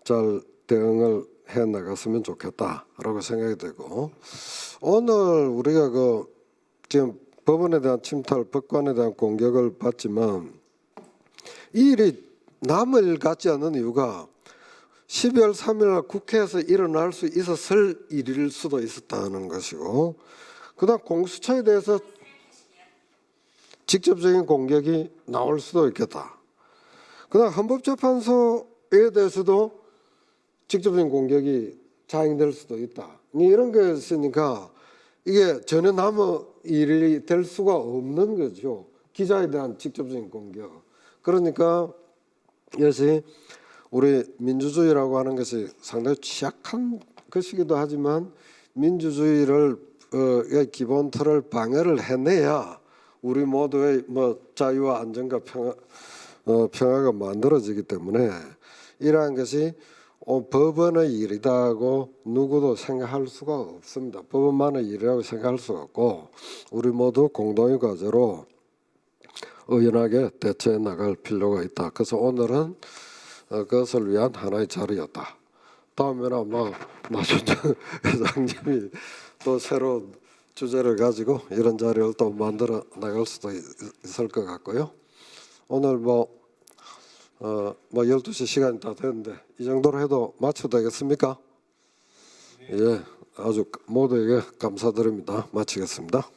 잘 대응을 해 나갔으면 좋겠다라고 생각이 되고 오늘 우리가 그 지금 법원에 대한 침탈, 법관에 대한 공격을 받지만 이 일이 남을 갖지 않는 이유가 12월 3일 날 국회에서 일어날 수 있었을 일일 수도 있었다는 것이고 그다음 공수처에 대해서 직접적인 공격이 나올 수도 있겠다. 그다음 헌법재판소에 대해서도 직접적인 공격이 자행될 수도 있다. 이런 게 있으니까 이게 전혀 남의 일이 될 수가 없는 거죠. 기자에 대한 직접적인 공격. 그러니까 이것이 우리 민주주의라고 하는 것이 상당히 취약한 것이기도 하지만 민주주의를 기본 틀을 방해를 해내야 우리 모두의 뭐 자유와 안정과 평화가 만들어지기 때문에 이러한 것이 법원의 일이다고 누구도 생각할 수가 없습니다. 법원만의 일이라고 생각할 수가 없고 우리 모두 공동의 과제로 의연하게 대처해 나갈 필요가 있다. 그래서 오늘은 그것을 위한 하나의 자리였다. 다음에는 아마 마준정 회장님이 또 새로운 주제를 가지고 이런 자리를 또 만들어 나갈 수도 있을 것 같고요. 오늘 뭐 12시 시간이 다 됐는데 이 정도로 해도 마쳐도 되겠습니까? 예, 아주 모두에게 감사드립니다. 마치겠습니다.